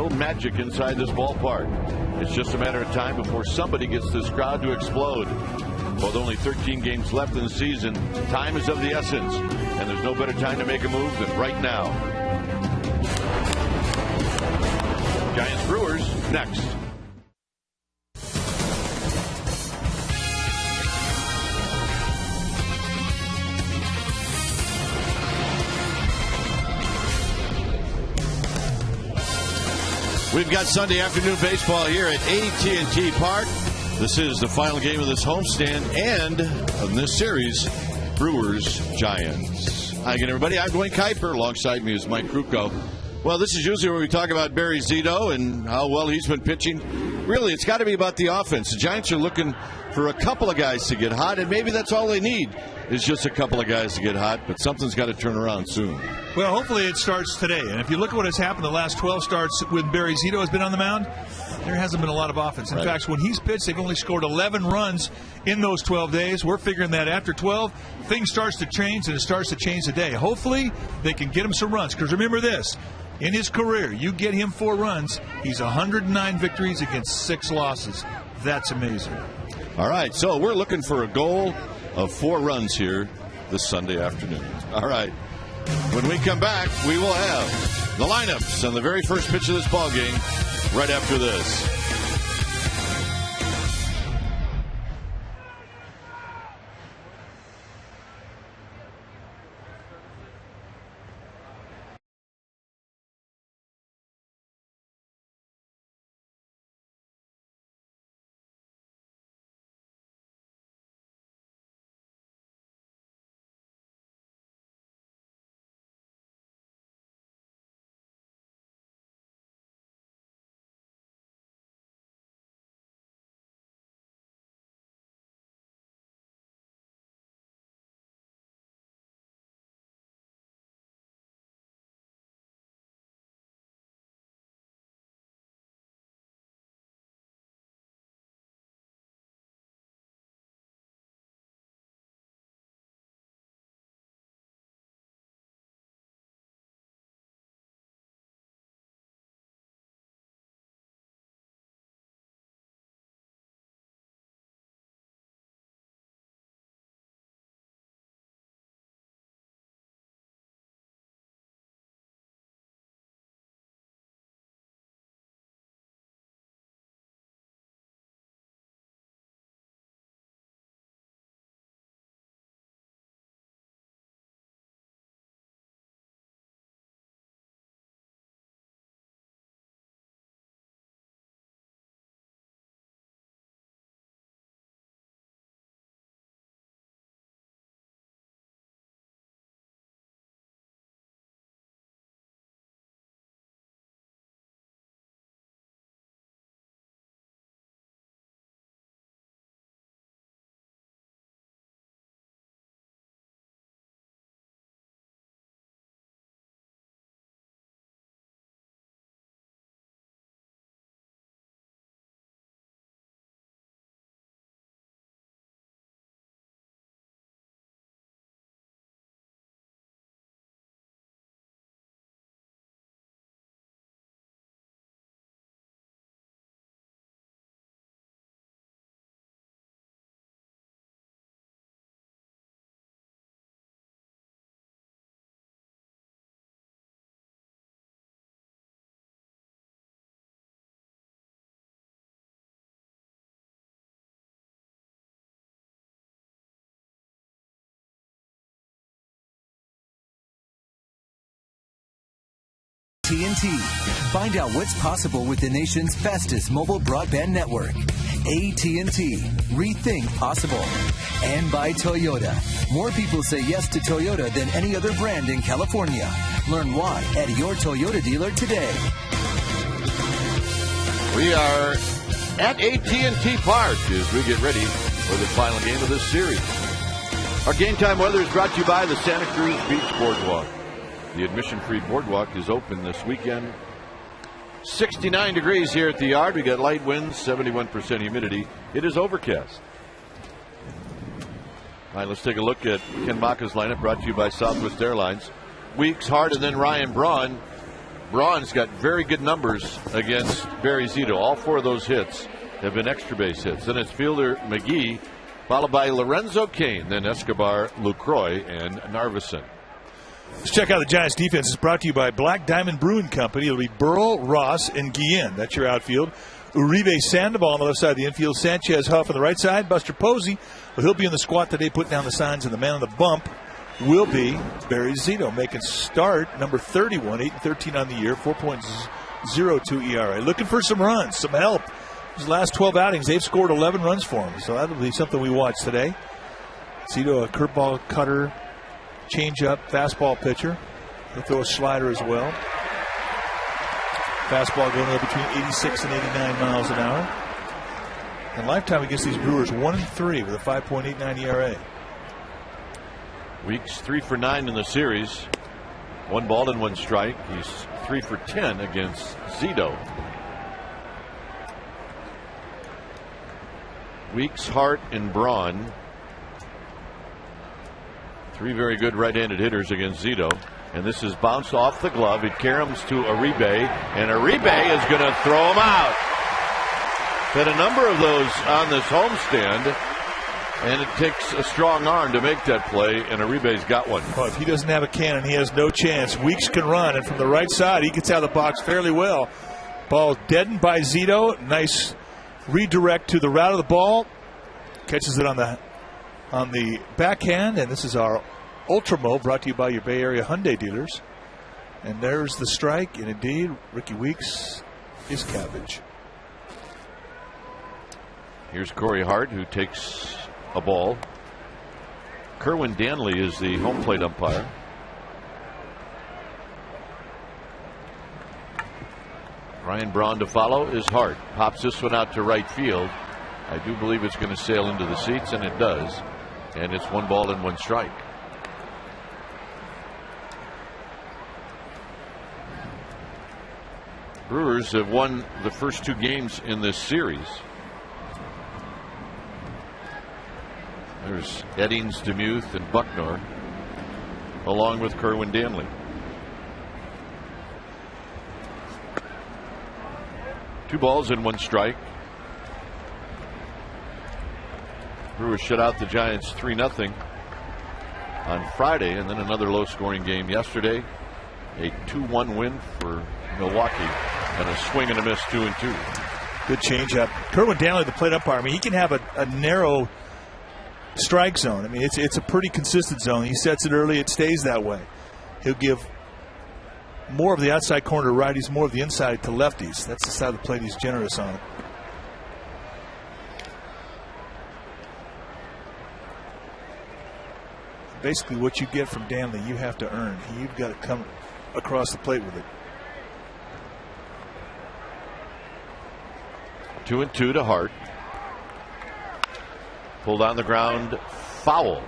real magic inside this ballpark. It's just a matter of time before somebody gets this crowd to explode. With only 13 games left in the season, time is of the essence, and there's no better time to make a move than right now. Giants Brewers next. We've got Sunday afternoon baseball here at AT Park. This is the final game of this homestand and of this series, Brewers-Giants. Hi again, everybody. I'm Dwayne Kuiper. Alongside me is Mike Krukow. Well, this is usually where we talk about Barry Zito and how well he's been pitching. Really, it's got to be about the offense. The Giants are looking for a couple of guys to get hot, and maybe that's all they need is just a couple of guys to get hot, but something's got to turn around soon. Well, hopefully it starts today. And if you look at what has happened the last 12 starts when Barry Zito has been on the mound, there hasn't been a lot of offense. In fact, when he's pitched, they've only scored 11 runs in those 12 days. We're figuring that after 12, things starts to change, and it starts to change today. Hopefully they can get him some runs, because remember this, in his career, you get him 4 runs, he's 109 victories against 6 losses. That's amazing. All right, so we're looking for a goal of 4 runs here this Sunday afternoon. All right. When we come back, we will have the lineups on the very first pitch of this ball game right after this. AT&T. Find out what's possible with the nation's fastest mobile broadband network. AT&T. Rethink possible. And by Toyota. More people say yes to Toyota than any other brand in California. Learn why at your Toyota dealer today. We are at AT Park as we get ready for the final game of this series. Our game time weather is brought to you by the Santa Cruz Beach Boardwalk. The admission-free boardwalk is open this weekend. 69 degrees here at the yard. We got light winds, 71% humidity. It is overcast. All right, let's take a look at Ken Baca's lineup, brought to you by Southwest Airlines. Weeks, Hart, and then Ryan Braun. Braun's got very good numbers against Barry Zito. All 4 of those hits have been extra base hits. Then it's fielder McGee, followed by Lorenzo Cain, then Escobar, Lucroy, and Narveson. Let's check out the Giants defense. It's brought to you by Black Diamond Brewing Company. It'll be Burrell, Ross, and Guillen. That's your outfield. Uribe Sandoval on the left side of the infield. Sanchez Huff on the right side. Buster Posey, well, he'll be in the squat today, putting down the signs, and the man on the bump will be Barry Zito, making start number 31, 8-13 on the year, 4.02 ERA. Looking for some runs, some help. His last 12 outings, they've scored 11 runs for him, so that'll be something we watch today. Zito, a curveball, cutter, changeup, fastball pitcher. He'll throw a slider as well. Fastball going up between 86 and 89 miles an hour. And lifetime against these Brewers, 1-3 with a 5.89 ERA. Weeks 3 for 9 in the series. 1 ball and 1 strike. He's 3 for 10 against Zito. Weeks, Hart, and Braun. 3 very good right-handed hitters against Zito. And this is bounced off the glove. It caroms to Uribe, and Uribe is going to throw him out. Had a number of those on this homestand, and it takes a strong arm to make that play, and Uribe's got one. Well, if he doesn't have a cannon, he has no chance. Weeks can run, and from the right side, he gets out of the box fairly well. Ball deadened by Zito. Nice redirect to the route of the ball. Catches it on the backhand, and this is our Ultramo, brought to you by your Bay Area Hyundai dealers. And there's the strike, and indeed, Ricky Weeks is cabbage. Here's Corey Hart, who takes a ball. Kerwin Danley is the home plate umpire. Ryan Braun to follow is Hart. Pops this one out to right field. I do believe it's going to sail into the seats, and it does. And it's 1 ball and 1 strike. Brewers have won the first 2 games in this series. There's Eddings, DeMuth, and Bucknor, along with Kerwin Danley. Two balls and 1 strike. Brewers shut out the Giants 3-0 on Friday, and then another low-scoring game yesterday. A 2-1 win for Milwaukee, and a swing and a miss 2-2. Good changeup. Kerwin Danley, the plate umpire, I mean, he can have a narrow strike zone. I mean, it's a pretty consistent zone. He sets it early, it stays that way. He'll give more of the outside corner to righties, more of the inside to lefties. That's the side of the plate he's generous on. Basically, what you get from Danley, you have to earn. You've got to come across the plate with it. 2-2 to Hart. Pulled on the ground, foul.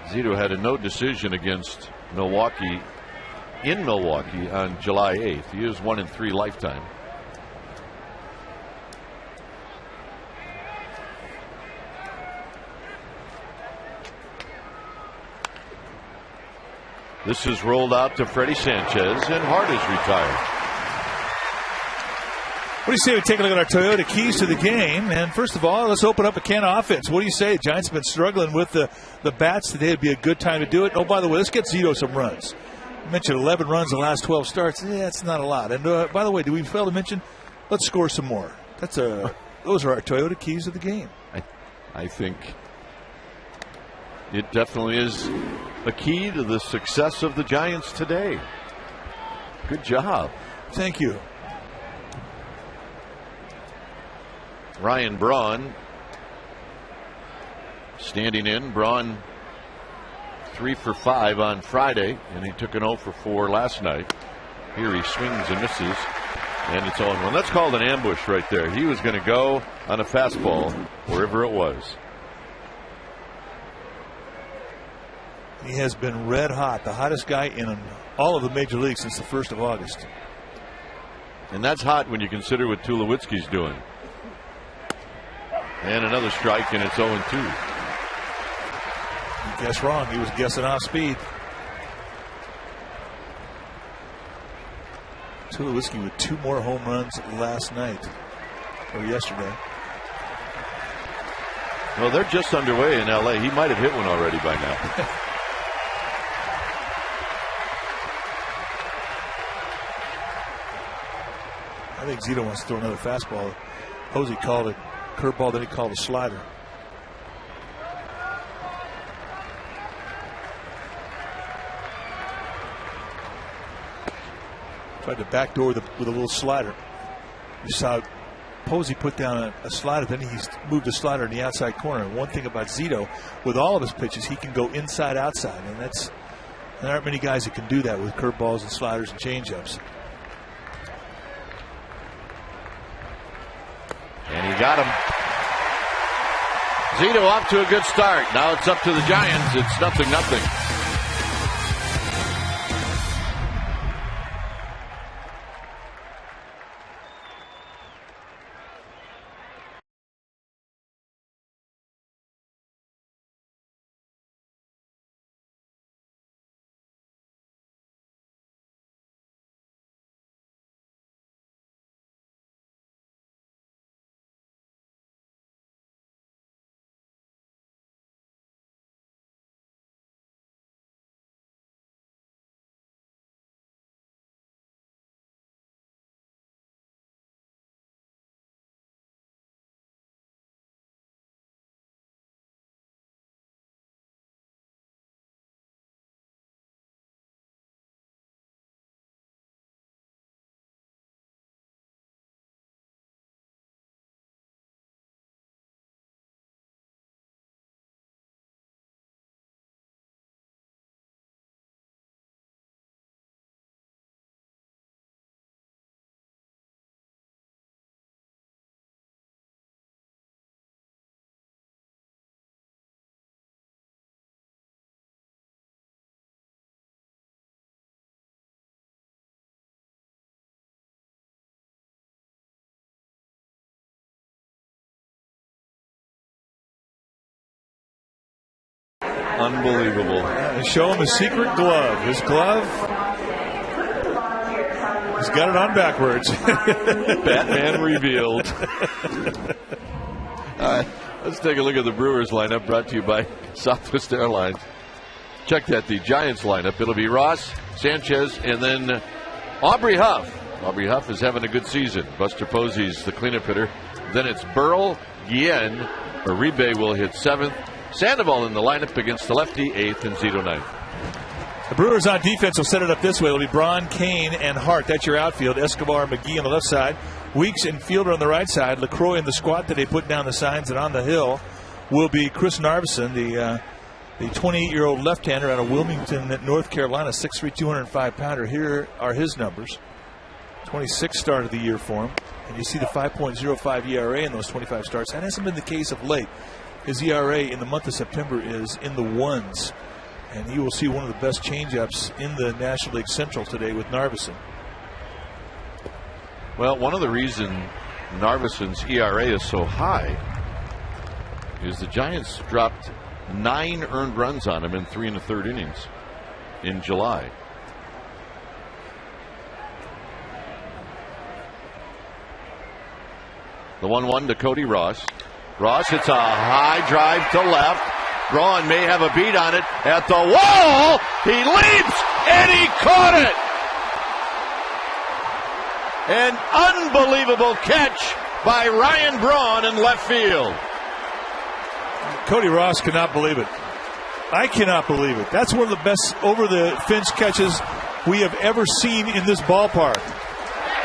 Zito had a no decision against Milwaukee in Milwaukee on July 8th. He is 1-3 lifetime. This is rolled out to Freddie Sanchez, and Hart is retired. What do you say we take a look at our Toyota keys to the game? And first of all, let's open up a can of offense. What do you say? Giants have been struggling with the bats. Today would be a good time to do it. Oh, by the way, let's get Zito some runs. You mentioned 11 runs in the last 12 starts. Yeah, that's not a lot. And by the way, do we fail to mention? Let's score some more. Those are our Toyota keys to the game. I think it definitely is a key to the success of the Giants today. Good job. Thank you. Ryan Braun standing in. Braun 3 for 5 on Friday, and he took an 0 for 4 last night. Here he swings and misses, and it's 0-1. That's called an ambush right there. He was going to go on a fastball wherever it was. He has been red hot, the hottest guy in all of the major leagues since the 1st of August. And that's hot when you consider what Tulowitzki's doing. And another strike, and it's 0-2. Guess wrong. He was guessing off speed. Tulowitzki with 2 more home runs last night or yesterday. Well, they're just underway in L.A. He might have hit one already by now. I think Zito wants to throw another fastball. Posey called it curveball, then he called a slider. Tried to backdoor with a little slider. You saw Posey put down a slider, then he moved the slider in the outside corner. And one thing about Zito, with all of his pitches, he can go inside, outside. And there aren't many guys that can do that with curveballs and sliders and changeups. And he got him. Zito off to a good start. Now it's up to the Giants. It's 0-0. Unbelievable. They show him his secret glove. His glove, he's got it on backwards. Batman revealed. Let's take a look at the Brewers lineup, brought to you by Southwest Airlines. Check that, the Giants lineup. It'll be Ross, Sanchez, and then Aubrey Huff. Aubrey Huff is having a good season. Buster Posey's the cleanup hitter. Then it's Burrell, Guillen, Uribe will hit 7th. Sandoval in the lineup against the lefty, 8th, and Zito 9th. The Brewers on defense will set it up this way. It'll be Braun, Kane, and Hart. That's your outfield. Escobar, McGee on the left side. Weeks and Fielder on the right side. LaCroix in the squat that they put down the signs. And on the hill will be Chris Narveson, the 28-year-old left-hander out of Wilmington, North Carolina, 6'3", 205-pounder. Here are his numbers. 26th start of the year for him. And you see the 5.05 ERA in those 25 starts. That hasn't been the case of late. His ERA in the month of September is in the 1s. And you will see one of the best changeups in the National League Central today with Narveson. Well, one of the reasons Narveson's ERA is so high is the Giants dropped 9 earned runs on him in 3 1/3 innings in July. The 1-1 to Cody Ross. Ross hits a high drive to left. Braun may have a beat on it at the wall. He leaps and he caught it. An unbelievable catch by Ryan Braun in left field. Cody Ross cannot believe it. I cannot believe it. That's one of the best over-the-fence catches we have ever seen in this ballpark.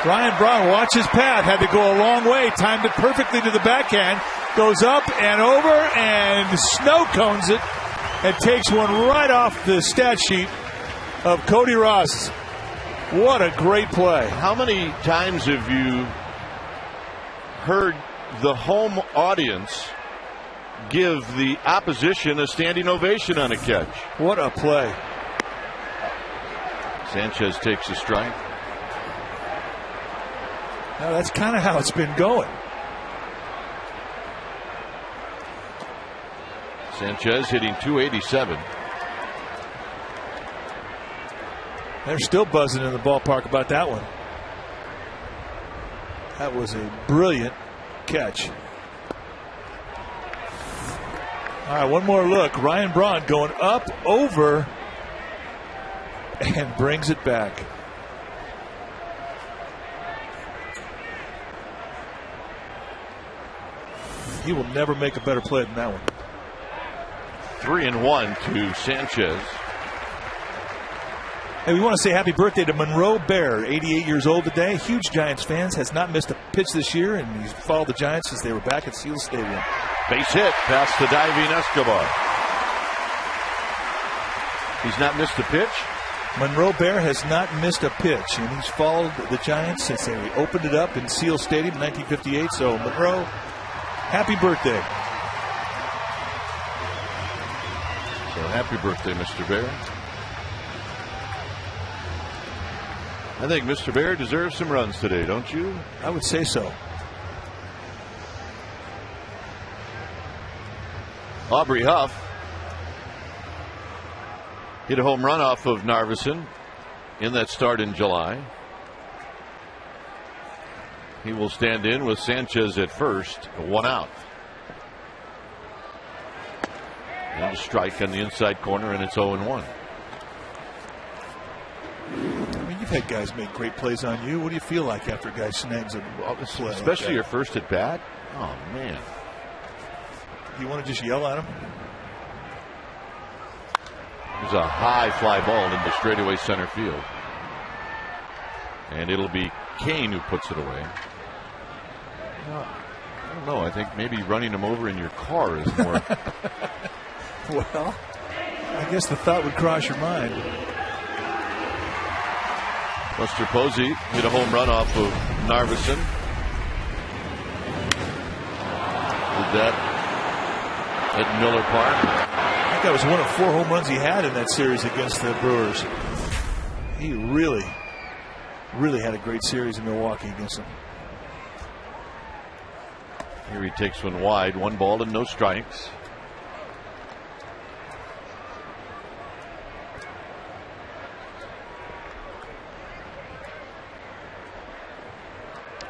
Ryan Braun, watch his path, had to go a long way, timed it perfectly to the backhand, goes up and over and snow cones it and takes one right off the stat sheet of Cody Ross. What a great play. How many times have you heard the home audience give the opposition a standing ovation on a catch? What a play. Sanchez takes a strike. Now that's kind of how it's been going. Sanchez hitting .287. They're still buzzing in the ballpark about that one. That was a brilliant catch. All right, one more look. Ryan Braun going up, over, and brings it back. He will never make a better play than that one. 3-1 to Sanchez. Hey, we want to say happy birthday to Monroe Bear, 88 years old today. Huge Giants fans, has not missed a pitch this year, and he's followed the Giants since they were back at Seal Stadium. Base hit past the diving Escobar. He's not missed a pitch? Monroe Bear has not missed a pitch, and he's followed the Giants since they opened it up in Seal Stadium in 1958. So, Monroe, happy birthday. So, happy birthday, Mr. Bear. I think Mr. Bear deserves some runs today, don't you? I would say so. Aubrey Huff hit a home run off of Narveson in that start in July. He will stand in with Sanchez at first, 1 out. And a strike on the inside corner, and it's 0-1. You've had guys make great plays on you. What do you feel like after a guy snags a play? Especially your first at bat? Oh, man. You want to just yell at him? There's a high fly ball into straightaway center field. And it'll be Kane who puts it away. I don't know. I think maybe running him over in your car is more. Well, I guess the thought would cross your mind. Buster Posey hit a home run off of Narveson. Did that at Miller Park. I think that was one of 4 home runs he had in that series against the Brewers. He really had a great series in Milwaukee against them. Here he takes one wide, 1 ball and no strikes.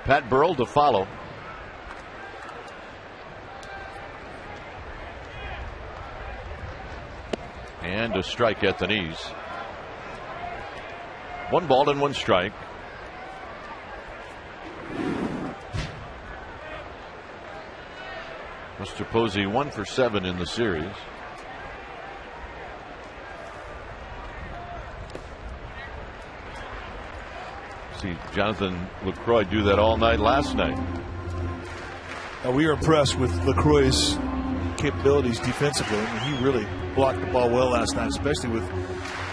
Pat Burrell to follow. And a strike at the knees. 1 ball and 1 strike. Mr. Posey 1 for 7 in the series. See Jonathan LaCroix do that all night last night. We are impressed with LaCroix's capabilities defensively. I mean, he really blocked the ball well last night, especially with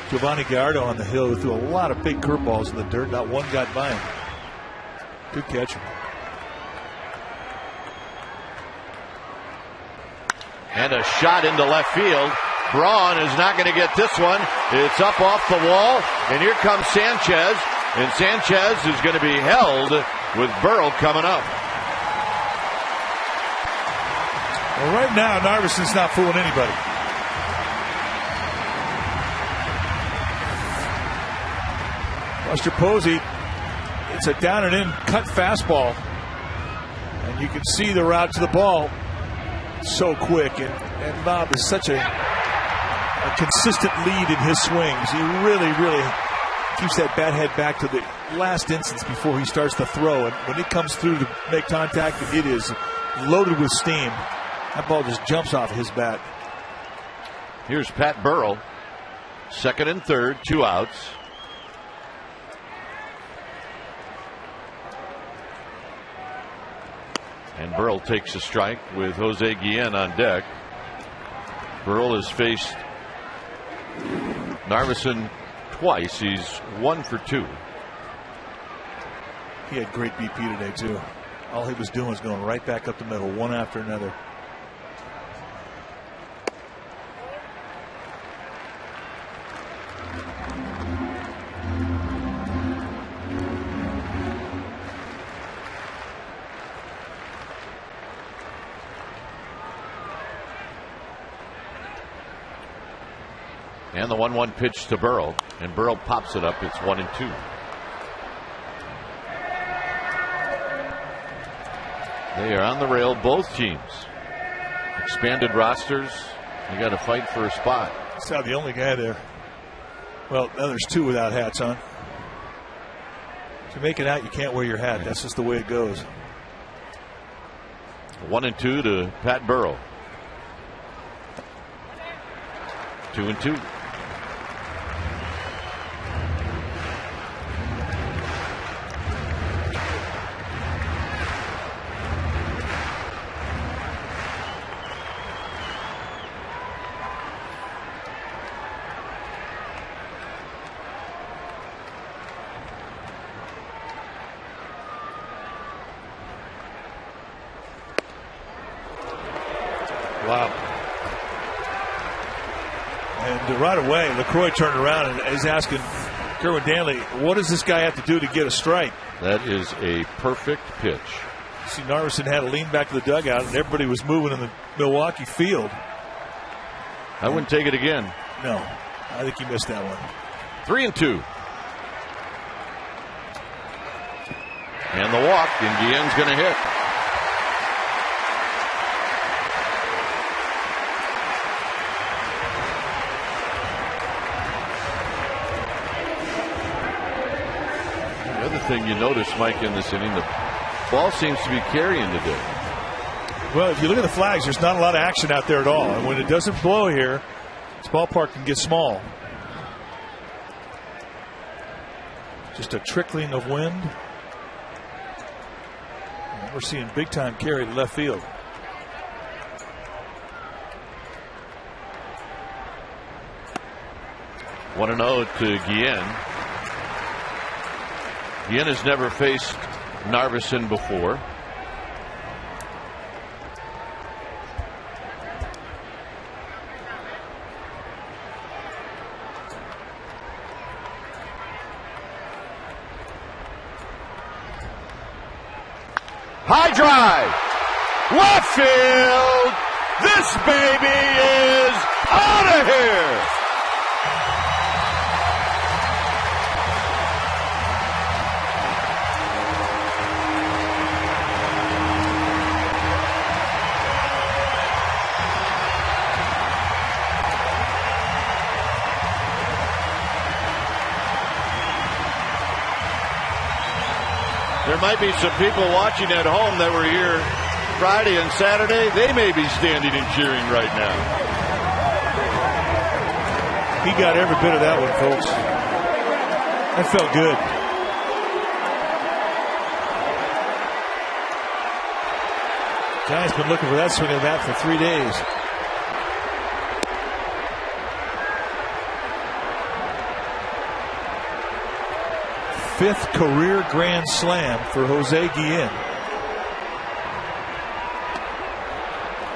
Giovanni Gallardo on the hill, who threw a lot of big curveballs in the dirt. Not one got by him. Good catch. And a shot into left field. Braun is not going to get this one. It's up off the wall, and here comes Sanchez. And Sanchez is going to be held with Burrow coming up. Well, right now, Narveson's not fooling anybody. Buster Posey, it's a down and in cut fastball. And you can see the route to the ball so quick. And Bob is such a consistent lead in his swings. He really keeps that bat head back to the last instance before he starts to throw. And when it comes through to make contact, it is loaded with steam. That ball just jumps off his bat. Here's Pat Burrell. 2nd and 3rd, 2 outs. And Burrell takes a strike with Jose Guillen on deck. Burrell has faced Narveson twice. He's 1 for 2. He had great BP today, too. All he was doing was going right back up the middle, one after another. And the 1-1 pitch to Burrow, and Burrow pops it up. It's 1-2. They are on the rail, both teams. Expanded rosters. You got to fight for a spot. That's not the only guy there. Well, now there's two without hats on. If you make it out, you can't wear your hat. That's just the way it goes. 1-2 to Pat Burrow. 2-2. Wow. And right away, LaCroix turned around and is asking Kerwin Danley, what does this guy have to do to get a strike? That is a perfect pitch. See, Narveson had to lean back to the dugout, and everybody was moving in the Milwaukee field. I wouldn't take it again. No, I think he missed that one. 3-2. And the walk, and Guillen's going to hit. The other thing you notice, Mike, in this inning, the ball seems to be carrying today. Well, if you look at the flags, there's not a lot of action out there at all. And when it doesn't blow here, this ballpark can get small. Just a trickling of wind. And we're seeing big time carry to left field. One 1-0 to Guillen. Guillen has never faced Narveson before. High drive, left field. This baby is out of here. There might be some people watching at home that were here Friday and Saturday. They may be standing and cheering right now. He got every bit of that one, folks. That felt good. Giants been looking for that swing of the bat for 3 days. Fifth career grand slam for Jose Guillen.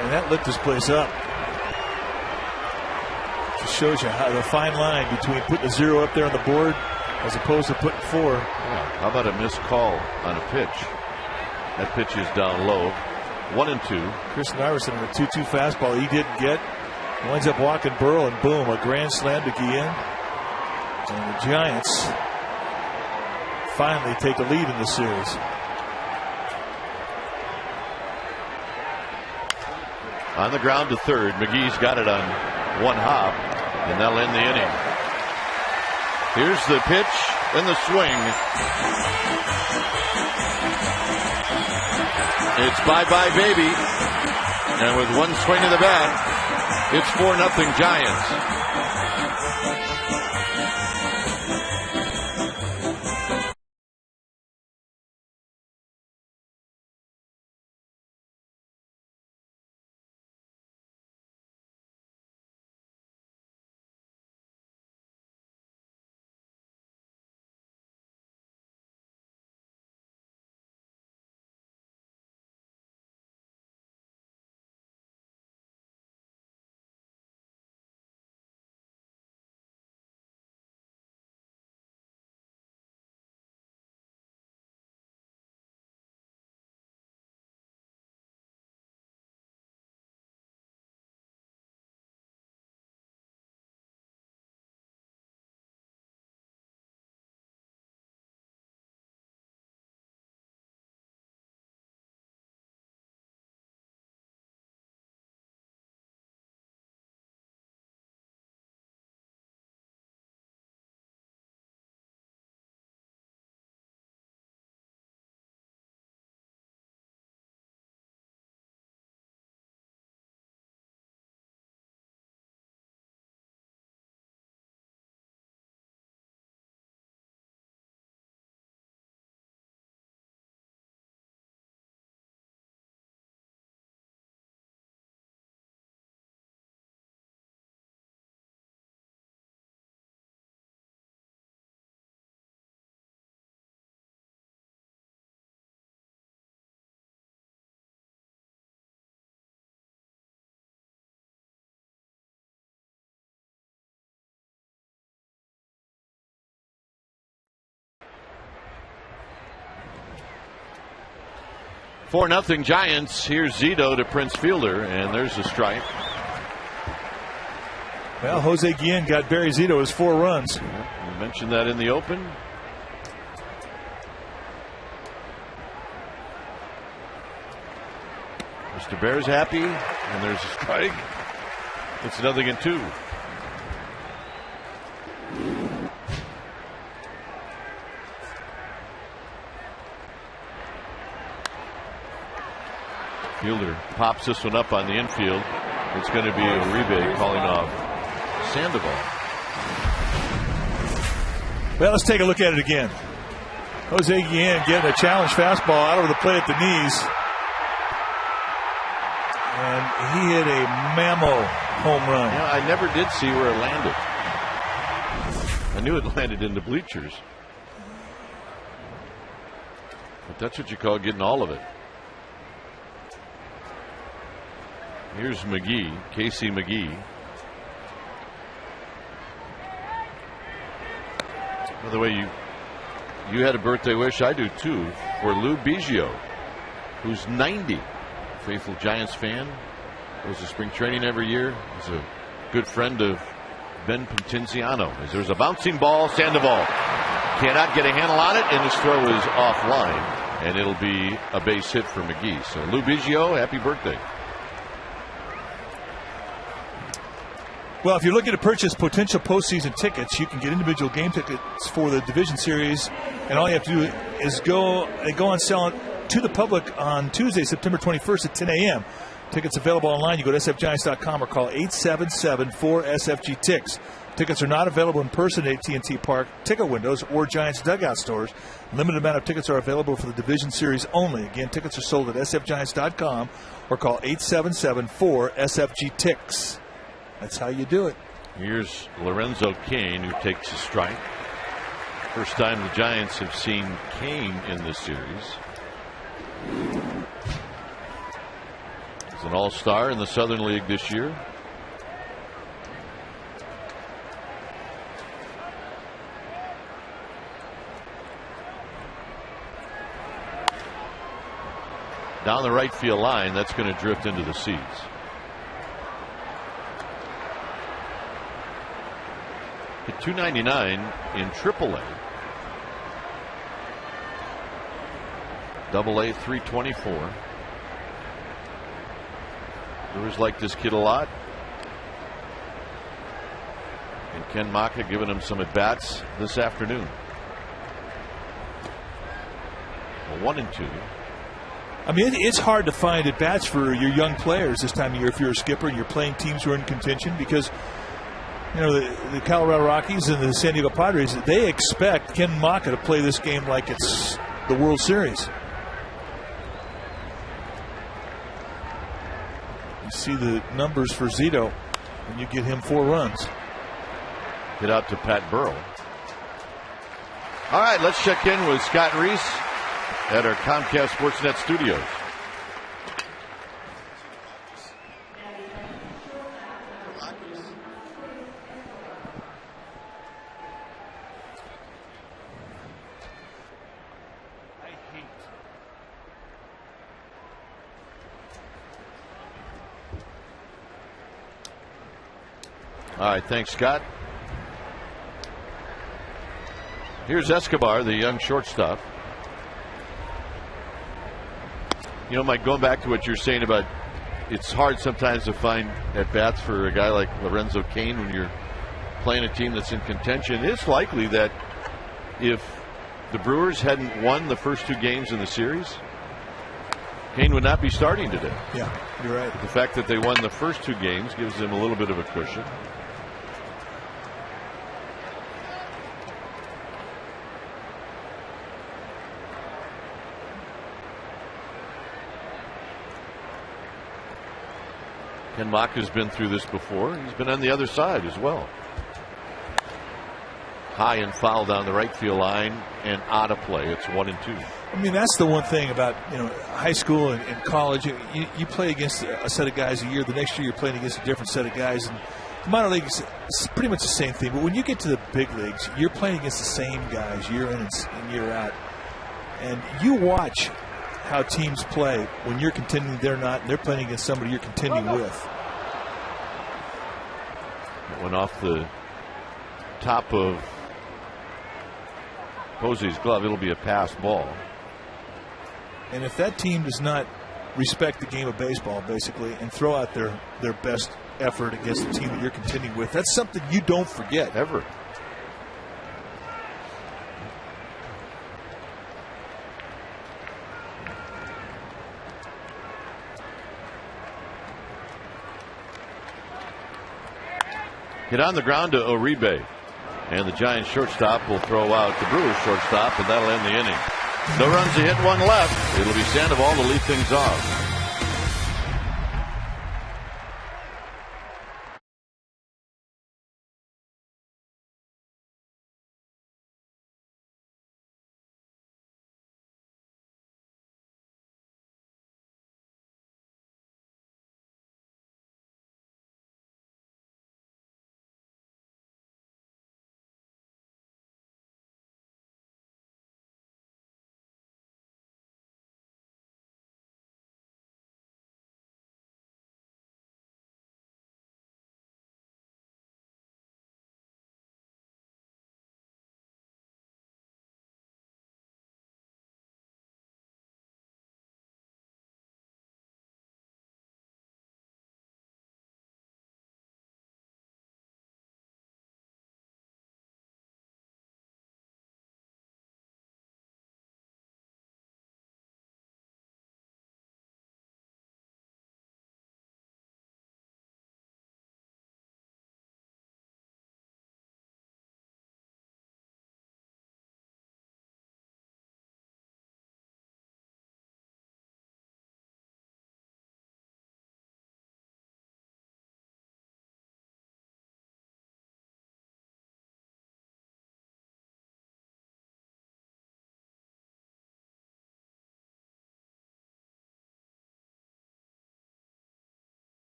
And that lit this place up. Just shows you how the fine line between putting a 0 up there on the board as opposed to putting 4. Yeah. How about a missed call on a pitch? That pitch is down low. 1-2. Chris Narveson in a 2-2 fastball he didn't get. Winds up walking Burrow, and boom, a grand slam to Guillen. And the Giants finally take the lead in the series. On the ground to third. McGee's got it on one hop, and that'll end the inning. Here's the pitch and the swing. It's bye-bye, baby. And with one swing of the bat, it's 4-0 Giants. 4-0 Giants. Here's Zito to Prince Fielder, and there's a strike. Well, Jose Guillen got Barry Zito his 4 runs. Yeah, we mentioned that in the open. Mr. Bear's happy, and there's a strike. It's 0-2. Fielder pops this one up on the infield. It's going to be Uribe calling off Sandoval. Well, let's take a look at it again. Jose Guillen getting a challenge fastball out over the plate at the knees. And he hit a mammo home run. Yeah, I never did see where it landed. I knew it landed in the bleachers. But that's what you call getting all of it. Here's McGee, Casey McGee. By the way, you had a birthday wish, I do too, for Lou Biggio, who's 90. Faithful Giants fan. Goes to spring training every year. He's a good friend of Ben Potenziano. As there's a bouncing ball, Sandoval cannot get a handle on it, and his throw is offline, and it'll be a base hit for McGee. So Lou Biggio, happy birthday. Well, if you're looking to purchase potential postseason tickets, you can get individual game tickets for the Division Series, and all you have to do is go on sale to the public on Tuesday, September 21st at 10 a.m. Tickets available online. You go to sfgiants.com or call 877-4SFG-TICKS. Tickets are not available in person at AT&T Park ticket windows or Giants dugout stores. Limited amount of tickets are available for the Division Series only. Again, tickets are sold at sfgiants.com or call 877-4SFG-TICKS. That's how you do it. Here's Lorenzo Cain, who takes a strike. First time the Giants have seen Cain in this series. He's an all-star in the Southern League this year. Down the right field line, that's going to drift into the seats. Hit .299 in AAA. AA .324. Brewers like this kid a lot. And Ken Maka giving him some at-bats this afternoon. 1-2. I mean, it's hard to find at-bats for your young players this time of year if you're a skipper and you're playing teams who are in contention, because you know the Colorado Rockies and the San Diego Padres, they expect Ken Maka to play this game like it's the World Series. You see the numbers for Zito, and you get him 4 runs. Hit out to Pat Burrell. All right, let's check in with Scott Reese at our Comcast Sportsnet studios. All right, thanks, Scott. Here's Escobar, the young shortstop. You know, Mike, going back to what you're saying about it's hard sometimes to find at-bats for a guy like Lorenzo Cain when you're playing a team that's in contention. It's likely that if the Brewers hadn't won the first 2 games in the series, Cain would not be starting today. Yeah, you're right. The fact that they won the first 2 games gives them a little bit of a cushion. Ken Maka's been through this before. He's been on the other side as well. High and foul down the right field line and out of play. It's 1-2. I mean, that's the one thing about high school and college. You play against a set of guys a year. The next year you're playing against a different set of guys. And the minor leagues, it's pretty much the same thing. But when you get to the big leagues, you're playing against the same guys year in and year out. And you watch how teams play. When you're contending, they're not. They're playing against somebody you're contending with. It went off the top of Posey's glove. It'll be a pass ball. And if that team does not respect the game of baseball, basically, and throw out their best effort against the team that you're contending with, that's something you don't forget. Ever. Hit on the ground to Uribe. And the Giants shortstop will throw out the Brewers shortstop, and that'll end the inning. No runs, a hit, one left. It'll be Sandoval to lead things off.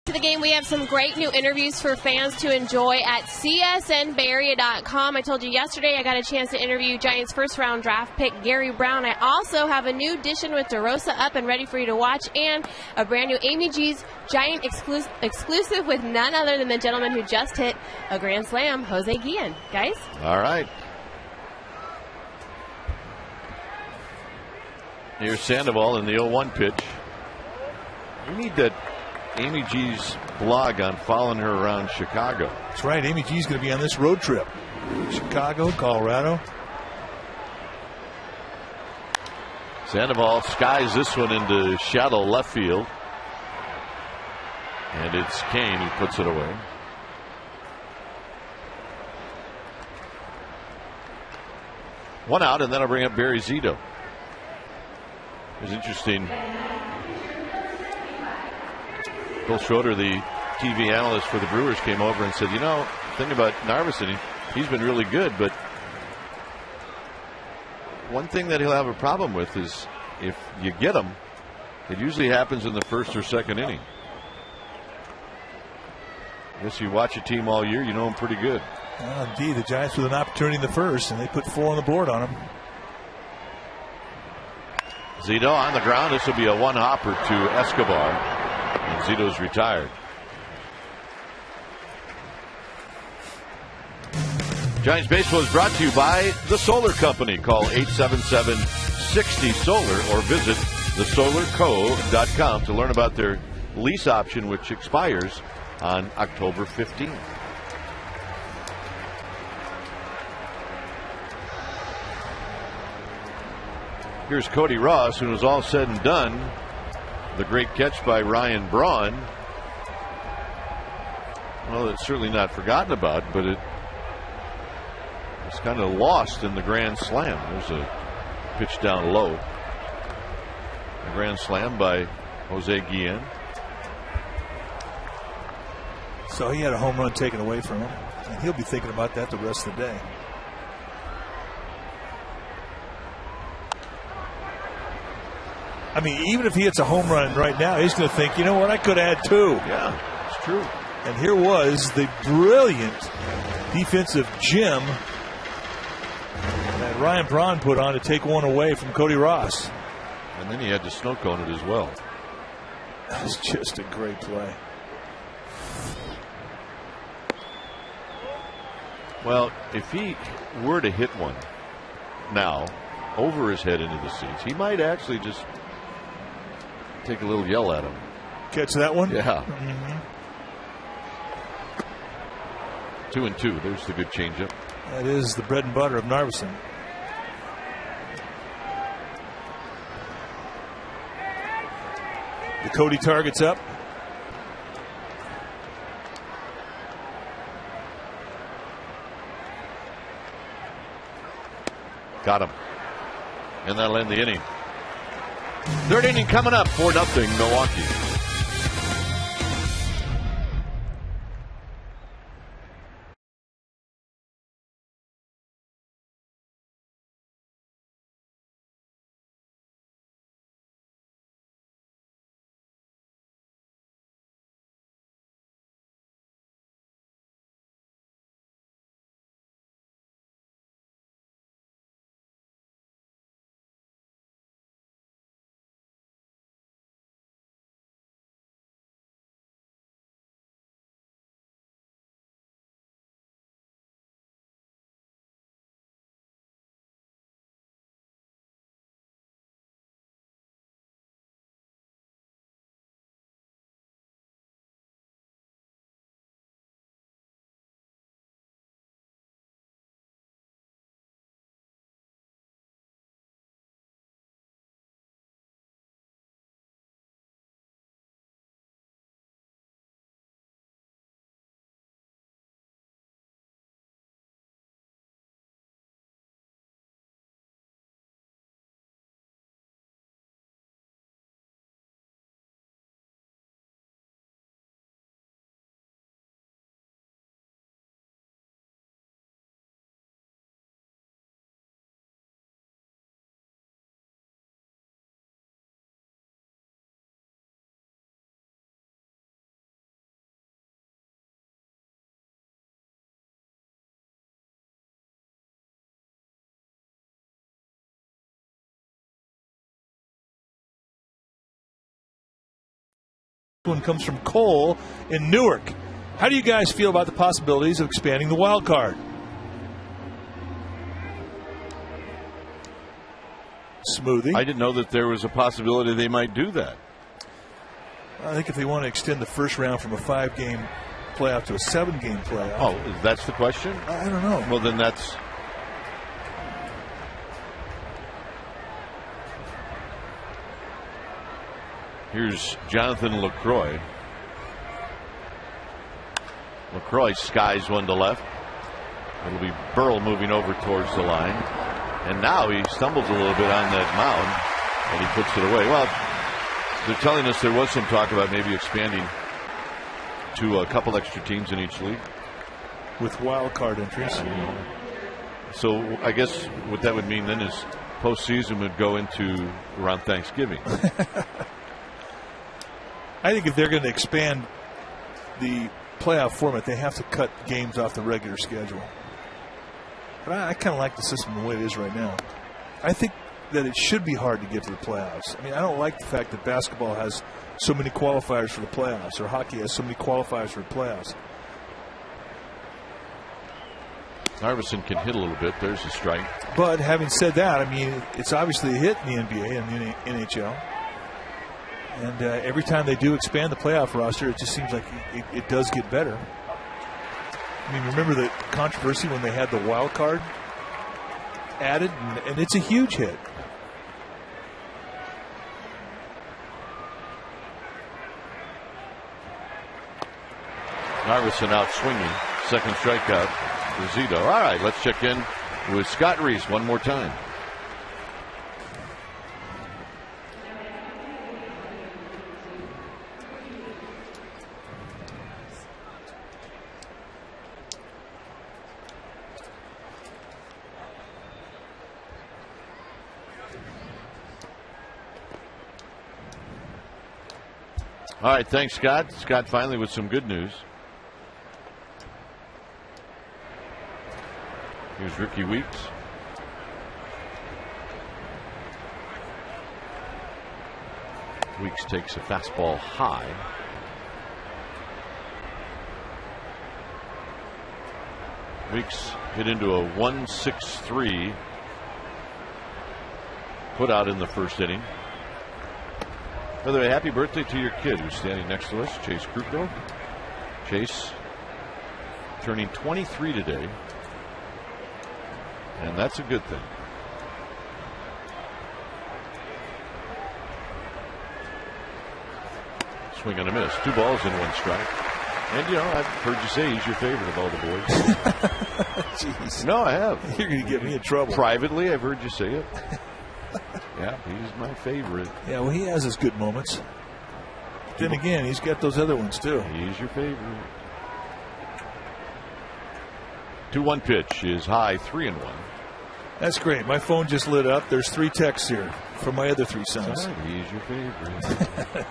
To the game, we have some great new interviews for fans to enjoy at csnbarea.com. I told you yesterday I got a chance to interview Giants first-round draft pick Gary Brown. I also have a new edition with DeRosa up and ready for you to watch, and a brand new Amy G's Giant exclusive with none other than the gentleman who just hit a grand slam, Jose Guillen. Guys? All right. Here's Sandoval in the 0-1 pitch. We need that Amy G's blog on following her around Chicago. That's right. Amy G's going to be on this road trip. Chicago, Colorado. Sandoval skies this one into shallow left field. And it's Kane who puts it away. One out, and then I'll bring up Barry Zito. It was interesting. Bill Schroeder, the TV analyst for the Brewers, came over and said, you know, the thing about Narveson, he's been really good, but one thing that he'll have a problem with is if you get him, it usually happens in the first or second inning. I guess you watch a team all year, you know them pretty good. Well, indeed, the Giants with an opportunity in the first, and they put 4 on the board on him. Zito on the ground. This will be a one-hopper to Escobar. And Zito's retired. Giants Baseball is brought to you by the Solar Company. Call 877-60-SOLAR or visit thesolarco.com to learn about their lease option, which expires on October 15th. Here's Cody Ross, when it was all said and done. The great catch by Ryan Braun. Well, it's certainly not forgotten about, but it's kind of lost in the grand slam. There's a pitch down low. A grand slam by Jose Guillen. So he had a home run taken away from him, and he'll be thinking about that the rest of the day. I mean, even if he hits a home run right now, he's going to think, you know what, I could add 2. Yeah, it's true. And here was the brilliant defensive gem that Ryan Braun put on to take one away from Cody Ross. And then he had to snow cone it as well. That's just a great play. Well, if he were to hit one now over his head into the seats, he might actually just take a little yell at him. Catch that one? Yeah. 2-2. There's the good changeup. That is the bread and butter of Narveson. The Cody target's up. Got him. And that'll end the inning. Third inning coming up, 4-0 Milwaukee. One comes from Cole in Newark. How do you guys feel about the possibilities of expanding the wild card? Smoothie. I didn't know that there was a possibility they might do that. I think if they want to extend the first round from a 5-game playoff to a 7-game playoff. Oh, that's the question? I don't know. Well, then that's... Here's Jonathan LaCroix. LaCroix skies one to left. It'll be Burrell moving over towards the line. And now he stumbles a little bit on that mound, and he puts it away. Well, they're telling us there was some talk about maybe expanding to a couple extra teams in each league. With wild card entries. So I guess what that would mean then is postseason would go into around Thanksgiving. I think if they're going to expand the playoff format, they have to cut games off the regular schedule. But I kind of like the system the way it is right now. I think that it should be hard to get to the playoffs. I mean, I don't like the fact that basketball has so many qualifiers for the playoffs, or hockey has so many qualifiers for the playoffs. Narveson can hit a little bit. There's a strike. But having said that, I mean, it's obviously a hit in the NBA and the NHL. And every time they do expand the playoff roster, it just seems like it does get better. I mean, remember the controversy when they had the wild card added, and it's a huge hit. Narveson out swinging. Second strikeout for Zito. All right, let's check in with Scott Reese one more time. All right, thanks, Scott. Scott finally with some good news. Here's Ricky Weeks. Weeks takes a fastball high. Weeks hit into a 1-6-3 put out in the first inning. By the way, happy birthday to your kid who's standing next to us, Chase Kruko. Chase turning 23 today, and that's a good thing. Swing and a miss. 2 balls and 1 strike. And, you know, I've heard you say he's your favorite of all the boys. Jeez. No, I have. You're going to get me in trouble. Privately, I've heard you say it. Yeah, he's my favorite. Yeah, well, he has his good moments. Then again, he's got those other ones, too. He's your favorite. 2-1 pitch is high, 3-1. That's great. My phone just lit up. There's 3 texts here from my other 3 sons. Right, he's your favorite.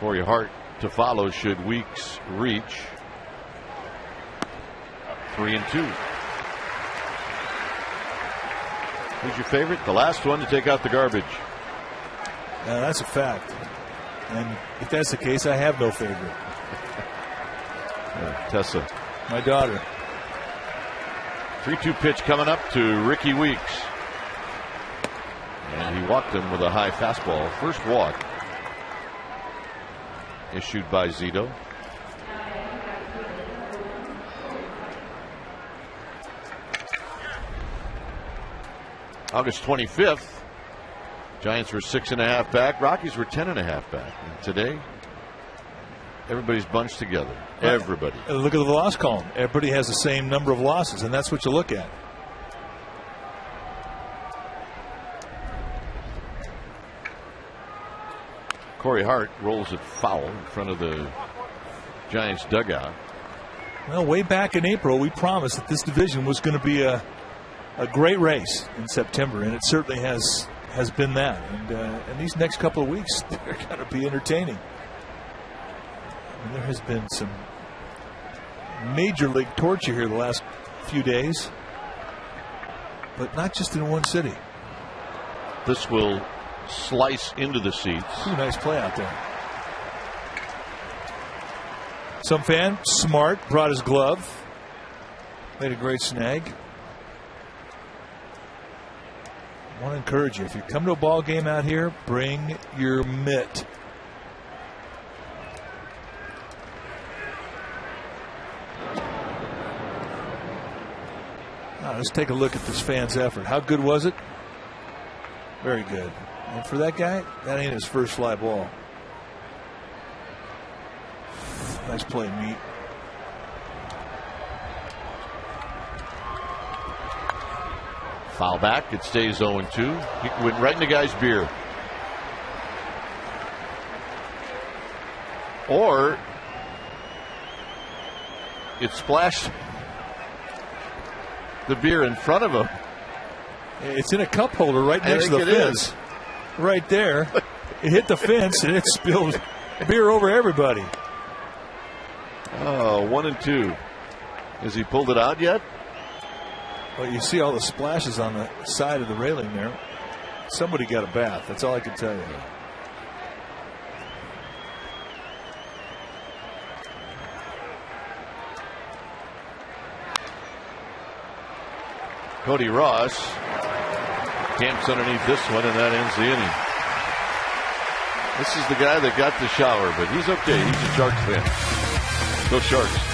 Corey Hart to follow should Weeks reach. 3-2. Who's your favorite? The last one to take out the garbage. That's a fact. And if that's the case, I have no favorite. Tessa. My daughter. 3-2 pitch coming up to Ricky Weeks. And he walked him with a high fastball. First walk issued by Zito. August 25th, Giants were 6.5 back. Rockies were 10.5 back. And today, everybody's bunched together. Everybody. Look at the loss column. Everybody has the same number of losses, and that's what you look at. Corey Hart rolls it foul in front of the Giants dugout. Well, way back in April, we promised that this division was going to be a great race in September, and it certainly has been that. And these next couple of weeks, they're going to be entertaining. I mean, there has been some major league torture here the last few days, but not just in one city. This will slice into the seats. Ooh, nice play out there. Some fan, smart, brought his glove, made a great snag. I want to encourage you, if you come to a ball game out here, bring your mitt. Now, let's take a look at this fan's effort. How good was it? Very good. And for that guy, that ain't his first fly ball. Nice play, Meat. Foul back. It stays 0-2. He went right in the guy's beer. Or it splashed the beer in front of him. It's in a cup holder right next to the fence. Right there. It hit the fence and it spilled beer over everybody. Oh, 1-2. Has he pulled it out yet? Well, you see all the splashes on the side of the railing there. Somebody got a bath. That's all I can tell you. Cody Ross camps underneath this one, and that ends the inning. This is the guy that got the shower, but he's okay. He's a Sharks fan. Go Sharks.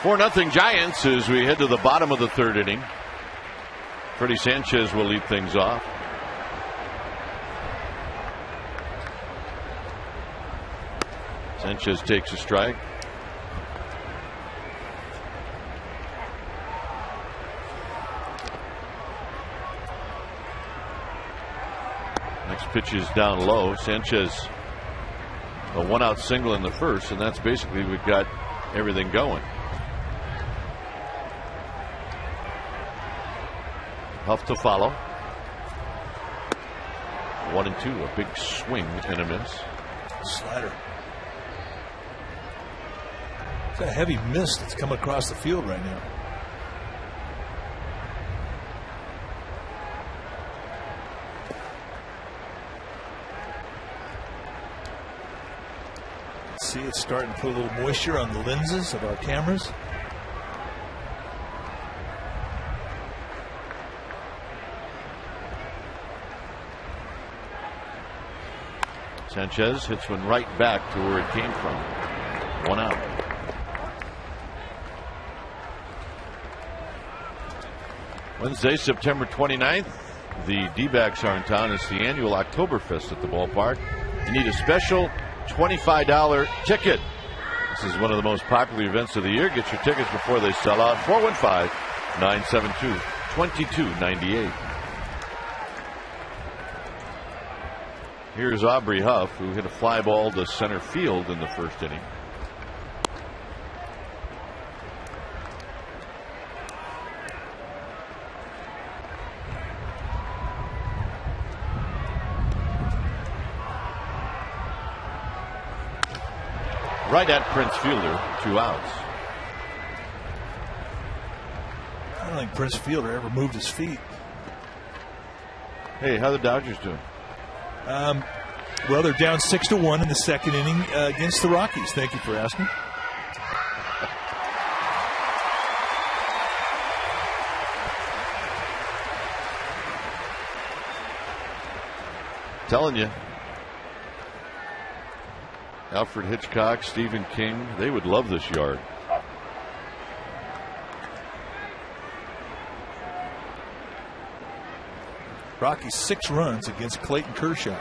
4-0 Giants as we head to the bottom of the third inning. Freddie Sanchez will lead things off. Sanchez takes a strike. Next pitch is down low. Sanchez, a 1-out single in the first, and that's basically we've got everything going. Huff to follow. 1-2, a big swing and a miss. Slider. It's a heavy mist that's coming across the field right now. See, it's starting to put a little moisture on the lenses of our cameras. Sanchez hits one right back to where it came from. 1 out. Wednesday, September 29th, the D-backs are in town. It's the annual Oktoberfest at the ballpark. You need a special $25 ticket. This is one of the most popular events of the year. Get your tickets before they sell out. 415-972-2298. Here's Aubrey Huff, who hit a fly ball to center field in the first inning. Right at Prince Fielder, 2 outs. I don't think Prince Fielder ever moved his feet. Hey, how are the Dodgers doing? Well, they're down 6-1 in the second inning against the Rockies. Thank you for asking. Telling you. Alfred Hitchcock, Stephen King, they would love this yard. Rockies 6 runs against Clayton Kershaw.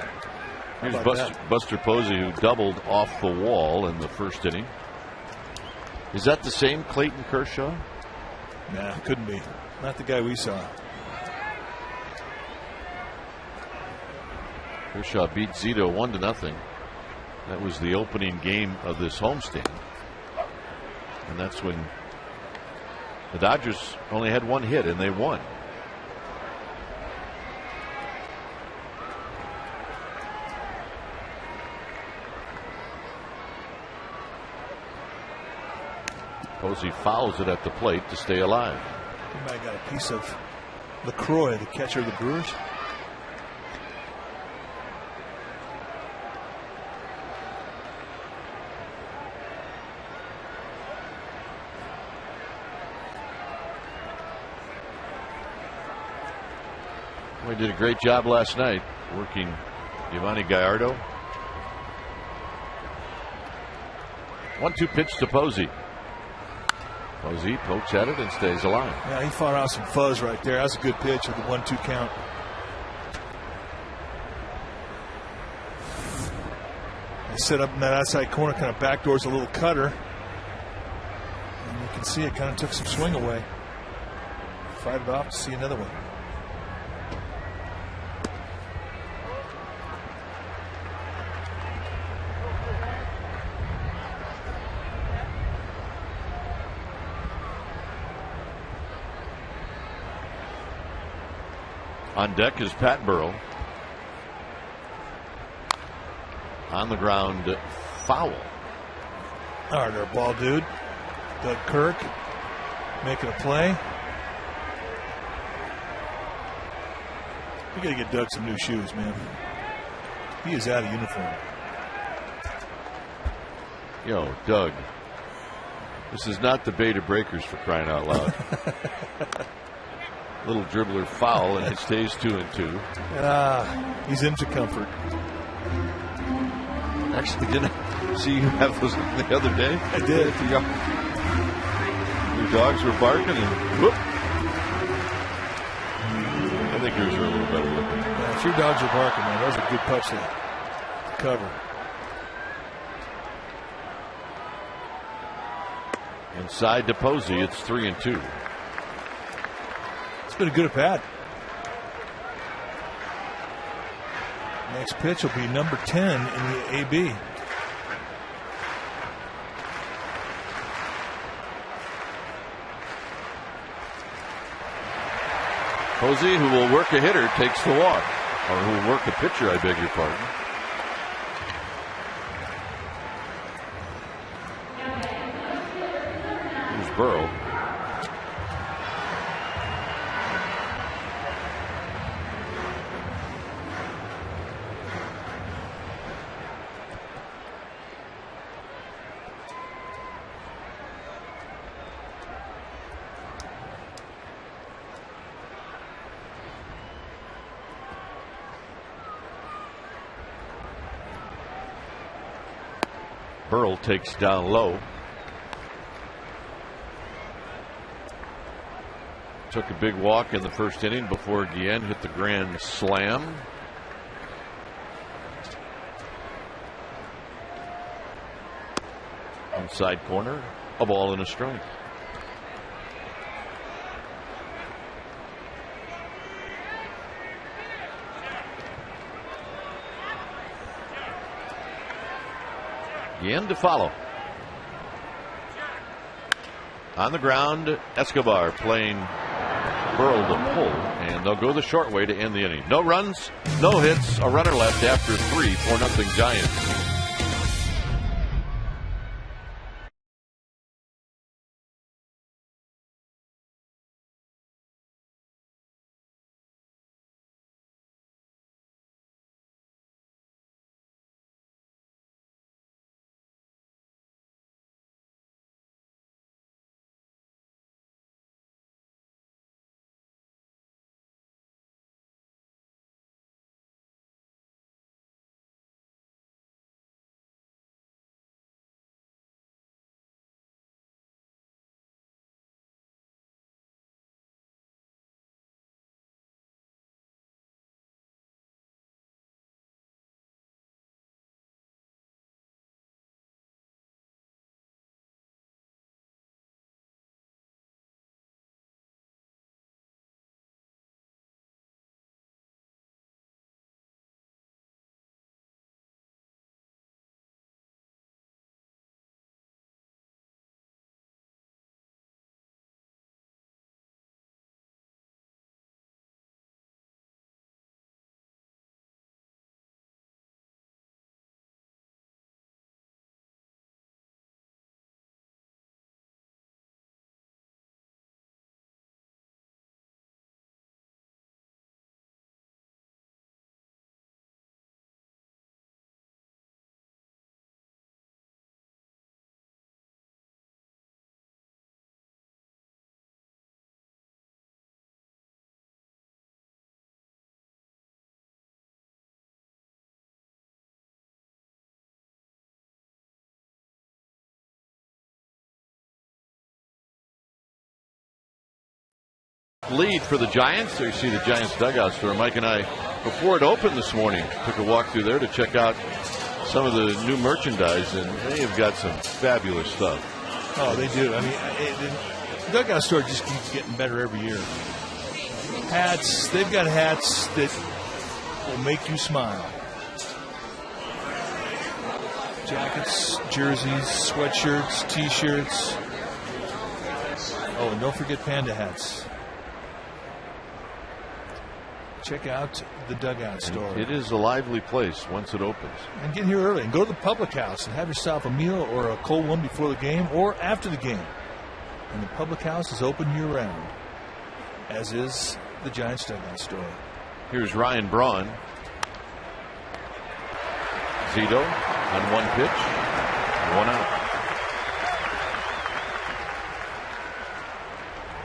Here's Buster Posey, who doubled off the wall in the first inning. Is that the same Clayton Kershaw? Nah, couldn't be. Not the guy we saw. Kershaw beat Zito 1-0. That was the opening game of this homestand. And that's when the Dodgers only had 1 hit and they won. Posey fouls it at the plate to stay alive. He might have got a piece of LaCroix, the catcher of the Brewers. We did a great job last night working Giovanni Gallardo. 1-2 pitch to Posey. Posey pokes at it and stays alive. Yeah, he fought out some fuzz right there. That's a good pitch with the 1-2 count. They set up in that outside corner, kind of backdoors a little cutter. And you can see it kind of took some swing away. Fight it off to see another one. On deck is Pat Burrell. On the ground, foul. All right, there, ball dude. Doug Kirk making a play. We got to get Doug some new shoes, man. He is out of uniform. Yo, Doug. This is not the Beta Breakers, for crying out loud. Little dribbler foul, and it stays 2-2. He's into comfort. Actually, didn't I see you have those the other day? I did. Your dogs were barking and whoop. I think yours are a little better looking. Yeah, if your dogs are barking, man, that was a good touch there. Cover. Inside to Posey, it's 3-2. It's been a good at bat. Next pitch will be number 10 in the AB. Posey, who will work a hitter, takes the walk. Or who will work a pitcher, I beg your pardon. Here's Burrow. Burrell takes down low. Took a big walk in the first inning before Guillen hit the grand slam. Inside corner, a ball and a strike. Guillen to follow. On the ground, Escobar playing Burrell to pull, and they'll go the short way to end the inning. No runs, no hits, a runner left after 3, 4-0 Giants. Lead for the Giants. There you see the Giants dugout store. Mike and I, before it opened this morning, took a walk through there to check out some of the new merchandise, and they have got some fabulous stuff. Oh, they do. I mean, the dugout store just keeps getting better every year. Hats, they've got hats that will make you smile. Jackets, jerseys, sweatshirts, t-shirts. Oh, and don't forget panda hats. Check out the dugout store. It is a lively place once it opens. And get here early and go to the public house and have yourself a meal or a cold one before the game or after the game. And the public house is open year round, as is the Giants dugout store. Here's Ryan Braun. Zito on one pitch, 1 out.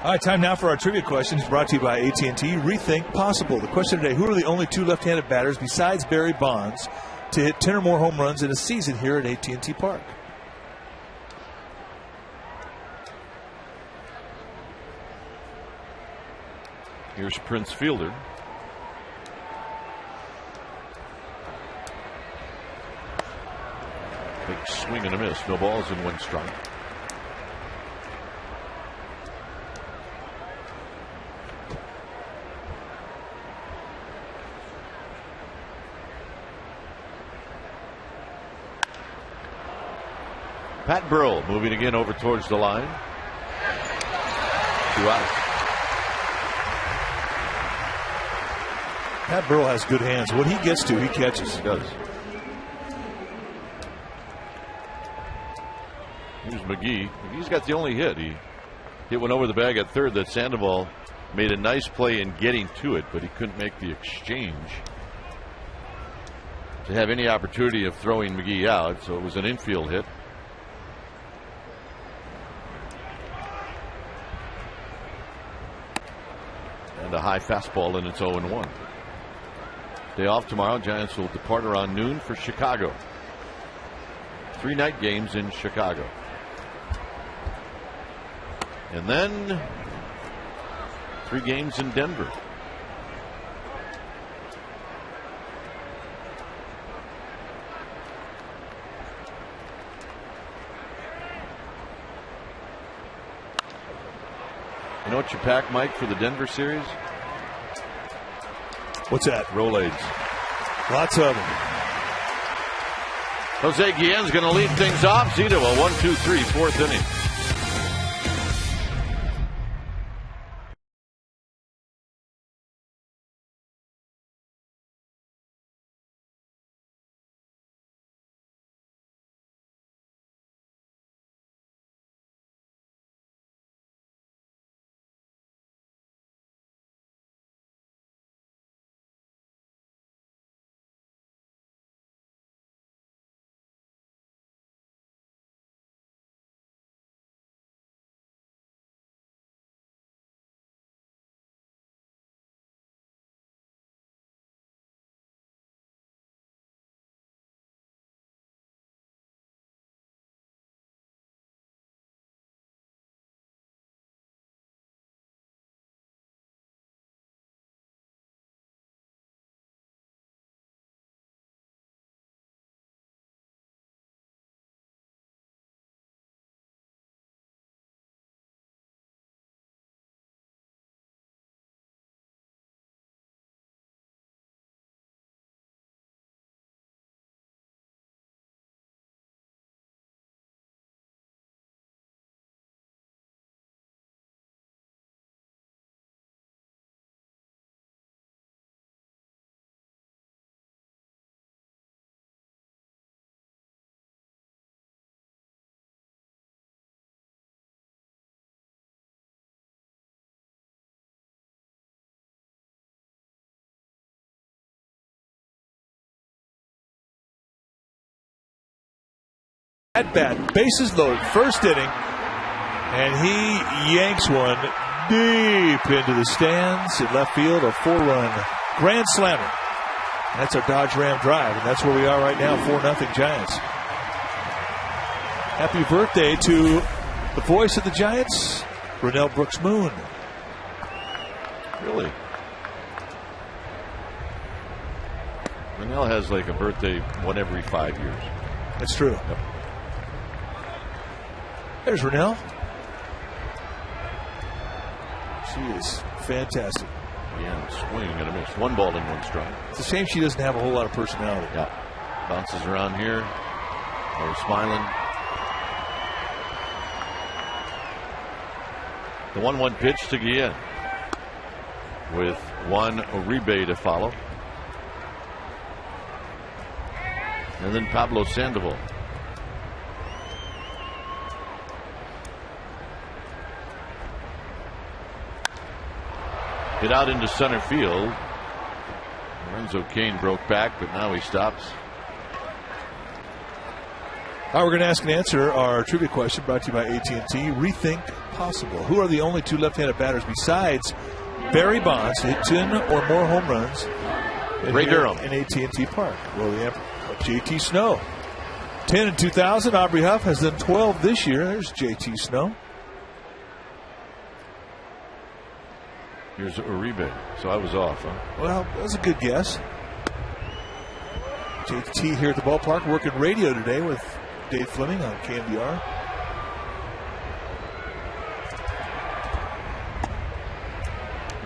All right, time now for our trivia questions brought to you by AT Rethink Possible. The question today, who are the only 2 left-handed batters besides Barry Bonds to hit 10 or more home runs in a season here at AT&T Park? Here's Prince Fielder. Big swing and a miss. No balls and 1 strike. Pat Burrell moving again over towards the line. 2 outs. Pat Burrell has good hands. What he gets to, he catches. He does. Here's McGee. McGee's got the only hit. He hit one over the bag at third that Sandoval made a nice play in getting to it, but he couldn't make the exchange to have any opportunity of throwing McGee out, so it was an infield hit. And a high fastball, and it's 0-1. Day off tomorrow. Giants will depart around noon for Chicago. 3 night games in Chicago. And then 3 games in Denver. You know what you pack, Mike, for the Denver series? What's that? Rolaids. Lots of them. Jose Guillen's going to lead things off. Zito, a 1-2-3, 4th inning. At bat, bases loaded, 1st inning, and he yanks one deep into the stands in left field, a 4-run grand slammer. That's our Dodge Ram drive, and that's where we are right now, 4-0 Giants. Happy birthday to the voice of the Giants, Rennell Brooks Moon. Really? Rennell has like a birthday one every 5 years. That's true. Yep. There's Rennell. She is fantastic. Yeah, swing and a miss. 1 ball and 1 strike. It's a shame she doesn't have a whole lot of personality. Yeah. Bounces around here. They're smiling. The 1-1 pitch to Guillen, with Juan Uribe to follow. And then Pablo Sandoval. Hit out into center field. Lorenzo Cain broke back, but now he stops. Now we're going to ask and answer our trivia question brought to you by AT&T. Rethink possible. Who are the only 2 left-handed batters besides Barry Bonds to hit 10 or more home runs Ray Durham in AT&T Park? Well, we have JT Snow. 10 in 2000. Aubrey Huff has done 12 this year. There's JT Snow. Here's Uribe. So I was off, huh? Well, that was a good guess. JT here at the ballpark working radio today with Dave Fleming on KMBR.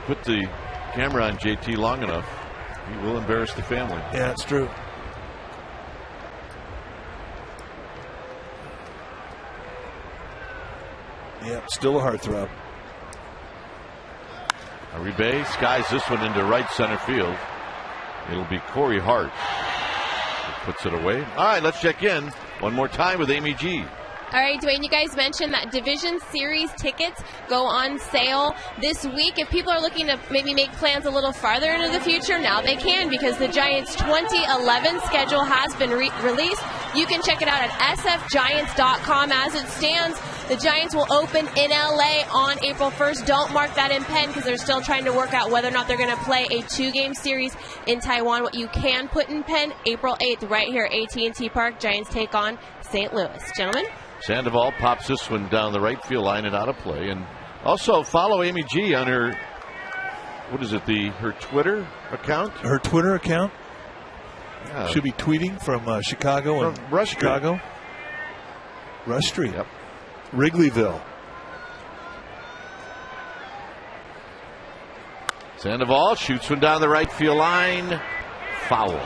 Put the camera on JT long enough, he will embarrass the family. Yeah, it's true. Yeah, still a heartthrob. Uribe skies this one into right center field. It'll be Corey Hart who puts it away. All right, let's check in one more time with Amy G. All right, Dwayne, you guys mentioned that Division Series tickets go on sale this week. If people are looking to maybe make plans a little farther into the future, now they can, because the Giants 2011 schedule has been released. You can check it out at sfgiants.com. As it stands, the Giants will open in LA on April 1st. Don't mark that in pen, because they're still trying to work out whether or not they're going to play a 2-game series in Taiwan. What you can put in pen, April 8th, right here at AT Park. Giants take on St. Louis. Gentlemen? Sandoval pops this one down the right field line and out of play. And also follow Amy G on her, what is it, her Twitter account? Her Twitter account? Yeah. Should be tweeting from Chicago and Rush Chicago. Rush Street. Yep. Wrigleyville. Sandoval shoots one down the right field line. Foul.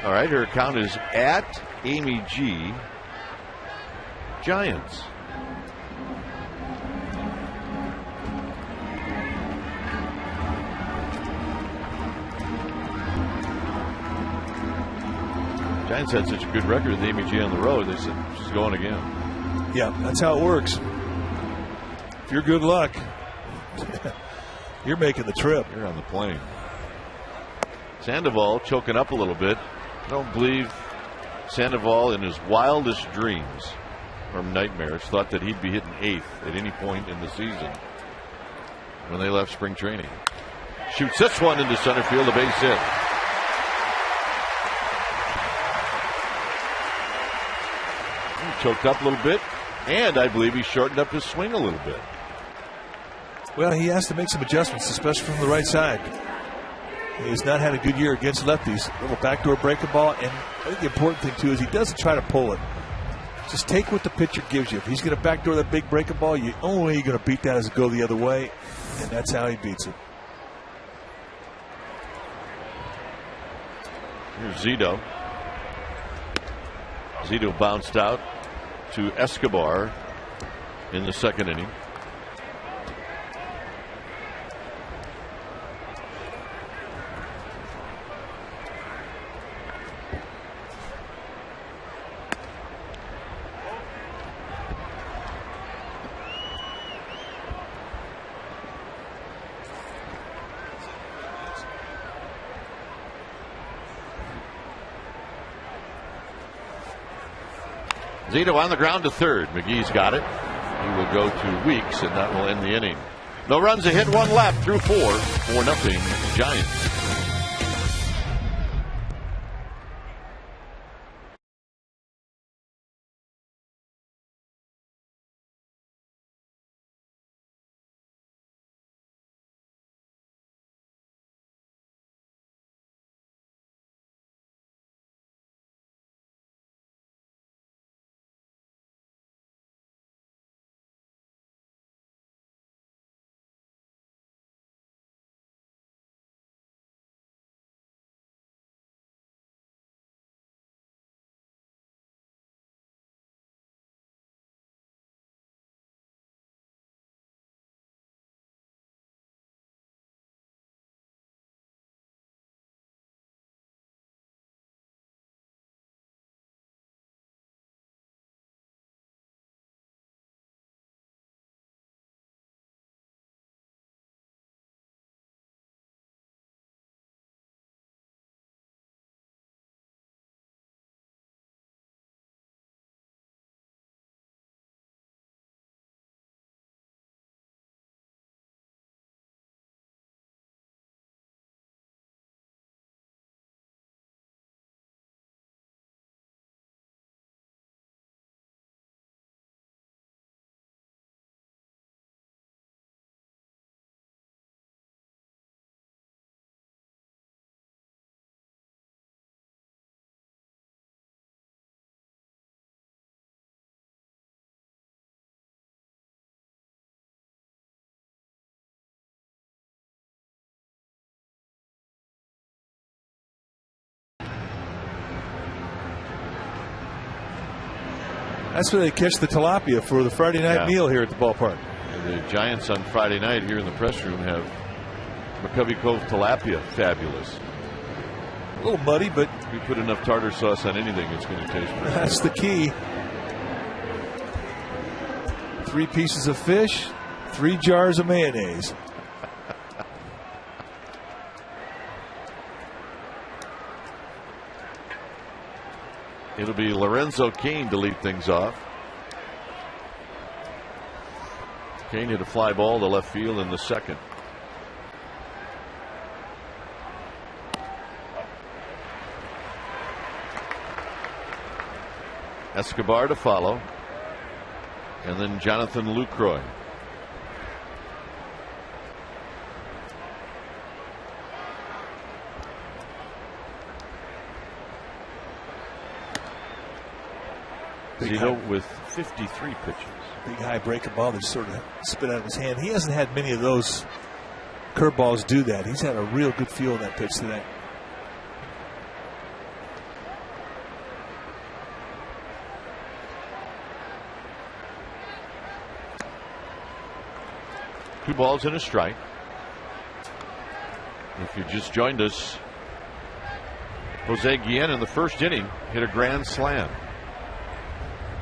All right, her account is at Amy G Giants. Giants had such a good record with Amy G on the road, they said she's going again. Yeah, that's how it works. If you're good luck, you're making the trip. You're on the plane. Sandoval choking up a little bit. I don't believe Sandoval in his wildest dreams or nightmares thought that he'd be hitting 8th at any point in the season when they left spring training. Shoots this one into center field, a base hit. He choked up a little bit, and I believe he shortened up his swing a little bit. Well, he has to make some adjustments, especially from the right side. He's not had a good year against lefties. A little backdoor breaking ball, and I think the important thing, too, is he doesn't try to pull it. Just take what the pitcher gives you. If he's going to backdoor that big breaking ball, the only way you're going to beat that is to go the other way, and that's how he beats it. Here's Zito. Zito bounced out to Escobar in the second inning. Zito on the ground to third. McGee's got it. He will go to Weeks, and that will end the inning. No runs, a hit, one left through 4-0 Giants. That's where they catch the tilapia for the Friday night meal here at the ballpark. And the Giants on Friday night here in the press room have McCovey Cove tilapia. Fabulous. A little muddy, but if you put enough tartar sauce on anything, it's going to taste pretty good. That's the key. 3 pieces of fish, 3 jars of mayonnaise. It'll be Lorenzo Cain to lead things off. Cain hit a fly ball to left field in the second. Escobar to follow. And then Jonathan Lucroy. Zito with 53 pitches. Big high breaking ball that sort of spit out of his hand. He hasn't had many of those curveballs do that. He's had a real good feel of that pitch today. Two balls and a strike. If you just joined us, Jose Guillen in the first inning hit a grand slam.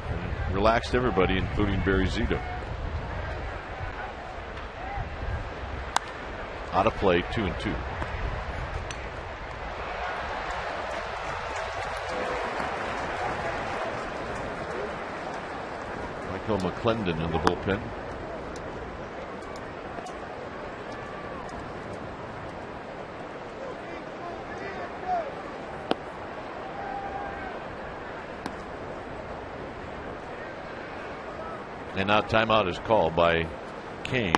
And relaxed everybody, including Barry Zito. Out of play, 2-2. Michael McClendon in the bullpen. And now timeout is called by Cain.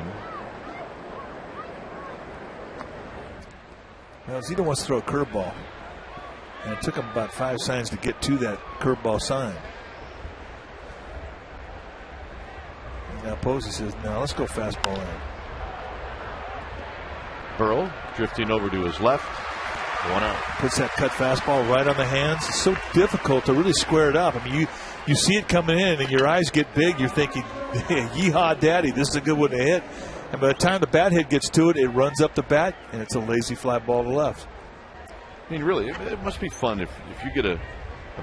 Well, Zito wants to throw a curveball. And it took him about 5 signs to get to that curveball sign. And now Posey says, "No, let's go fastball in." Burrow drifting over to his left. 1 out. Puts that cut fastball right on the hands. It's so difficult to really square it up. I mean, you see it coming in and your eyes get big. You're thinking, yeehaw, daddy, this is a good one to hit. And by the time the bat head gets to it, it runs up the bat, and it's a lazy fly ball to left. I mean, really, it must be fun if you get a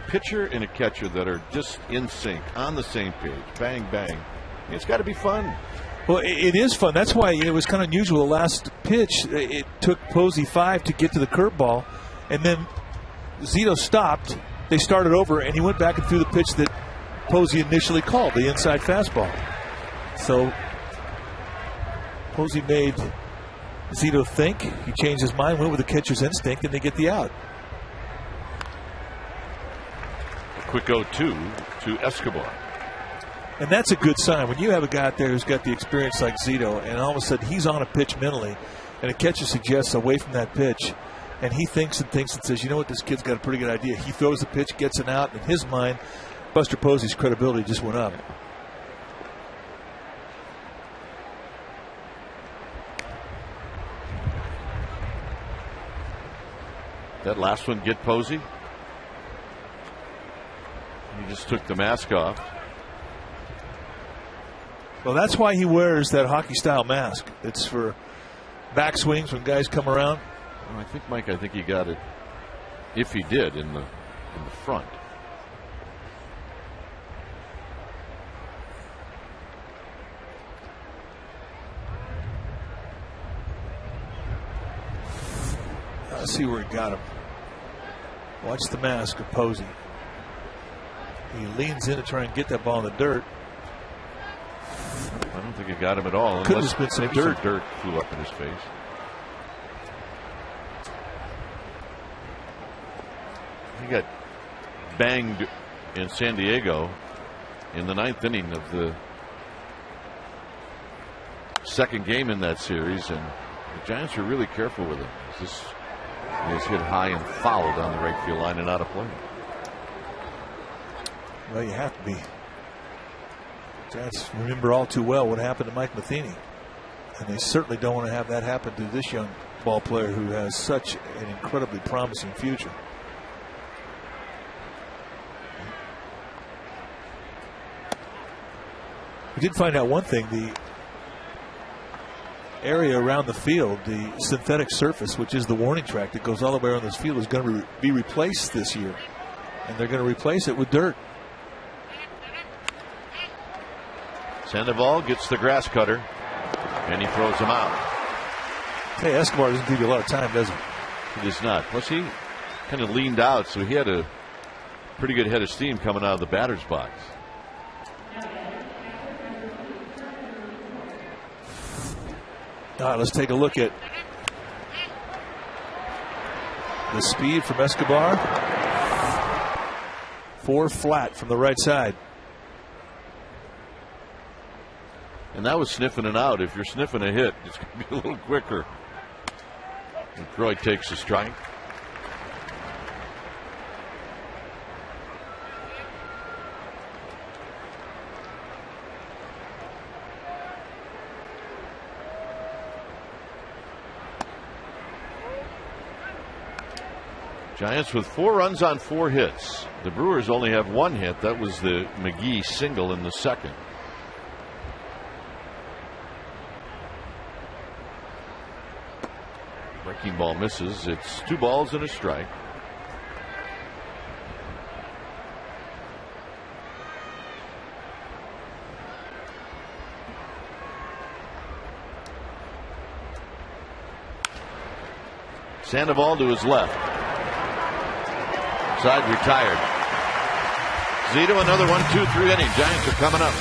pitcher and a catcher that are just in sync, on the same page, bang, bang. It's got to be fun. Well, it is fun. That's why it was kind of unusual. The last pitch, it took Posey 5 to get to the curveball, and then Zito stopped. They started over, and he went back and threw the pitch that Posey initially called, the inside fastball. So Posey made Zito think. He changed his mind, went with the catcher's instinct, and they get the out. A quick 0-2 to Escobar. And that's a good sign. When you have a guy out there who's got the experience like Zito, and all of a sudden he's on a pitch mentally, and a catcher suggests away from that pitch, and he thinks and says, you know what, this kid's got a pretty good idea. He throws the pitch, gets an out. In his mind, Buster Posey's credibility just went up. That last one get Posey? He just took the mask off. Well, that's why he wears that hockey-style mask. It's for backswings when guys come around. Well, I think, Mike, he got it, if he did, in the front. Let's see where he got him. Watch the mask of Posey. He leans in to try and get that ball in the dirt. I don't think it got him at all. Could have been some dirt. Some dirt flew up in his face. He got banged in San Diego in the 9th inning of the second game in that series, and the Giants were really careful with him. This is hit high and fouled on the right field line and out of play. Well, you have to be. Giants remember all too well what happened to Mike Matheny, and they certainly don't want to have that happen to this young ball player who has such an incredibly promising future. We did find out one thing. The area around the field, the synthetic surface, which is the warning track that goes all the way around this field, is going to be replaced this year. And they're going to replace it with dirt. Sandoval gets the grass cutter, and he throws him out. Hey, Escobar doesn't give you a lot of time, does he? He does not. Plus, he kind of leaned out, so he had a pretty good head of steam coming out of the batter's box. All right, let's take a look at the speed from Escobar. 4 flat from the right side. And that was sniffing it out. If you're sniffing a hit, it's going to be a little quicker. And Croy takes a strike. Giants with 4 runs on 4 hits. The Brewers only have 1 hit. That was the McGee single in the second. Breaking ball misses. It's 2 balls and a strike. Sandoval to his left. Side retired. Zito, another 1-2-3 inning. Giants are coming up.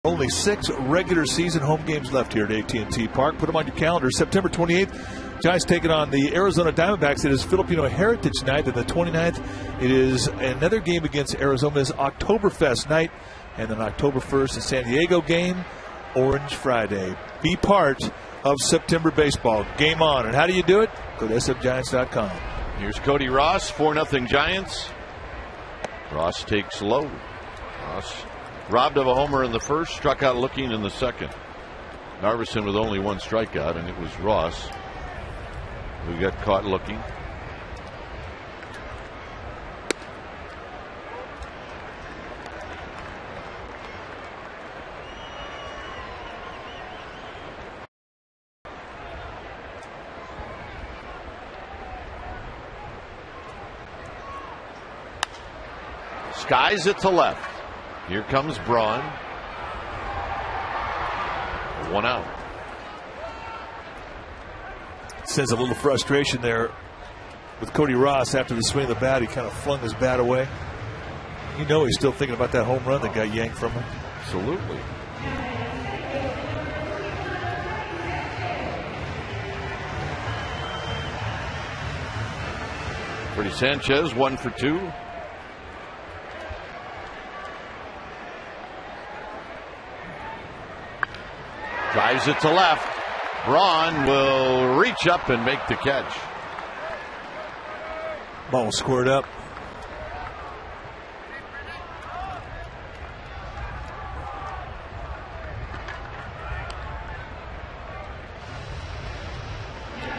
Only 6 regular season home games left here at AT Park. Put them on your calendar. September 28th, Giants taking on the Arizona Diamondbacks. It is Filipino Heritage Night. And the 29th, it is another game against Arizona's Oktoberfest night. And then October 1st, the San Diego game, Orange Friday. Be part of September baseball. Game on. And how do you do it? Go to sfgiants.com. Here's Cody Ross, 4-0 Giants. Ross takes low. Ross robbed of a homer in the first, struck out looking in the second. Narveson with only 1 strikeout, and it was Ross who got caught looking. Skies it to left. Here comes Braun. 1 out. Sense a little frustration there with Cody Ross after the swing of the bat. He kind of flung his bat away. You know he's still thinking about that home run that got yanked from him. Absolutely. Pretty Sanchez, 1 for 2. Drives it to left. Braun will reach up and make the catch. Ball squared up.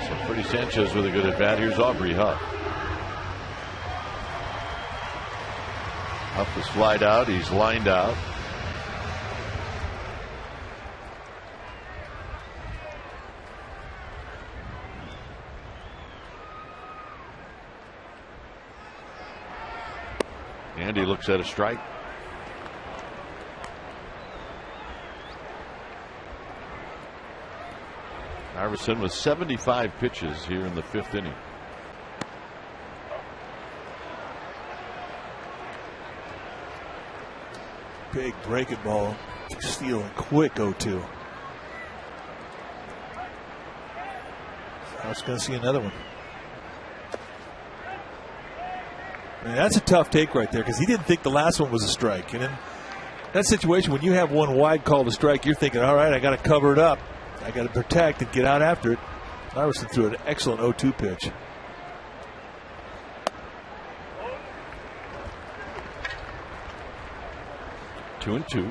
So Pretty Sanchez with a good at bat. Here's Aubrey Huff. Huff is flied out. He's lined out. And he looks at a strike. Iverson with 75 pitches here in the 5th inning. Big breaking ball. Stealing quick 0-2. I was going to see another one. Man, that's a tough take right there because he didn't think the last one was a strike. And in that situation, when you have one wide called a strike, you're thinking, all right, I got to cover it up. I got to protect and get out after it. Iverson threw an excellent 0-2 pitch. Two and two.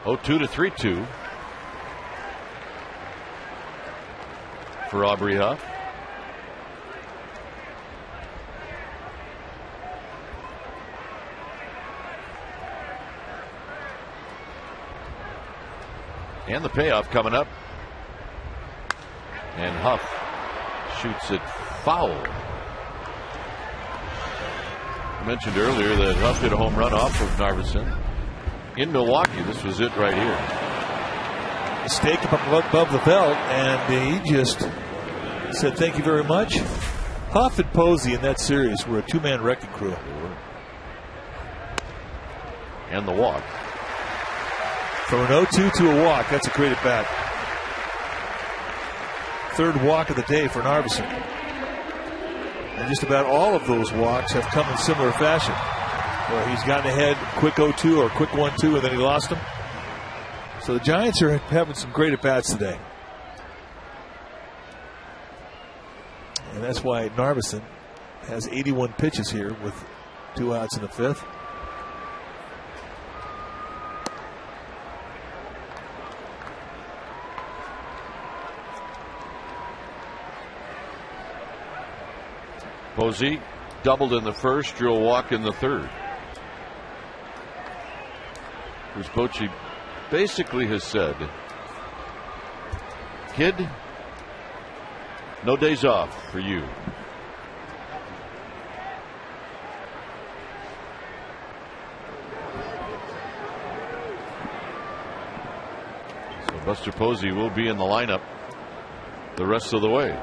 Oh, 2 to 3-2 for Aubrey Huff. And the payoff coming up. And Huff shoots it foul. I mentioned earlier that Huff hit a home run off of Narveson in Milwaukee. This was it right here. Mistake above the belt, and he just said thank you very much. Huff and Posey in that series were a two-man wrecking crew. And the walk. From an 0-2 to a walk, that's a great at bat. Third walk of the day for Narveson. And just about all of those walks have come in similar fashion, where he's gotten ahead, quick 0-2 or quick 1-2, and then he lost them. So the Giants are having some great at bats today. And that's why Narveson has 81 pitches here with 2 outs in the 5th. Posey doubled in the 1st, drew a walk in the 3rd. Bruce Bochy basically has said, kid, no days off for you. So Buster Posey will be in the lineup the rest of the way.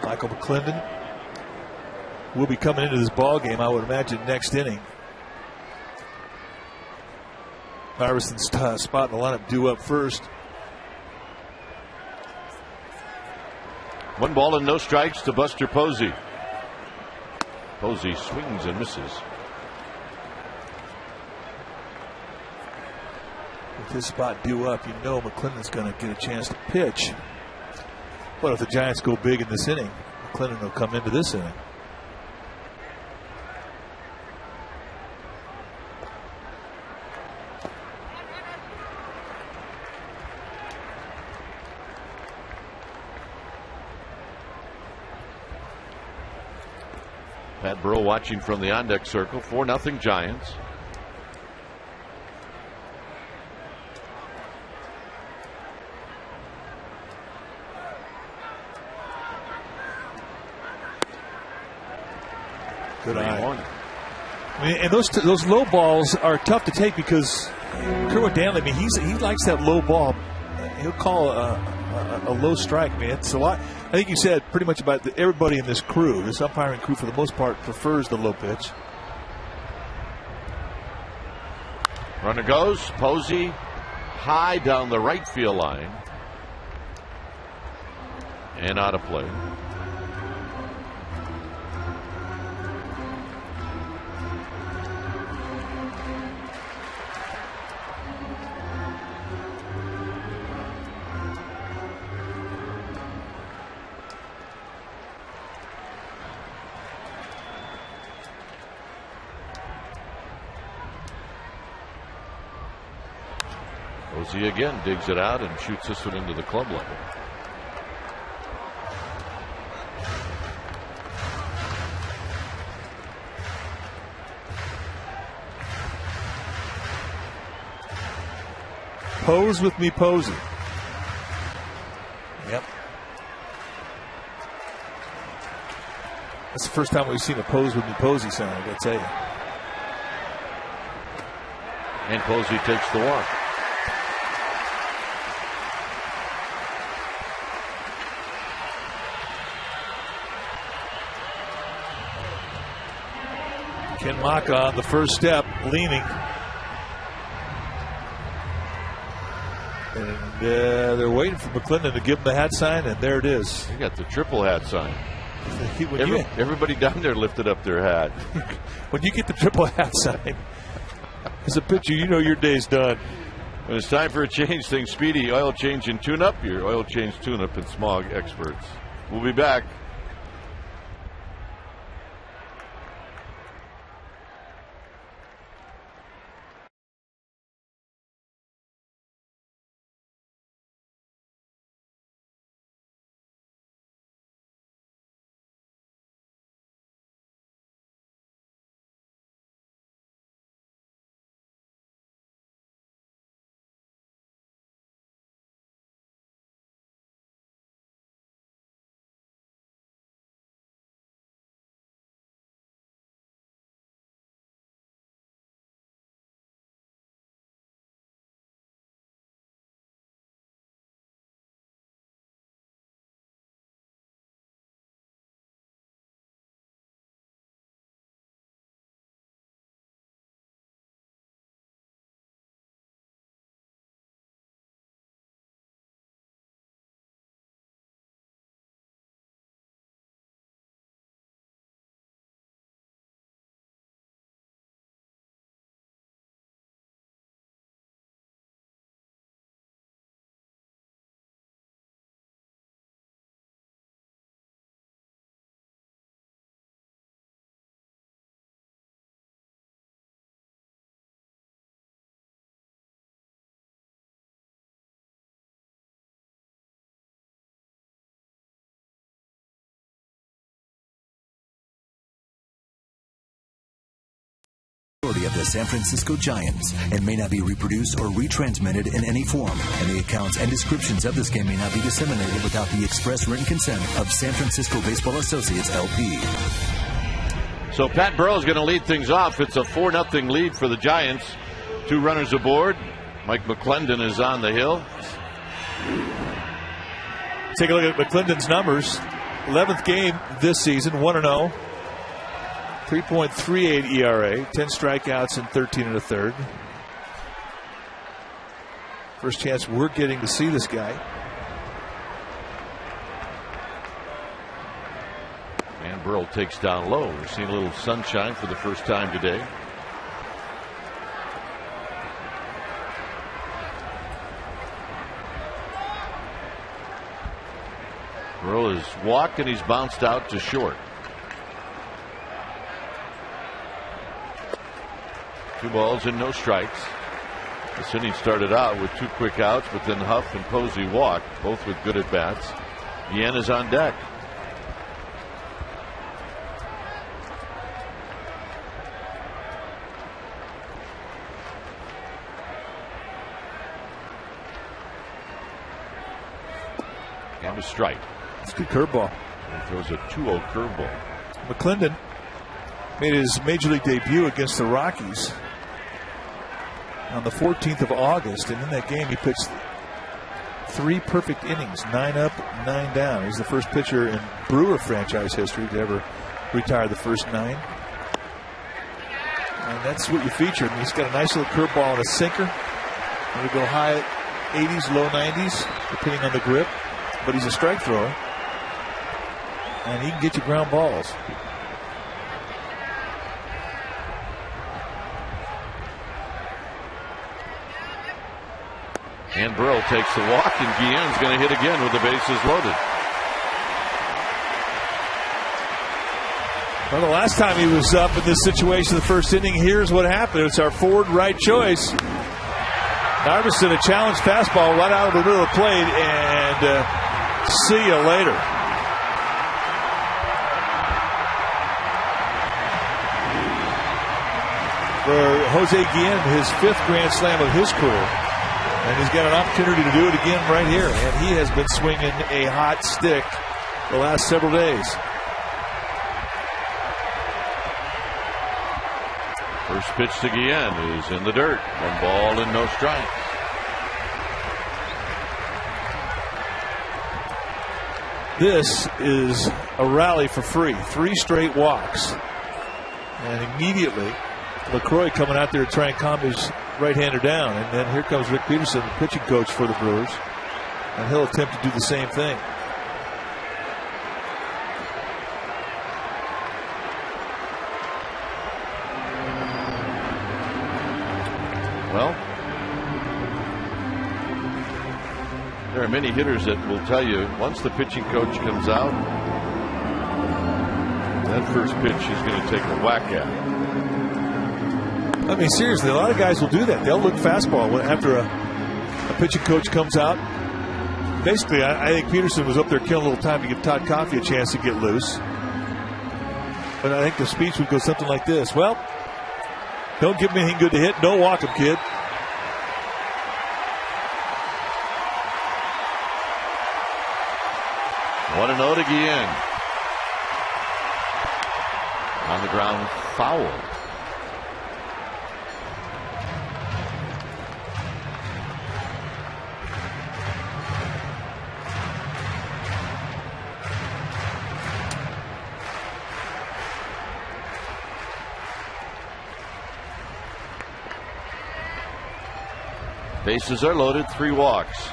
Michael McClendon will be coming into this ball game, I would imagine, next inning. Iverson's spot in the lineup due up first. 1 ball and no strikes to Buster Posey. Posey swings and misses. With his spot due up, you know McClendon's going to get a chance to pitch. But if the Giants go big in this inning, McClendon will come into this inning. Pat Burrow watching from the on-deck circle. 4-0 Giants. Good eye. I mean, and those low balls are tough to take because Kerwin Danley, I mean, he likes that low ball. He'll call a low strike, man. So I think you said pretty much about everybody in this crew, this umpiring crew for the most part, prefers the low pitch. Runner goes. Posey high down the right field line. And out of play. Posey again digs it out and shoots this one into the club level. Pose with me, Posey. Yep. That's the first time we've seen a pose with me, Posey sign, I gotta tell you. And Posey takes the walk. Ken Maka on the first step, leaning. And they're waiting for McClendon to give him the hat sign, and there it is. You got the triple hat sign. Everybody down there lifted up their hat. When you get the triple hat sign, as a pitcher, you know your day's done. When it's time for a change, think Speedy Oil Change and Tune Up, your oil change tune-up and smog experts. We'll be back. Of the San Francisco Giants and may not be reproduced or retransmitted in any form, and the accounts and descriptions of this game may not be disseminated without the express written consent of San Francisco Baseball Associates LP. So Pat Burrell is going to lead things off. It's a 4-0 lead for the Giants. 2 runners aboard. Mike McClendon is on the hill. Take a look at McClendon's numbers. 11th game this season, 1-0. 3.38 ERA, 10 strikeouts in 13 1/3. First chance we're getting to see this guy. And Burrell takes down low. We're seeing a little sunshine for the first time today. Burrell has walked and he's bounced out to short. 2 balls and no strikes. This inning started out with 2 quick outs, but then Huff and Posey walked, both with good at-bats. Yen is on deck. And a strike. It's a good curveball. He throws a 2-0 curveball. McClendon made his major league debut against the Rockies on the 14th of August, and in that game he pitched 3 perfect innings, 9 up, 9 down. He's the first pitcher in Brewer franchise history to ever retire the first 9. And that's what you feature. He's got a nice little curveball and a sinker. He'll go high 80s, low 90s, depending on the grip. But he's a strike thrower. And he can get you ground balls. And Burrell takes the walk, and Guillen's going to hit again with the bases loaded. Well, the last time he was up in this situation, the first inning, here's what happened. It's our forward right choice. Narvison, a challenge fastball right out of the middle of the plate, and see you later. For Jose Guillen, his 5th grand slam of his career. And he's got an opportunity to do it again right here. And he has been swinging a hot stick the last several days. First pitch to Guillen is in the dirt. 1 ball and no strike. This is a rally for free. 3 straight walks. And immediately, LaCroix coming out there to try and calm his right-hander down. And then here comes Rick Peterson, the pitching coach for the Brewers. And he'll attempt to do the same thing. Well, there are many hitters that will tell you once the pitching coach comes out, that first pitch is going to take a whack at it. I mean, seriously, a lot of guys will do that. They'll look fastball after a pitching coach comes out. Basically, I think Peterson was up there killing a little time to give Todd Coffey a chance to get loose. But I think the speech would go something like this. Well, don't give me anything good to hit. Don't walk him, kid. 1-0 to Guillen. On the ground, foul. Bases are loaded, 3 walks.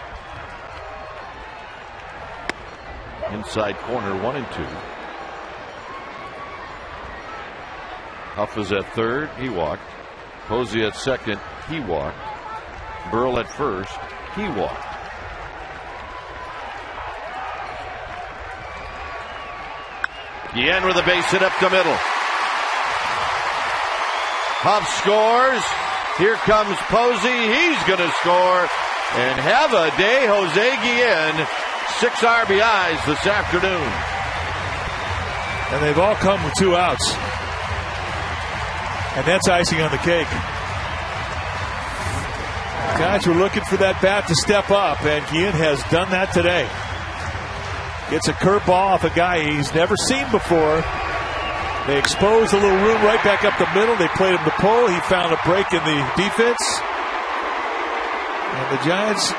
Inside corner, 1-2. Huff is at third, he walked. Posey at second, he walked. Burrell at first, he walked. Guillen with a base hit up the middle. Huff scores. Here comes Posey. He's going to score. And have a day, Jose Guillen. 6 RBIs this afternoon. And they've all come with 2 outs. And that's icing on the cake. Guys were looking for that bat to step up, and Guillen has done that today. Gets a curveball off a guy he's never seen before. They exposed a little room right back up the middle. They played him the pull. He found a break in the defense. And the Giants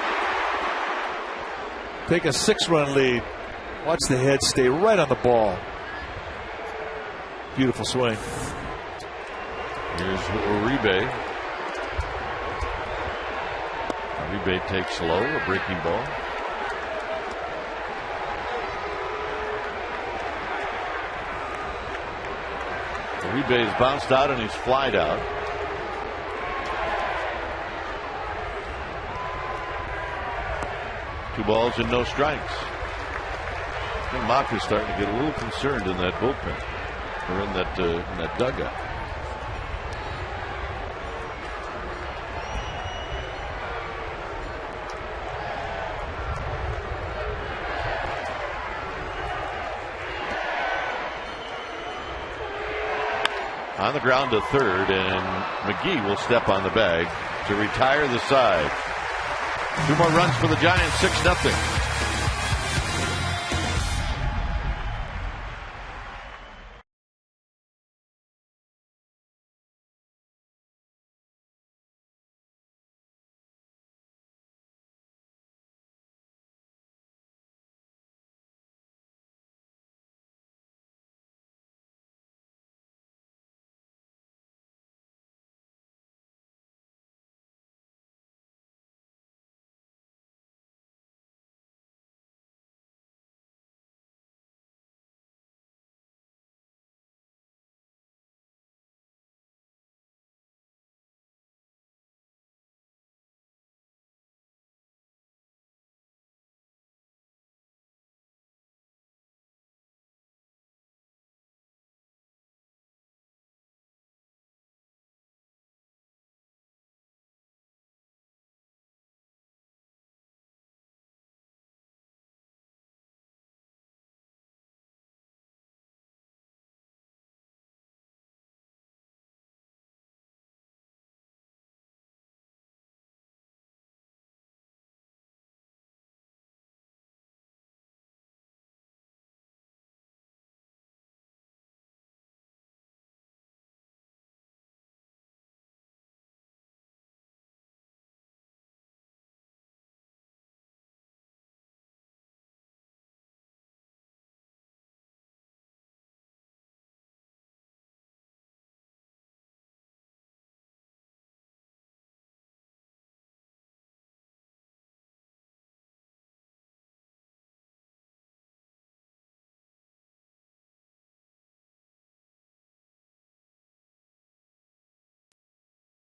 take a 6-run lead. Watch the head stay right on the ball. Beautiful swing. Here's Uribe. Uribe takes low, a breaking ball. Uribe is bounced out and he's flied out. Two balls and no strikes. And Mock is starting to get a little concerned in that bullpen, or in that dugout. On the ground to third, and McGee will step on the bag to retire the side. 2 more runs for the Giants, 6-0.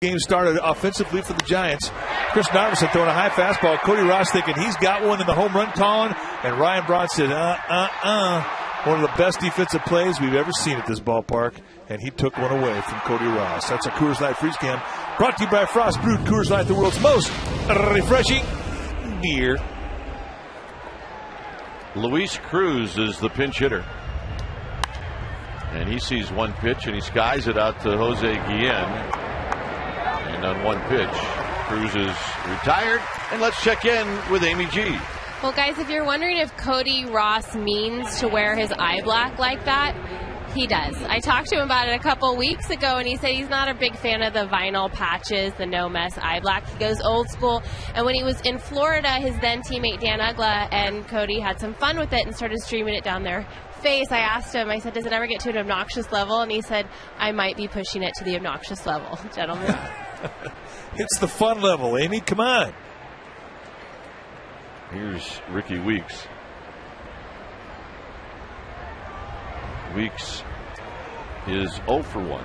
game started offensively for the Giants. Chris Narveson throwing a high fastball. Cody Ross thinking he's got one in the home run calling, and Ryan Braun said, one of the best defensive plays we've ever seen at this ballpark, and he took one away from Cody Ross. That's a Coors Light Freeze Cam brought to you by Frost Brewed Coors Light, the world's most refreshing beer. Luis Cruz is the pinch hitter. And he sees one pitch, and he skies it out to Jose Guillen. And on one pitch, Cruz is retired. And let's check in with Amy G. Well, guys, if you're wondering if Cody Ross means to wear his eye black like that, he does. I talked to him about it a couple weeks ago, and he said he's not a big fan of the vinyl patches, the no-mess eye black. He goes old school. And when he was in Florida, his then teammate Dan Ugla and Cody had some fun with it and started streaming it down their face. I asked him, I said, does it ever get to an obnoxious level? And he said, I might be pushing it to the obnoxious level, gentlemen. It's the fun level, Amy. Come on. Here's Ricky Weeks. Weeks is 0 for 1.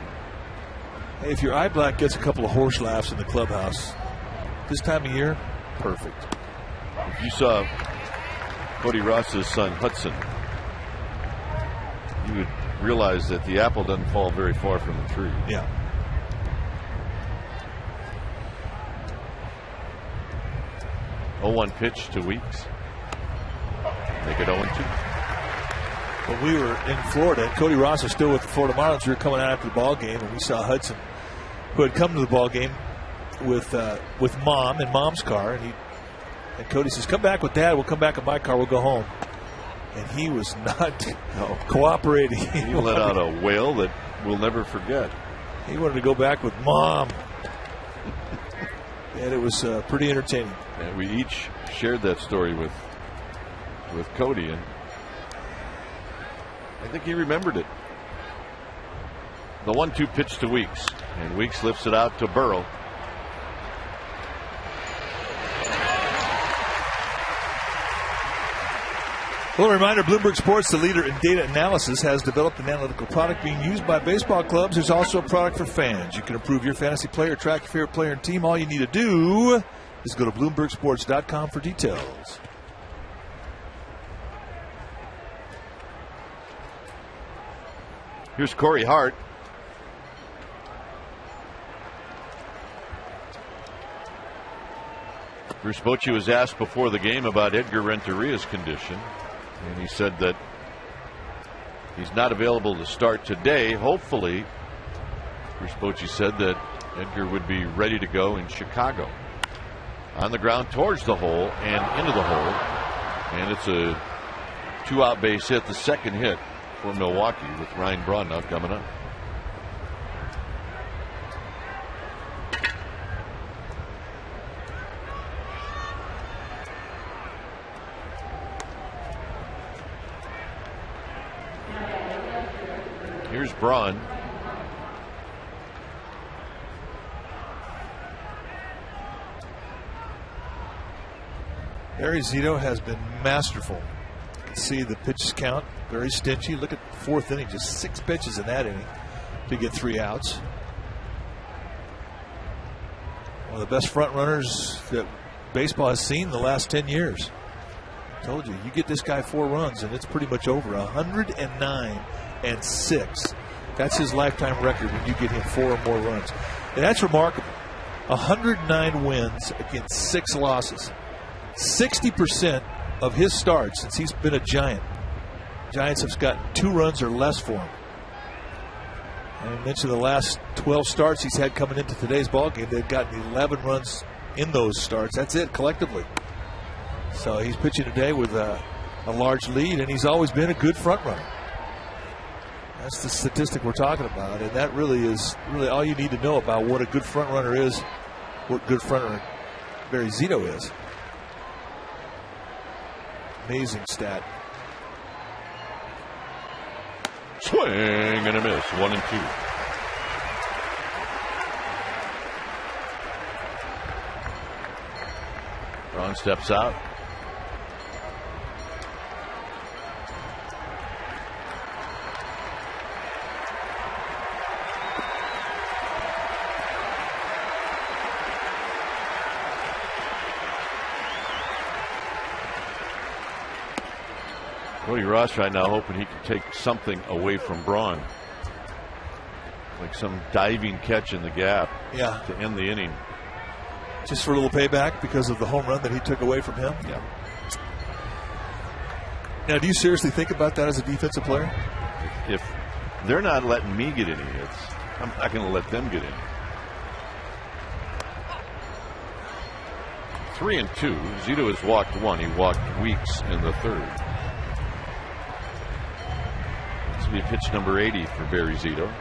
Hey, if your eye black gets a couple of horse laughs in the clubhouse this time of year, perfect. If you saw Cody Ross's son Hudson, you would realize that the apple doesn't fall very far from the tree. Yeah. Oh, 1 pitch to Weeks. Make it 0-2. When we were in Florida, and Cody Ross is still with the Florida Marlins, we were coming out after the ball game, and we saw Hudson, who had come to the ball game with Mom in Mom's car, and Cody says, "Come back with Dad. We'll come back in my car. We'll go home." And he was not cooperating. He let out a wail that we'll never forget. He wanted to go back with Mom, and it was pretty entertaining. And we each shared that story with Cody, and I think he remembered it. The 1-2 pitch to Weeks, and Weeks lifts it out to Burrow. A little reminder, Bloomberg Sports, the leader in data analysis, has developed an analytical product being used by baseball clubs. There's also a product for fans. You can improve your fantasy player, track your favorite player and team. All you need to do is go to BloombergSports.com for details. Here's Corey Hart. Bruce Bochy was asked before the game about Edgar Renteria's condition, and he said that he's not available to start today. Hopefully, Bruce Bochy said that Edgar would be ready to go in Chicago. On the ground towards the hole and into the hole, and it's a 2-out base hit, the second hit for Milwaukee, with Ryan Braun now coming up. Here's Braun. Barry Zito has been masterful. You can see the pitches count, very stingy. Look at the fourth inning, just 6 pitches in that inning to get 3 outs. One of the best front runners that baseball has seen in the last 10 years. I told you, you get this guy 4 runs and it's pretty much over. 109-6. That's his lifetime record when you get him 4 or more runs. And that's remarkable. 109 wins against 6 losses. 60% of his starts since he's been a Giant, Giants have gotten 2 runs or less for him. And I mentioned the last 12 starts he's had coming into today's ballgame. They've gotten 11 runs in those starts. That's it collectively. So he's pitching today with a large lead, and he's always been a good front runner. That's the statistic we're talking about, and that really is all you need to know about what a good front runner is, what good front runner Barry Zito is. Amazing stat. Swing and a miss. 1-2. Braun steps out. Cody Ross right now hoping he can take something away from Braun. Like some diving catch in the gap to end the inning. Just for a little payback because of the home run that he took away from him? Yeah. Now, do you seriously think about that as a defensive player? If they're not letting me get any hits, I'm not going to let them get in. 3-2. Zito has walked one. He walked Weeks in the third. This will be pitch number 80 for Barry Zito.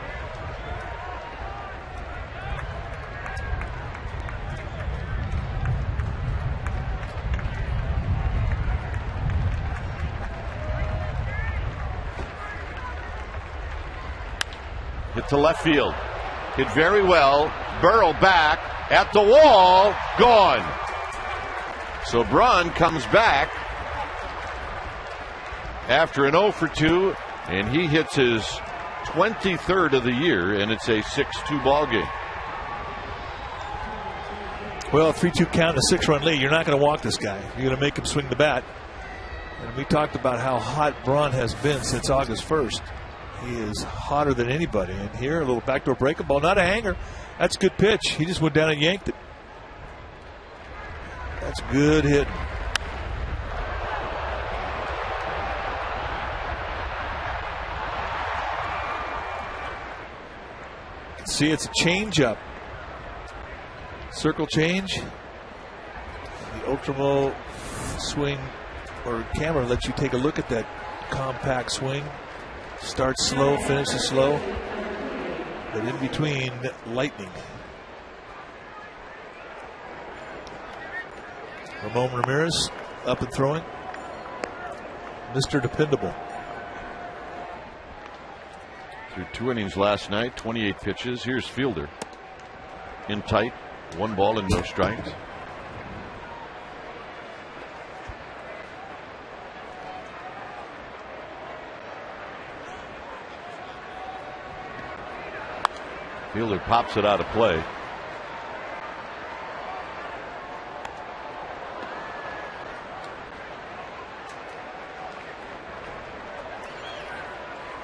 Hit to left field. Hit very well. Burrow back at the wall. Gone. So Braun comes back after an 0 for 2, and he hits his 23rd of the year, and it's a 6-2 ball game. Well, 3-2 count, a 6-run lead. You're not going to walk this guy. You're going to make him swing the bat. And we talked about how hot Braun has been since August 1st. He is hotter than anybody. And here, a little backdoor breaking ball, not a hanger. That's a good pitch. He just went down and yanked it. That's good hit. See, it's a changeup. Circle change. The Ultramo swing or camera lets you take a look at that compact swing. Starts slow, finishes slow, but in between, lightning. Ramon Ramirez up and throwing. Mr. Dependable. Through 2 innings last night, 28 pitches. Here's Fielder. In tight, 1 ball and no strikes. Fielder pops it out of play.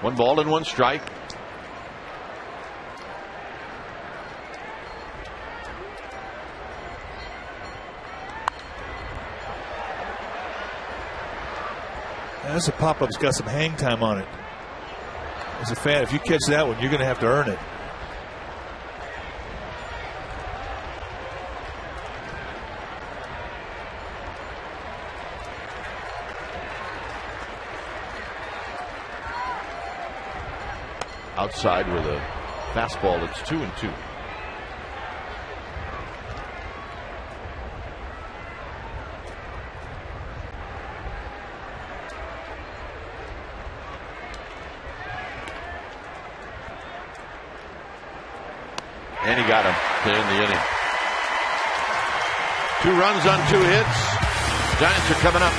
One ball and 1 strike. That's a pop-up. It's got some hang time on it. As a fan, if you catch that one, you're going to have to earn it. Outside with a fastball. It's 2-2. And he got him to end the inning. 2 runs on 2 hits. Giants are coming up.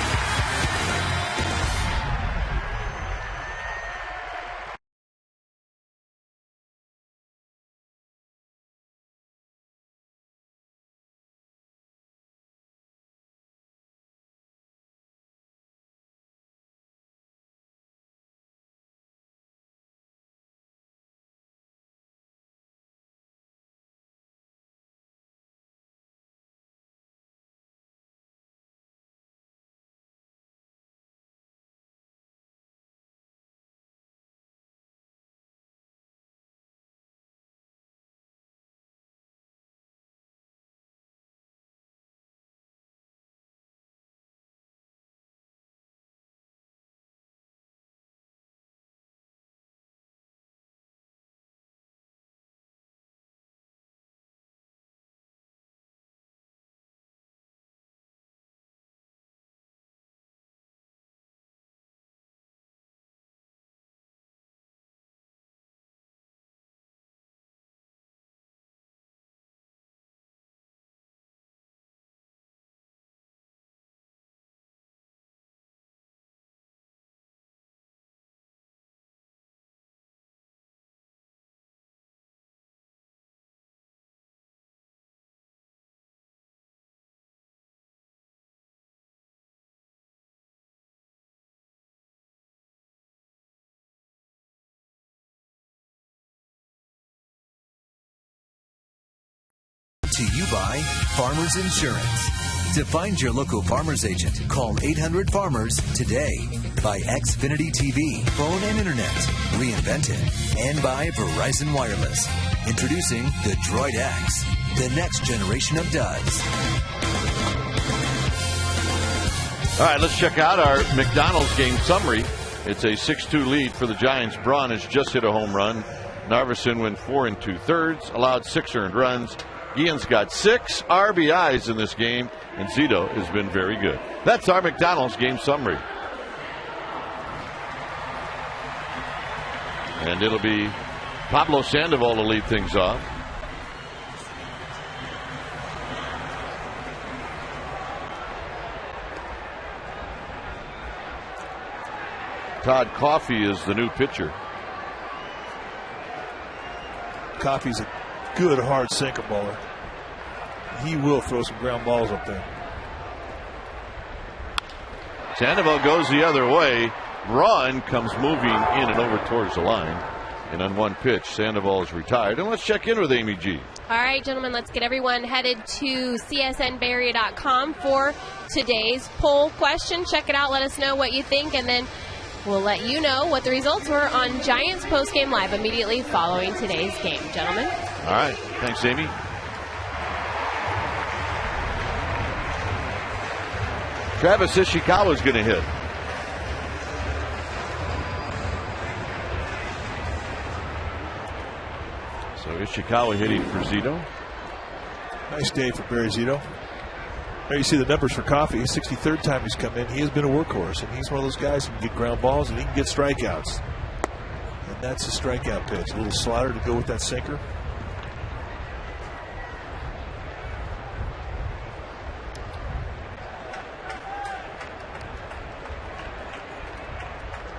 to you by Farmers Insurance. To find your local Farmers agent, call 800-FARMERS today. By Xfinity TV, phone and internet, reinvented. And by Verizon Wireless. Introducing the Droid X, the next generation of duds. All right, let's check out our McDonald's game summary. It's a 6-2 lead for the Giants. Braun has just hit a home run. Narveson went 4 2/3, allowed 6 earned runs. Ian's got 6 RBIs in this game, and Zito has been very good. That's our McDonald's game summary. And it'll be Pablo Sandoval to lead things off. Todd Coffey is the new pitcher. Coffey's a good hard sinker baller. He will throw some ground balls up there. Sandoval goes the other way. Braun comes moving in and over towards the line. And on one pitch, Sandoval is retired. And let's check in with Amy G. All right, gentlemen, let's get everyone headed to csnbarrier.com for today's poll question. Check it out. Let us know what you think, and then we'll let you know what the results were on Giants Postgame Live immediately following today's game, gentlemen. All right. Thanks, Amy. Travis Ishikawa is going to hit. So Ishikawa hitting for Zito. Nice day for Barry Zito. There you see the numbers for Coffey. 63rd time he's come in. He has been a workhorse, and he's one of those guys who can get ground balls and he can get strikeouts. And that's a strikeout pitch. A little slider to go with that sinker.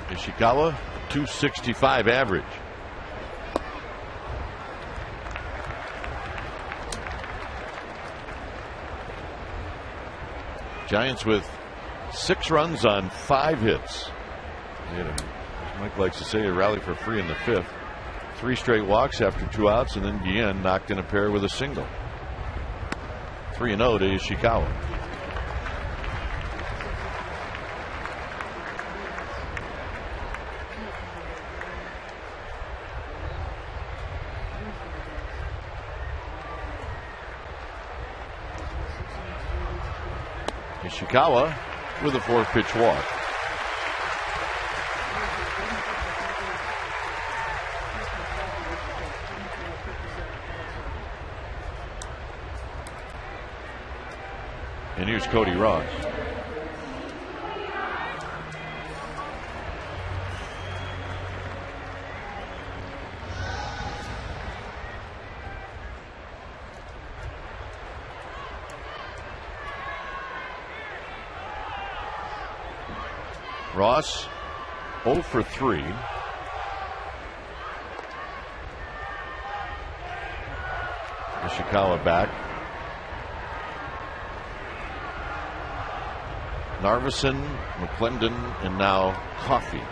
Ishikawa, 265 average. Giants with 6 runs on 5 hits. As Mike likes to say, a rally for free in the 5th. 3 straight walks after 2 outs, and then Guillen knocked in a pair with a single. 3-0 to Ishikawa. Ishikawa with a 4th pitch walk. And here's Cody Ross. Ross 0 for 3. Ishikawa back. Narveson, McClendon, and now Coffey.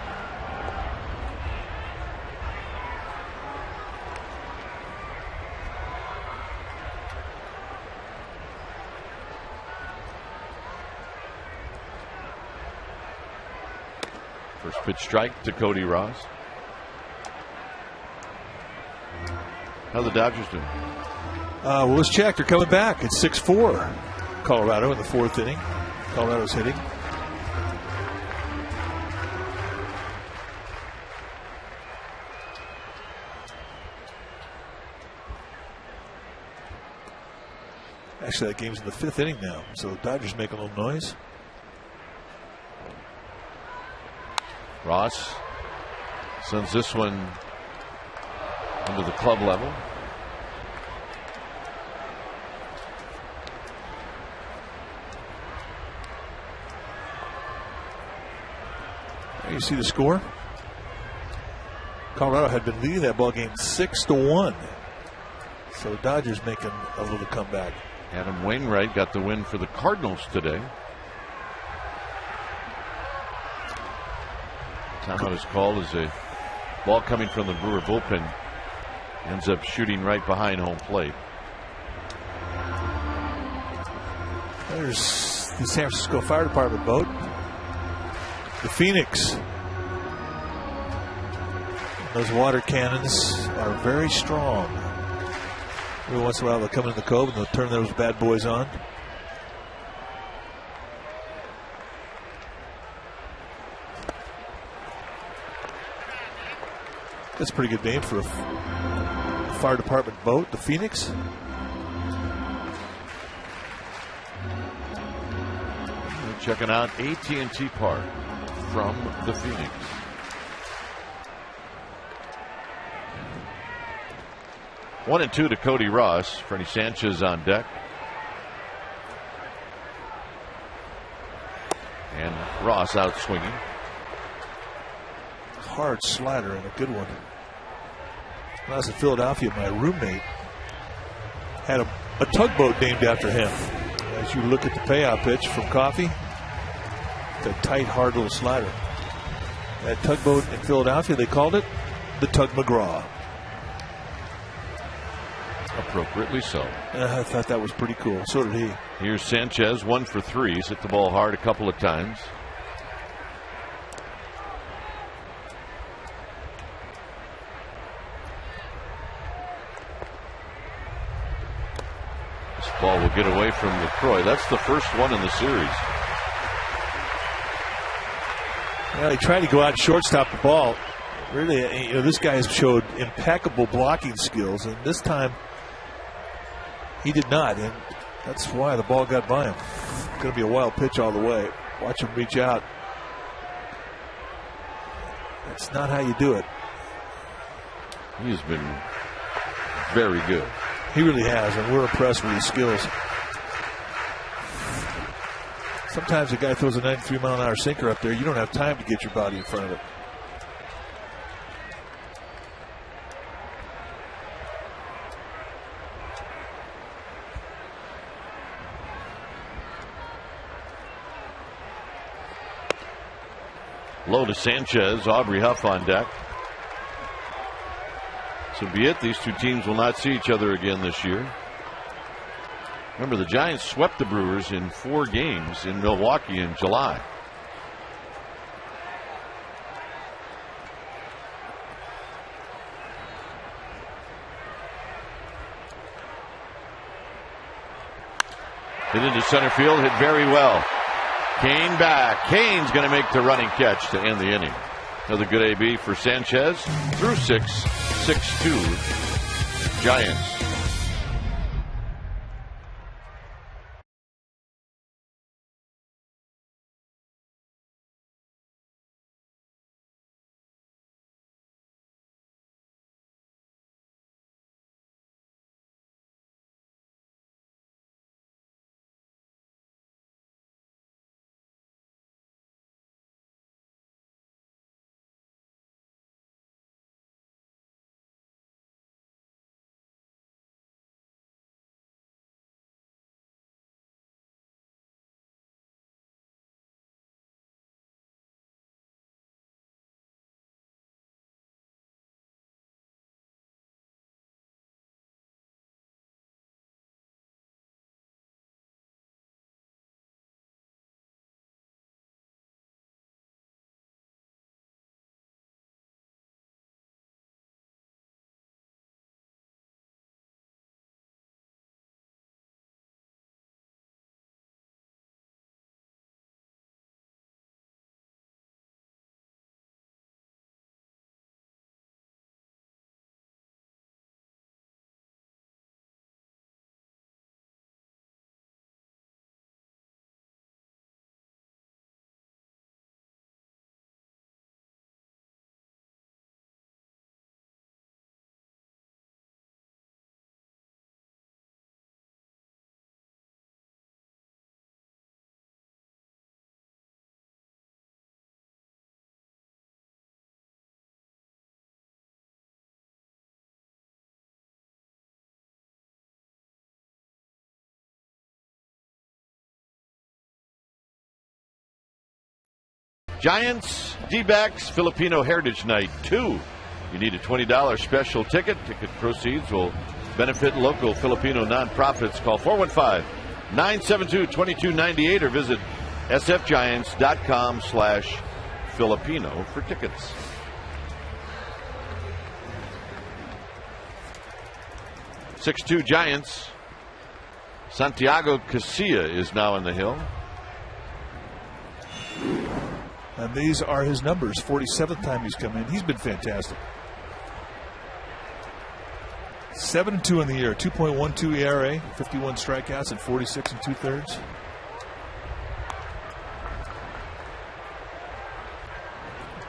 First pitch strike to Cody Ross. How the Dodgers doing? Well, let's check. They're coming back. It's 6-4. Colorado in the 4th inning. Colorado's hitting. Actually, that game's in the 5th inning now, so the Dodgers make a little noise. Ross sends this one into the club level. You see the score? Colorado had been leading that ball game 6-1. So the Dodgers making a little comeback. Adam Wainwright got the win for the Cardinals today. Timeout is called as a ball coming from the Brewer bullpen ends up shooting right behind home plate. There's the San Francisco Fire Department boat. The Phoenix. Those water cannons are very strong. Every once in a while they'll come into the cove and they'll turn those bad boys on. That's a pretty good name for a fire department boat, the Phoenix. We're checking out AT Park from the Phoenix. One and two to Cody Ross. Freddie Sanchez on deck. And Ross out swinging. Hard slider and a good one. When I was in Philadelphia, my roommate had a tugboat named after him. As you look at the payout pitch from Coffey, it's a tight, hard little slider. That tugboat in Philadelphia, they called it the Tug McGraw. Appropriately so. I thought that was pretty cool. So did he. Here's Sanchez, 1 for 3. He's hit the ball hard a couple of times. This ball will get away from LaCroix. That's the first one in the series. Well, he tried to go out and shortstop the ball. Really, this guy has showed impeccable blocking skills, and this time he did not, and that's why the ball got by him. It's going to be a wild pitch all the way. Watch him reach out. That's not how you do it. He's been very good. He really has, and we're impressed with his skills. Sometimes a guy throws a 93-mile-an-hour sinker up there. You don't have time to get your body in front of it. Low to Sanchez, Aubrey Huff on deck. So be it. These two teams will not see each other again this year. Remember, the Giants swept the Brewers in 4 games in Milwaukee in July. Hit into center field, hit very well. Kane back. Kane's going to make the running catch to end the inning. Another good AB for Sanchez. Through 6, 6-2 Giants. Giants, D-backs, Filipino Heritage Night 2. You need a $20 special ticket. Ticket proceeds will benefit local Filipino nonprofits. Call 972-2298 or visit sfgiants.com/Filipino for tickets. .62 Giants. Santiago Casilla is now in the hill. And these are his numbers. 47th time he's come in. He's been fantastic. 7-2 in the year. 2.12 ERA. 51 strikeouts and 46 2/3.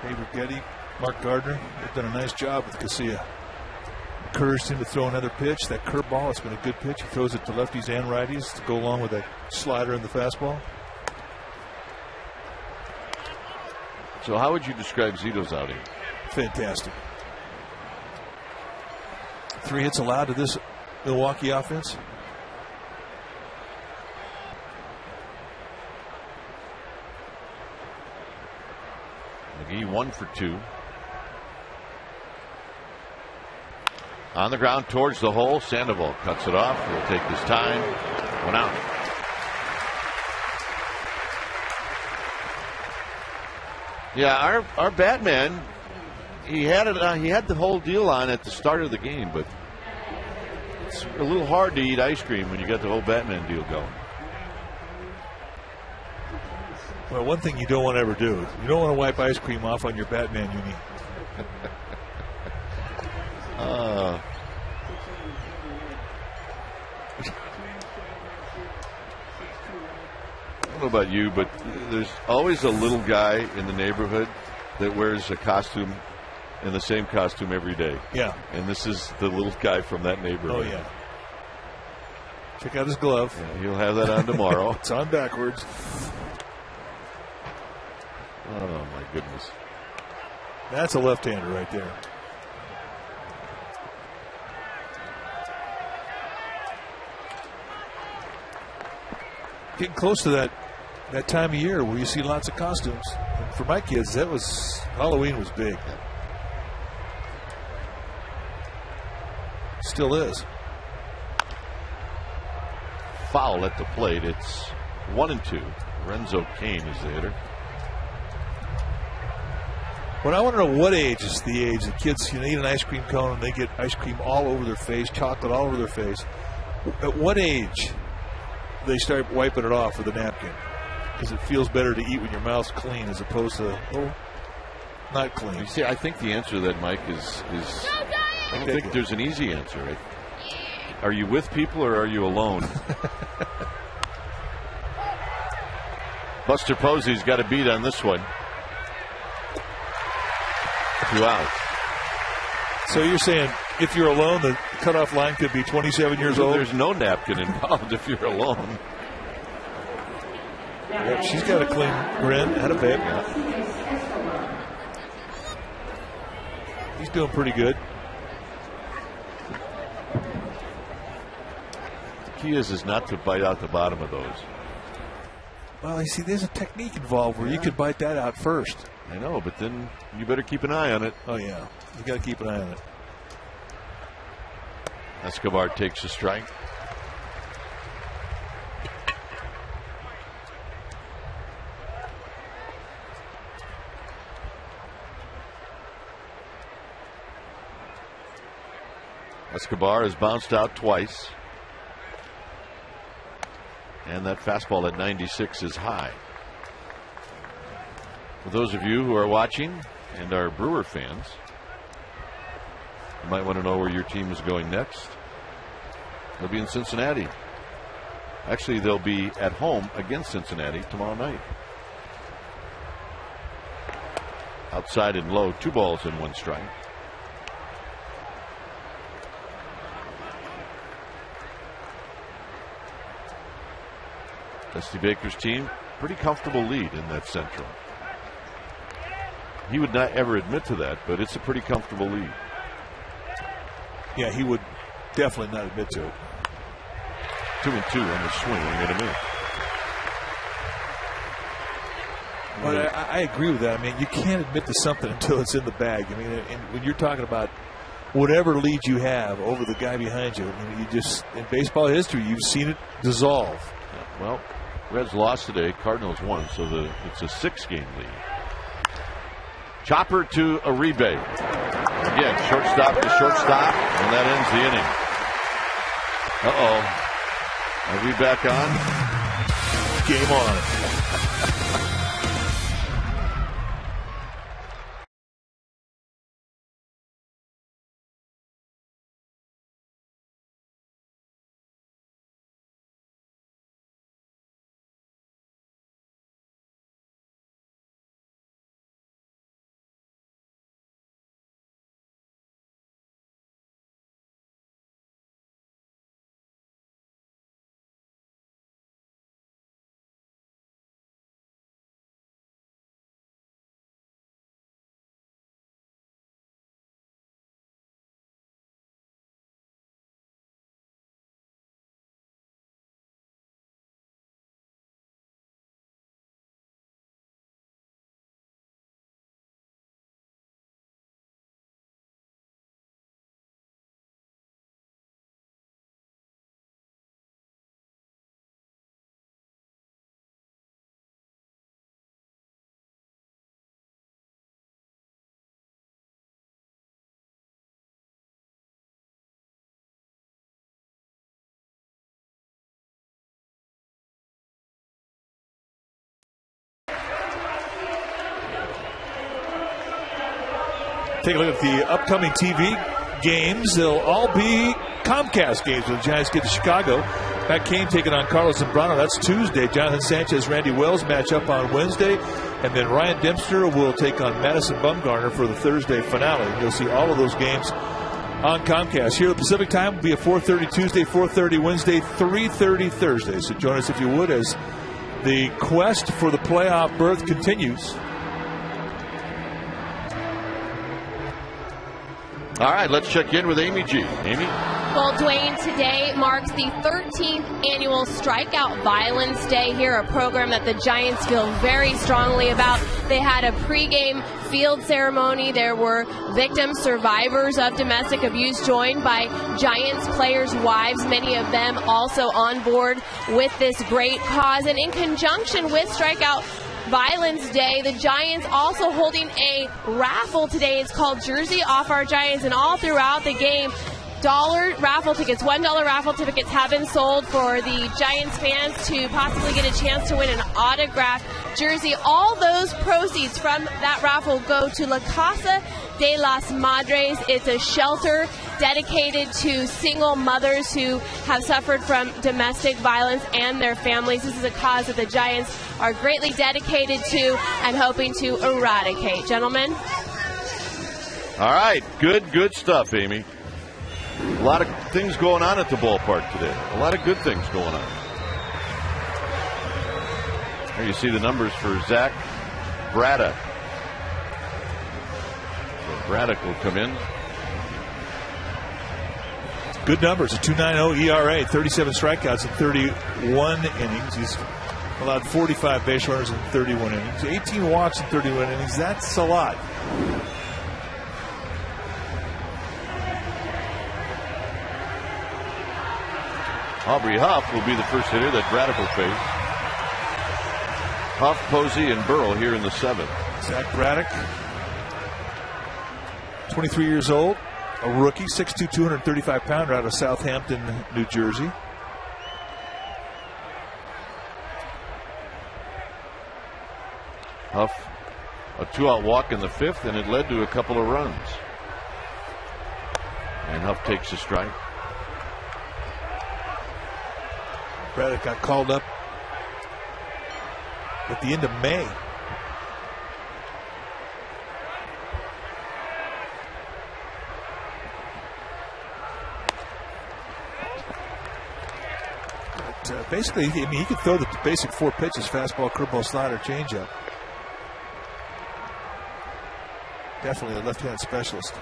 Dave Righetti, Mark Gardner, they've done a nice job with Casilla. Encouraged him to throw another pitch. That curveball, it's been a good pitch. He throws it to lefties and righties to go along with that slider and the fastball. So how would you describe Zito's outing? Fantastic. 3 hits allowed to this Milwaukee offense. McGee 1 for 2. On the ground towards the hole. Sandoval cuts it off. He'll take his time. 1 out. Yeah, our Batman, he had the whole deal on at the start of the game, but it's a little hard to eat ice cream when you got the whole Batman deal going. Well, one thing you don't want to ever do, you don't want to wipe ice cream off on your Batman uni. I don't know about you, but there's always a little guy in the neighborhood that wears a costume in the same costume every day. Yeah. And this is the little guy from that neighborhood. Oh, yeah. Check out his glove. Yeah, he'll have that on tomorrow. It's on backwards. Oh, my goodness. That's a left-hander right there. Getting close to that time of year where you see lots of costumes. And for my kids, Halloween was big. Still is. Foul at the plate. It's 1-2. Renzo Kane is the hitter. What I want to know, what age is the age that kids, eat an ice cream cone and they get ice cream all over their face, chocolate all over their face. At what age do they start wiping it off with a napkin? Because it feels better to eat when your mouth's clean as opposed to not clean. You see, I think the answer to that, Mike, is I don't think there's an easy answer. Right? Are you with people or are you alone? Buster Posey's got a beat on this one. 2 out. So you're saying if you're alone, the cutoff line could be 27 years old? There's no napkin involved if you're alone. Yep, she's got a clean grin. Had a babe. He's doing pretty good. The key is not to bite out the bottom of those. Well, you see, there's a technique involved where you could bite that out first. I know, but then you better keep an eye on it. Oh, yeah. You got to keep an eye on it. Escobar takes a strike. Escobar has bounced out twice. And that fastball at 96 is high. For those of you who are watching and are Brewer fans, you might want to know where your team is going next. They'll be in Cincinnati. Actually, they'll be at home against Cincinnati tomorrow night. Outside and low, 2 balls and 1 strike. Dusty Baker's team, pretty comfortable lead in that Central. He would not ever admit to that, but it's a pretty comfortable lead. Yeah, he would definitely not admit to it. 2-2 on the swing and a miss. But I agree with that. I mean, you can't admit to something until it's in the bag. I mean, and when you're talking about whatever lead you have over the guy behind you, you just, in baseball history, you've seen it dissolve. Well, Reds lost today. Cardinals won, so it's a 6-game lead. Chopper to Uribe. Again, shortstop to shortstop, and that ends the inning. Are we back on? Game on. Take a look at the upcoming TV games. They'll all be Comcast games when the Giants get to Chicago. Matt Cain taking on Carlos Zambrano. That's Tuesday. Jonathan Sanchez, Randy Wells match up on Wednesday. And then Ryan Dempster will take on Madison Bumgarner for the Thursday finale. You'll see all of those games on Comcast. Here at Pacific Time will be at 4:30 Tuesday, 4:30 Wednesday, 3:30 Thursday. So join us if you would as the quest for the playoff berth continues. All right, let's check in with Amy G. Amy? Well, Dwayne, today marks the 13th annual Strikeout Violence Day here, a program that the Giants feel very strongly about. They had a pregame field ceremony. There were victims, survivors of domestic abuse joined by Giants players' wives, many of them also on board with this great cause. And in conjunction with Strikeout Violence Day, the Giants also holding a raffle today. It's called Jersey Off Our Giants, and all throughout the game, $1 raffle tickets, $1 raffle tickets have been sold for the Giants fans to possibly get a chance to win an autographed jersey. All those proceeds from that raffle go to La Casa de las Madres. It's a shelter dedicated to single mothers who have suffered from domestic violence and their families. This is a cause that the Giants are greatly dedicated to and hoping to eradicate. Gentlemen? All right, good stuff, Amy. A lot of things going on at the ballpark today. A lot of good things going on. Here you see the numbers for Zach Braddock. So Braddock will come in. Good numbers, a 2.90 ERA, 37 strikeouts in 31 innings. He's allowed 45 base runners in 31 innings, 18 walks in 31 innings. That's a lot. Aubrey Huff will be the first hitter that Braddock will face. Huff, Posey, and Burrow here in the 7th. Zach Braddock, 23 years old, a rookie, 6'2", 235-pounder out of Southampton, New Jersey. Huff, a 2-out walk in the 5th, and it led to a couple of runs. And Huff takes a strike. Braddock got called up at the end of May. But basically, I mean, he could throw the basic 4 pitches: fastball, curveball, slider, changeup. Definitely a left-hand specialist.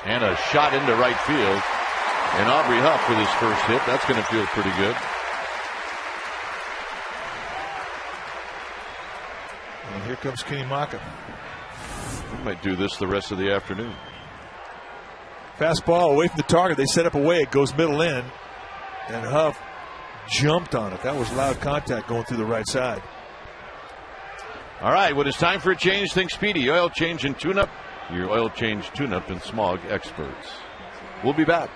And a shot into right field. And Aubrey Huff with his first hit. That's going to feel pretty good. And here comes Kenny Maka. We might do this the rest of the afternoon. Fastball away from the target. They set up away. It goes middle in. And Huff jumped on it. That was loud contact going through the right side. All right, when it's time for a change, think Speedy. Oil change and tune-up. Your oil change, tune-up, and smog experts. We'll be back.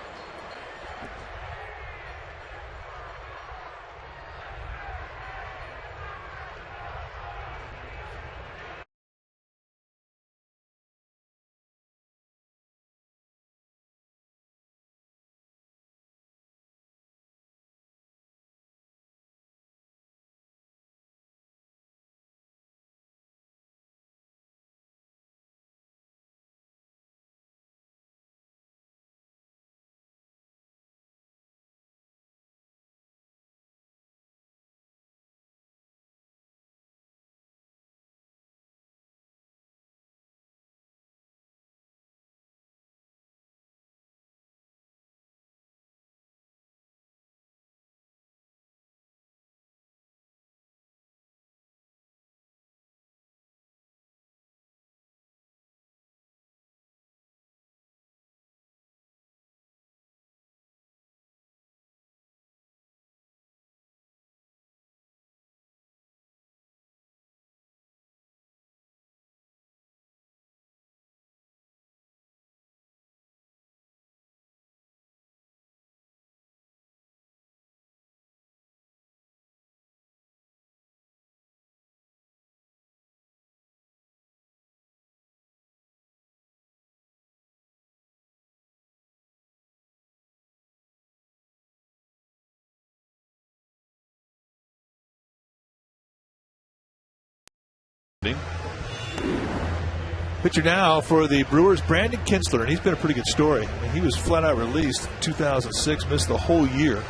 Pitcher now for the Brewers, Brandon Kinsler, and he's been a pretty good story. I mean, he was flat out released in 2006, missed the whole year,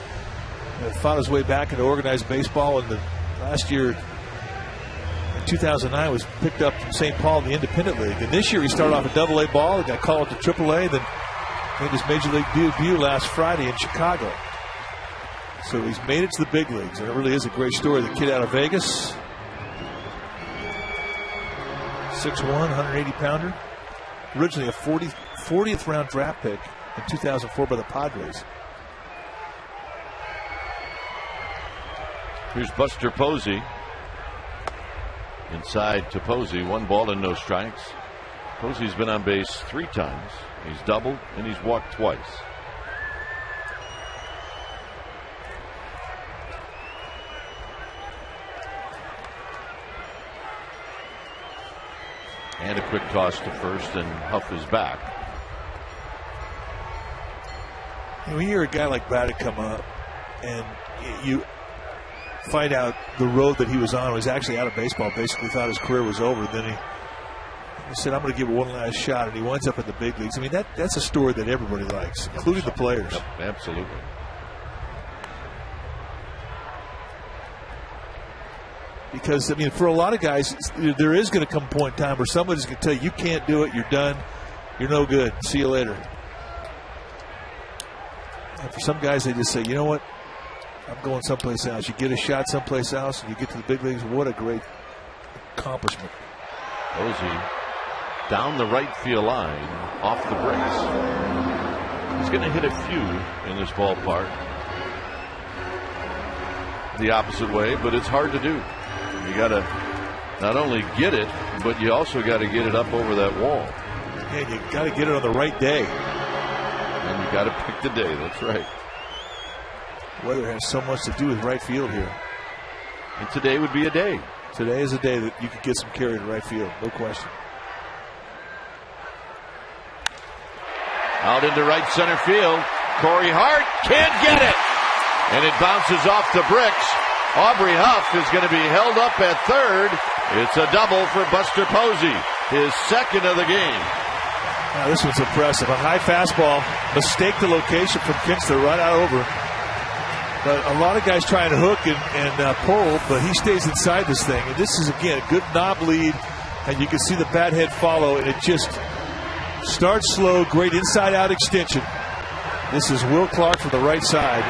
and fought his way back into organized baseball. And the last year, in 2009, was picked up from St. Paul in the Independent League. And this year, he started off at Double-A ball, got called to Triple-A, then made his major league debut last Friday in Chicago. So he's made it to the big leagues, and it really is a great story. The kid out of Vegas. 6'1", 180-pounder. Originally a 40th round draft pick in 2004 by the Padres. Here's Buster Posey. Inside to Posey. 1 ball and no strikes. Posey's been on base 3 times. He's doubled and he's walked twice. And a quick toss to first, and Huff is back. When you hear a guy like Braddock come up and you find out the road that he was on was actually out of baseball, basically thought his career was over, then he said, I'm going to give it one last shot, and he winds up in the big leagues. I mean, that's a story that everybody likes, including the players. Yep, absolutely. Because, I mean, for a lot of guys, there is going to come a point in time where somebody's going to tell you, you can't do it, you're done, you're no good, see you later. And for some guys, they just say, you know what, I'm going someplace else. You get a shot someplace else, and you get to the big leagues. What a great accomplishment. Posey down the right field line, off the bricks. He's going to hit a few in this ballpark the opposite way, but it's hard to do. You got to not only get it, but you also got to get it up over that wall. And you got to get it on the right day. And you got to pick the day. That's right. Weather has so much to do with right field here. And today would be a day. Today is a day that you could get some carry to right field, no question. Out into right center field. Corey Hart can't get it. And it bounces off the bricks. Aubrey Huff is going to be held up at third. It's a double for Buster Posey, his second of the game. Now this one's impressive. A high fastball, mistake the location from Kinsler right out over. But a lot of guys trying to hook and pull, but he stays inside this thing. And this is, again, a good knob lead, and you can see the bat head follow, and it just starts slow, great inside-out extension. This is Will Clark from the right side.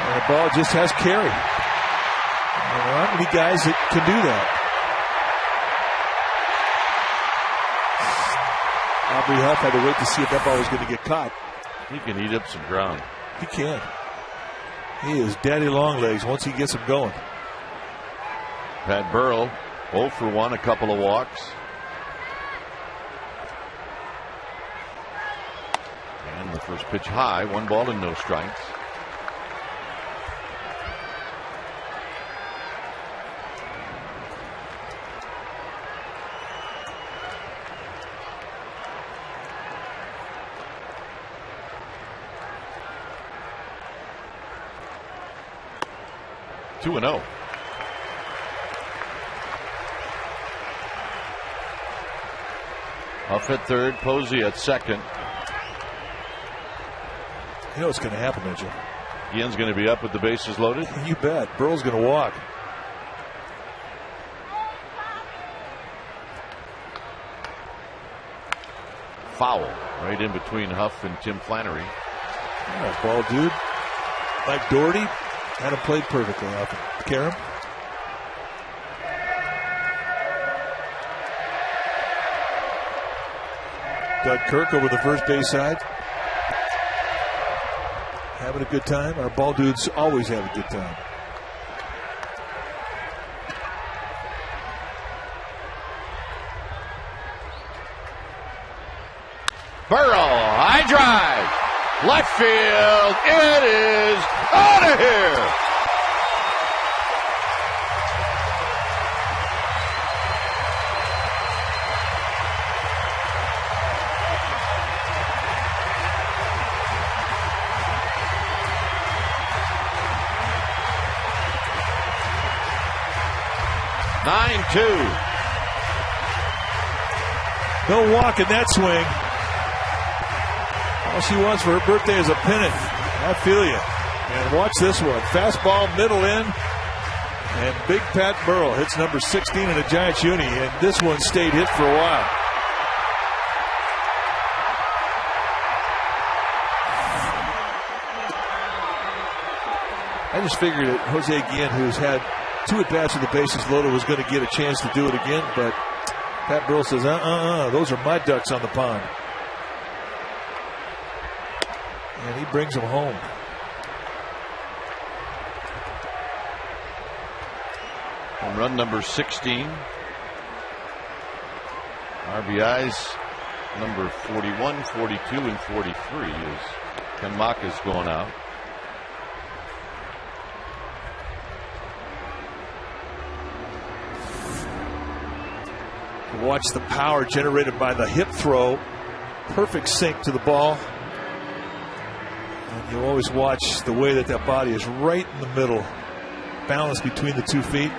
And the ball just has carry. And there aren't many guys that can do that. Aubrey Huff had to wait to see if that ball was going to get caught. He can eat up some ground. He can. He is daddy long legs once he gets him going. Pat Burrell, 0 for 1, a couple of walks. And the first pitch high, 1 ball and no strikes. Two and 0. Huff at third, Posey at second. You know what's going to happen, Mitchell. Ian's going to be up with the bases loaded. You bet. Burrell's going to walk. Foul right in between Huff and Tim Flannery. Yeah, ball dude. Mike Doherty had him played perfectly off of Karam. Doug Kirk over the first base side. Having a good time. Our ball dudes always have a good time. Burrow, high drive. Left field. It is out of here. No walk in that swing. All she wants for her birthday is a pennant. I feel you. And watch this one. Fastball, middle in. And Big Pat Burrell hits number 16 in a Giants uni. And this one stayed hit for a while. I just figured that Jose Guillen, who's had 2 at-bats with the bases loaded, was going to get a chance to do it again. But Pat Burrell says, those are my ducks on the pond. And he brings them home. Home run number 16. RBIs number 41, 42, and 43 as Ken Maka's going out. Watch the power generated by the hip throw. Perfect sink to the ball. And you always watch the way that body is right in the middle. Balance between the 2 feet.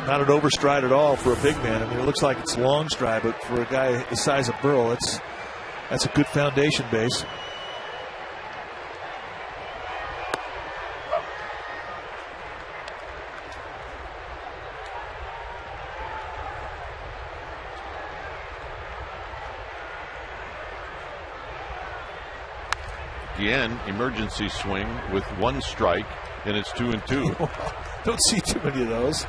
Not an overstride at all for a big man. I mean, it looks like it's long stride, but for a guy the size of Burrell, that's a good foundation base. Again, emergency swing with 1 strike, and it's 2-2. Don't see too many of those.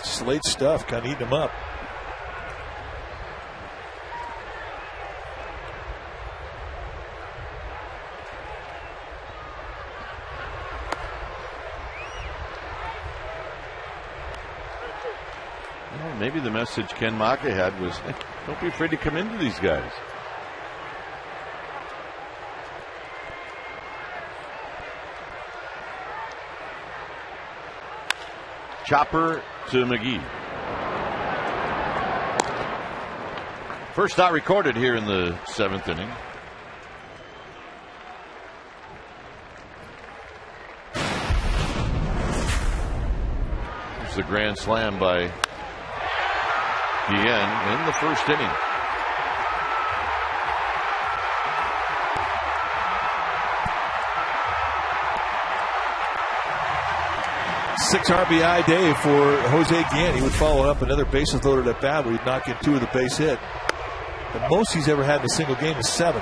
Slate stuff, kind of eating them up. Well, maybe the message Ken Maka had was, hey, don't be afraid to come into these guys. Chopper to McGee. First out recorded here in the 7th inning. There's the grand slam by Guillen in the first inning. Six RBI day for Jose Guillen. He would follow up another bases loaded at bat where he'd knock in 2 with a base hit. The most he's ever had in a single game is 7.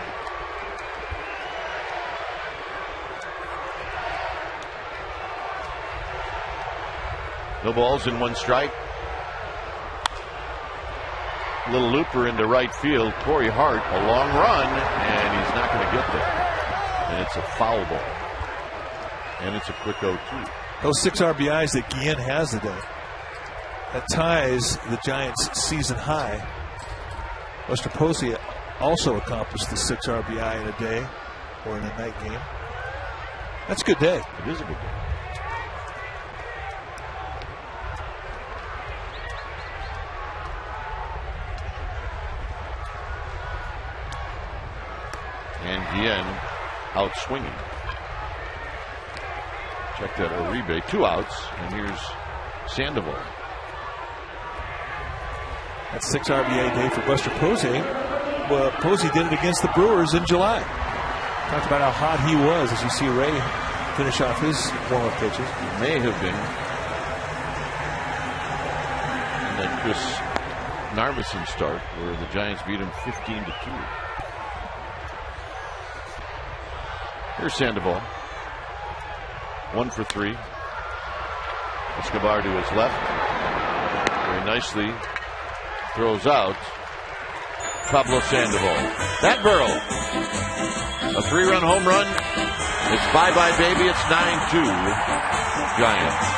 No balls and 1 strike. Little looper into right field. Corey Hart, a long run, and he's not going to get there. And it's a foul ball. And it's a quick 0-2. Those 6 RBIs that Guillen has today, that ties the Giants' season high. Buster Posey also accomplished the 6 RBI in a day or in a night game. That's a good day. It is a good day. And Guillen out swinging. Check that Uribe, 2 outs, and here's Sandoval. That's 6 RBI day for Buster Posey. Well, Posey did it against the Brewers in July. Talked about how hot he was as you see Ray finish off his warm-up pitches. May have been. And that Chris Narveson start where the Giants beat him 15-2. Here's Sandoval. 1 for 3. Escobar to his left. Very nicely throws out Pablo Sandoval. That barrel. A 3-run home run. It's bye-bye, baby. It's 9-2 Giants.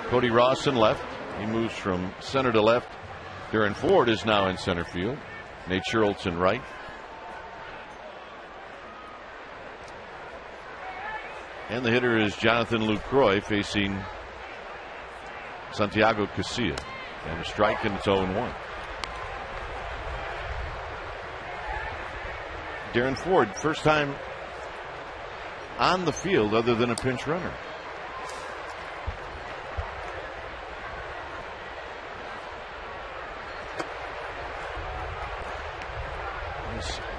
Cody Ross in left. He moves from center to left. Darren Ford is now in center field. Nate Schultz in right. And the hitter is Jonathan Lucroy facing Santiago Casilla. And a strike, and it's 0-1. Darren Ford, first time on the field other than a pinch runner.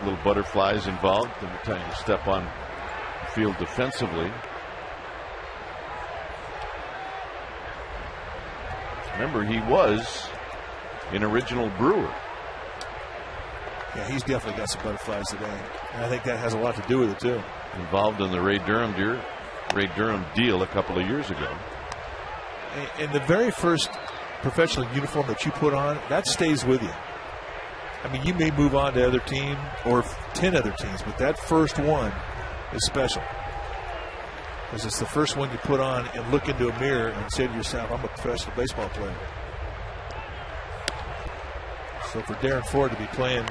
Little butterflies involved and trying to step on the field defensively. Remember, he was an original Brewer. Yeah, he's definitely got some butterflies today. And I think that has a lot to do with it, too. Involved in the Ray Durham deal a couple of years ago. And the very first professional uniform that you put on, that stays with you. I mean, you may move on to other team or 10 other teams, but that first one is special. Because it's the first one you put on and look into a mirror and say to yourself, I'm a professional baseball player. So for Darren Ford to be playing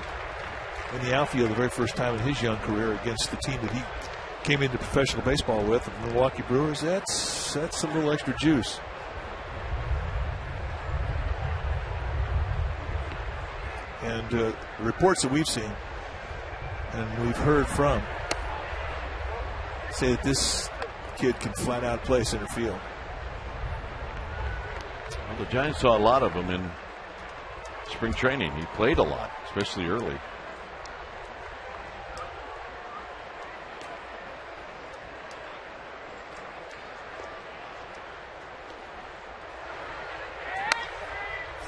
in the outfield the very first time in his young career against the team that he came into professional baseball with, the Milwaukee Brewers, that's a little extra juice. And the reports that we've seen, and we've heard from, say that this kid can flat out play center field. Well, the Giants saw a lot of him in spring training. He played a lot, especially early.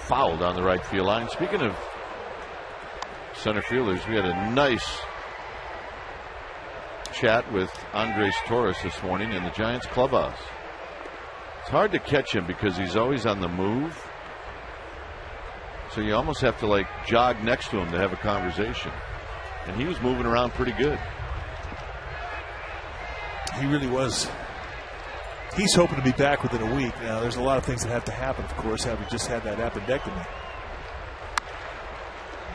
Fouled on the right field line. Speaking of center fielders, we had a nice chat with Andres Torres this morning in the Giants clubhouse. It's hard to catch him because he's always on the move. So you almost have to like jog next to him to have a conversation. And he was moving around pretty good. He really was. He's hoping to be back within a week. Now, there's a lot of things that have to happen, of course, having just had that appendectomy.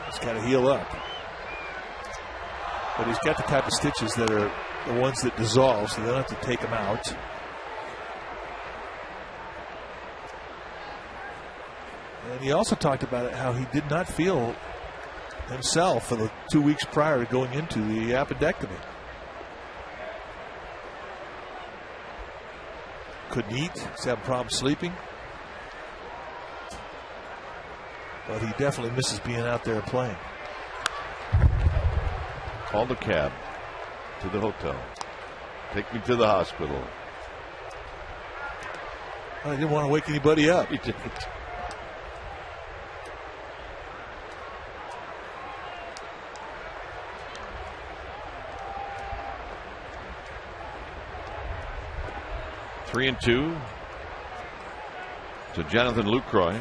He's got to heal up. But he's got the type of stitches that are the ones that dissolve, so they don't have to take them out. And he also talked about it, how he did not feel himself for the 2 weeks prior to going into the appendectomy. Couldn't eat, he's having problems sleeping. But he definitely misses being out there playing. Call the cab to the hotel. Take me to the hospital. I didn't want to wake anybody up. He didn't. Three and two to Jonathan Lucroy.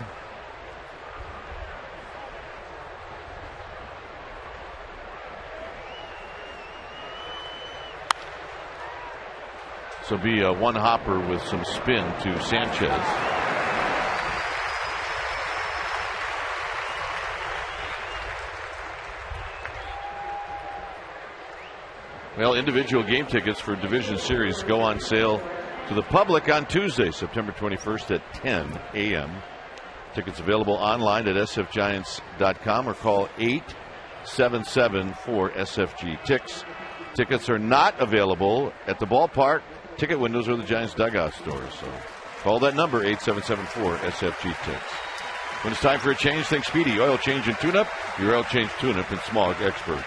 So be a one hopper with some spin to Sanchez. Well, individual game tickets for Division Series go on sale to the public on Tuesday, September 21st at 10 a.m. Tickets available online at sfgiants.com or call 877-4SFG-TICKS. Tickets are not available at the ballpark, ticket windows, or the Giants dugout stores. So call that number, 877-4SFG-TICKS. When it's time for a change, think Speedy Oil Change and Tune-Up, your oil change tune-up and smog experts.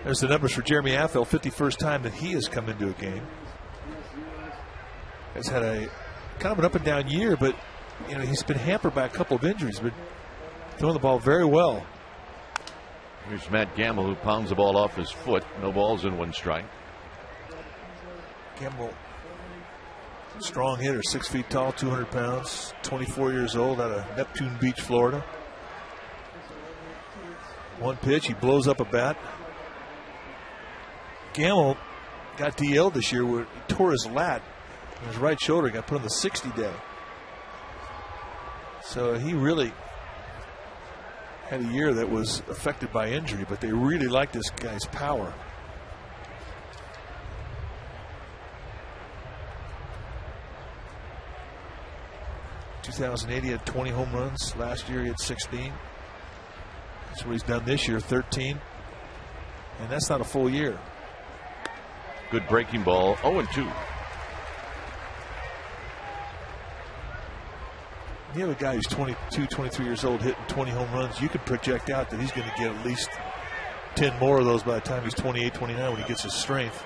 There's the numbers for Jeremy Affeldt, 51st time that he has come into a game. Has had a kind of an up and down year, but you know he's been hampered by a couple of injuries, but throwing the ball very well. Here's Matt Gamble, who pounds the ball off his foot. No balls in, one strike. Gamble, strong hitter, 6 feet tall, 200 pounds, 24 years old, out of Neptune Beach, Florida. One pitch, he blows up a bat. Gamble got DL'd this year where he tore his lat on his right shoulder. He got put on the 60-day. So he really had a year that was affected by injury, but they really like this guy's power. In 2008, he had 20 home runs. Last year, he had 16. That's what he's done this year, 13. And that's not a full year. Good breaking ball, 0-2. You have a guy who's 22, 23 years old hitting 20 home runs, you could project out that he's going to get at least 10 more of those by the time he's 28, 29 when he gets his strength.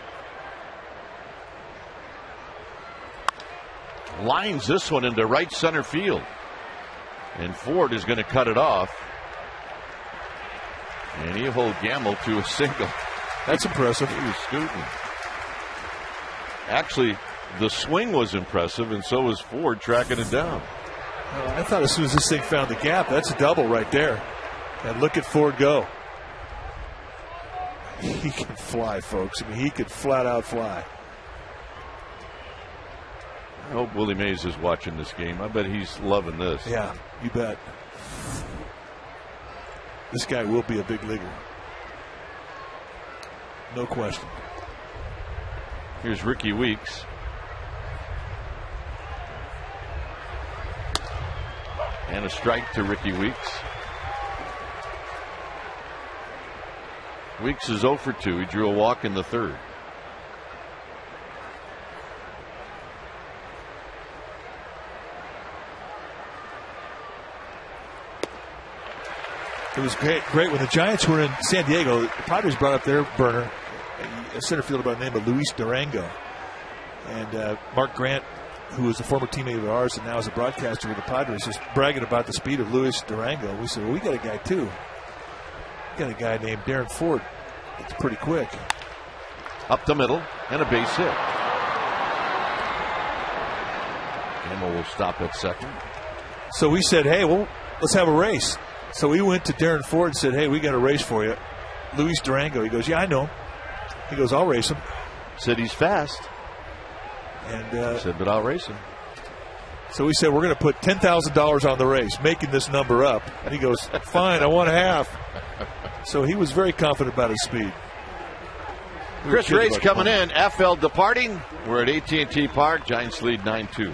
Lines this one into right center field. And Ford is going to cut it off. And he'll hold Gamble to a single. That's impressive. He was scooting. Actually, the swing was impressive, and so was Ford tracking it down. I thought as soon as this thing found the gap, that's a double right there. And look at Ford go. He can fly, folks. I mean, he could flat out fly. I hope Willie Mays is watching this game. I bet he's loving this. Yeah, you bet. This guy will be a big leaguer. No question. Here's Ricky Weeks. And a strike to Ricky Weeks. Weeks is 0 for 2. He drew a walk in the third. It was great when the Giants were in San Diego. The Padres brought up their burner, a center fielder by the name of Luis Durango. And Mark Grant, who was a former teammate of ours and now is a broadcaster with the Padres, just bragging about the speed of Luis Durango. We said, well, we got a guy too. We got a guy named Darren Ford. It's pretty quick. Up the middle and a base hit. Gamble will stop at second. So we said, hey, well, let's have a race. So we went to Darren Ford and said, hey, we got a race for you. Luis Durango. He goes, yeah, I know him. He goes, I'll race him. Said he's fast. And said, but I'll race him. So we said, we're going to put $10,000 on the race, making this number up. And he goes, fine, I want half. So he was very confident about his speed. Chris Ray's coming in. FL departing. We're at AT&T Park. Giants lead 9-2.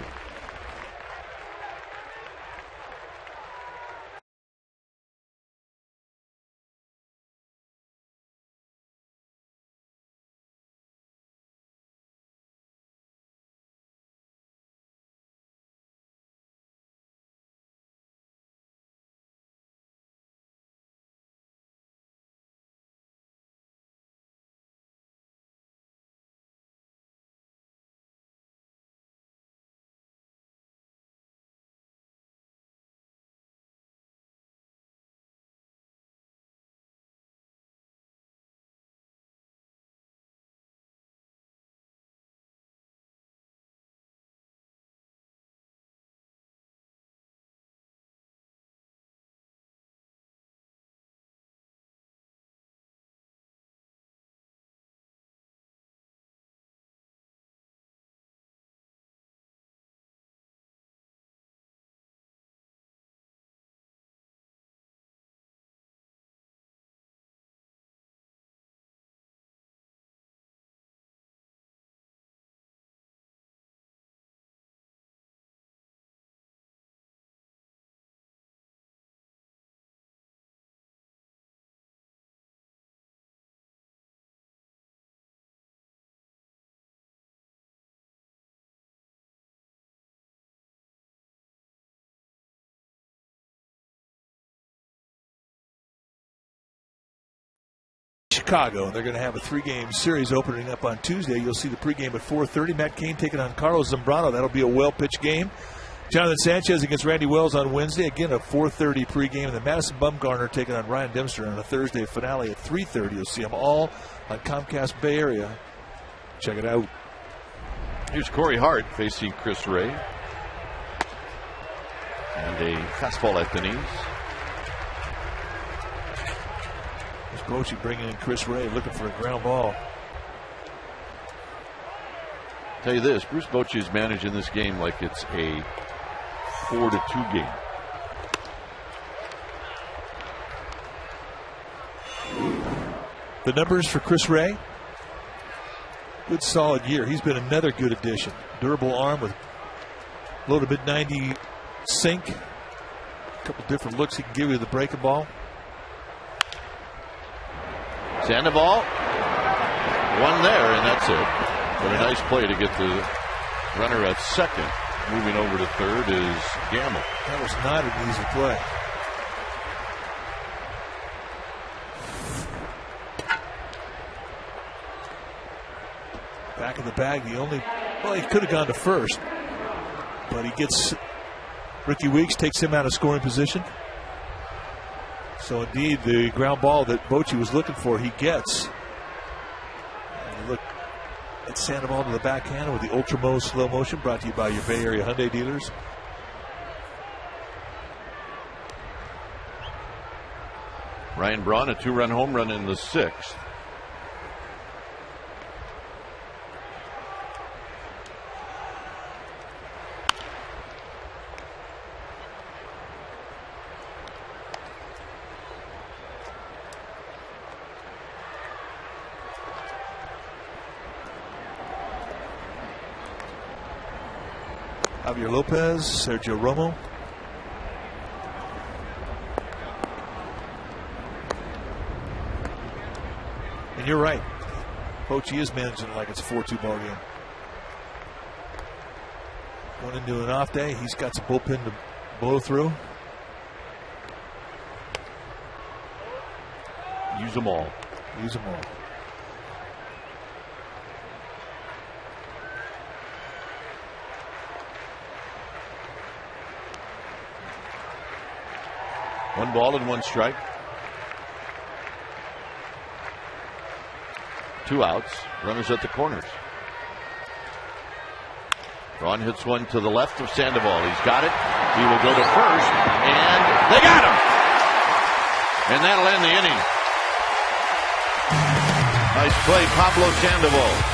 Chicago. They're going to have a 3-game series opening up on Tuesday. You'll see the pregame at 4:30. Matt Cain taking on Carlos Zambrano. That'll be a well-pitched game. Jonathan Sanchez against Randy Wells on Wednesday. Again, a 4:30 pregame. And then Madison Bumgarner taking on Ryan Dempster on a Thursday finale at 3:30. You'll see them all on Comcast Bay Area. Check it out. Here's Corey Hart facing Chris Ray. And a fastball at the knees. Bochy bringing in Chris Ray, looking for a ground ball. tell you this, Bruce Bochy is managing this game like it's a 4-2 game. The numbers for Chris Ray. Good solid year. He's been another good addition. Durable arm with low to mid-90 sink. A couple different looks he can give you the breaking ball. Sandoval, one there, and that's it. But a nice play to get the runner at second. Moving over to third is Gamble. That was not an easy play. Back in the bag, he could have gone to first, but he gets Ricky Weeks, takes him out of scoring position. So indeed, the ground ball that Bochy was looking for, he gets. And you look at Sandoval to the backhand with the Ultra Mo slow motion, brought to you by your Bay Area Hyundai dealers. Ryan Braun, a 2-run home run in the 6th. Javier Lopez, Sergio Romo. And you're right. Bochy is managing it like it's a 4-2 ball game. Going into an off day, he's got some bullpen to blow through. Use them all. Use them all. One ball and one strike. 2 outs. Runners at the corners. Braun hits one to the left of Sandoval. He's got it. He will go to first, and they got him. And that'll end the inning. Nice play, Pablo Sandoval.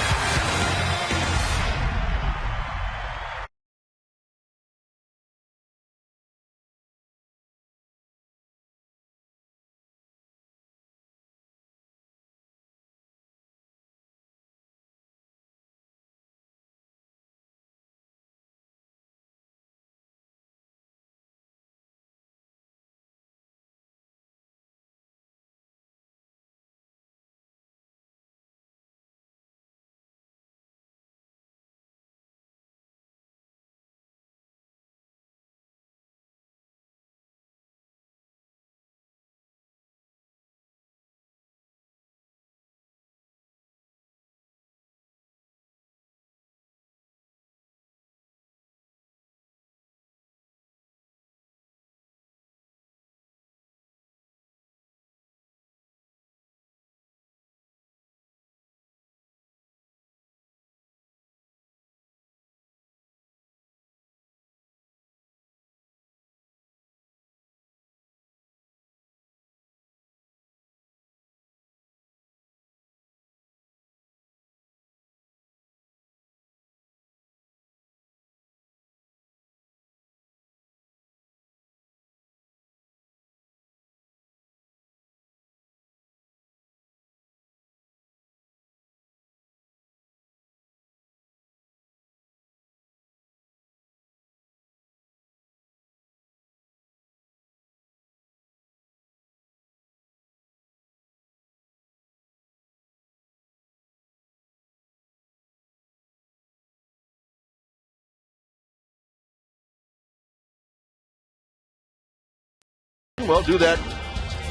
Well, do that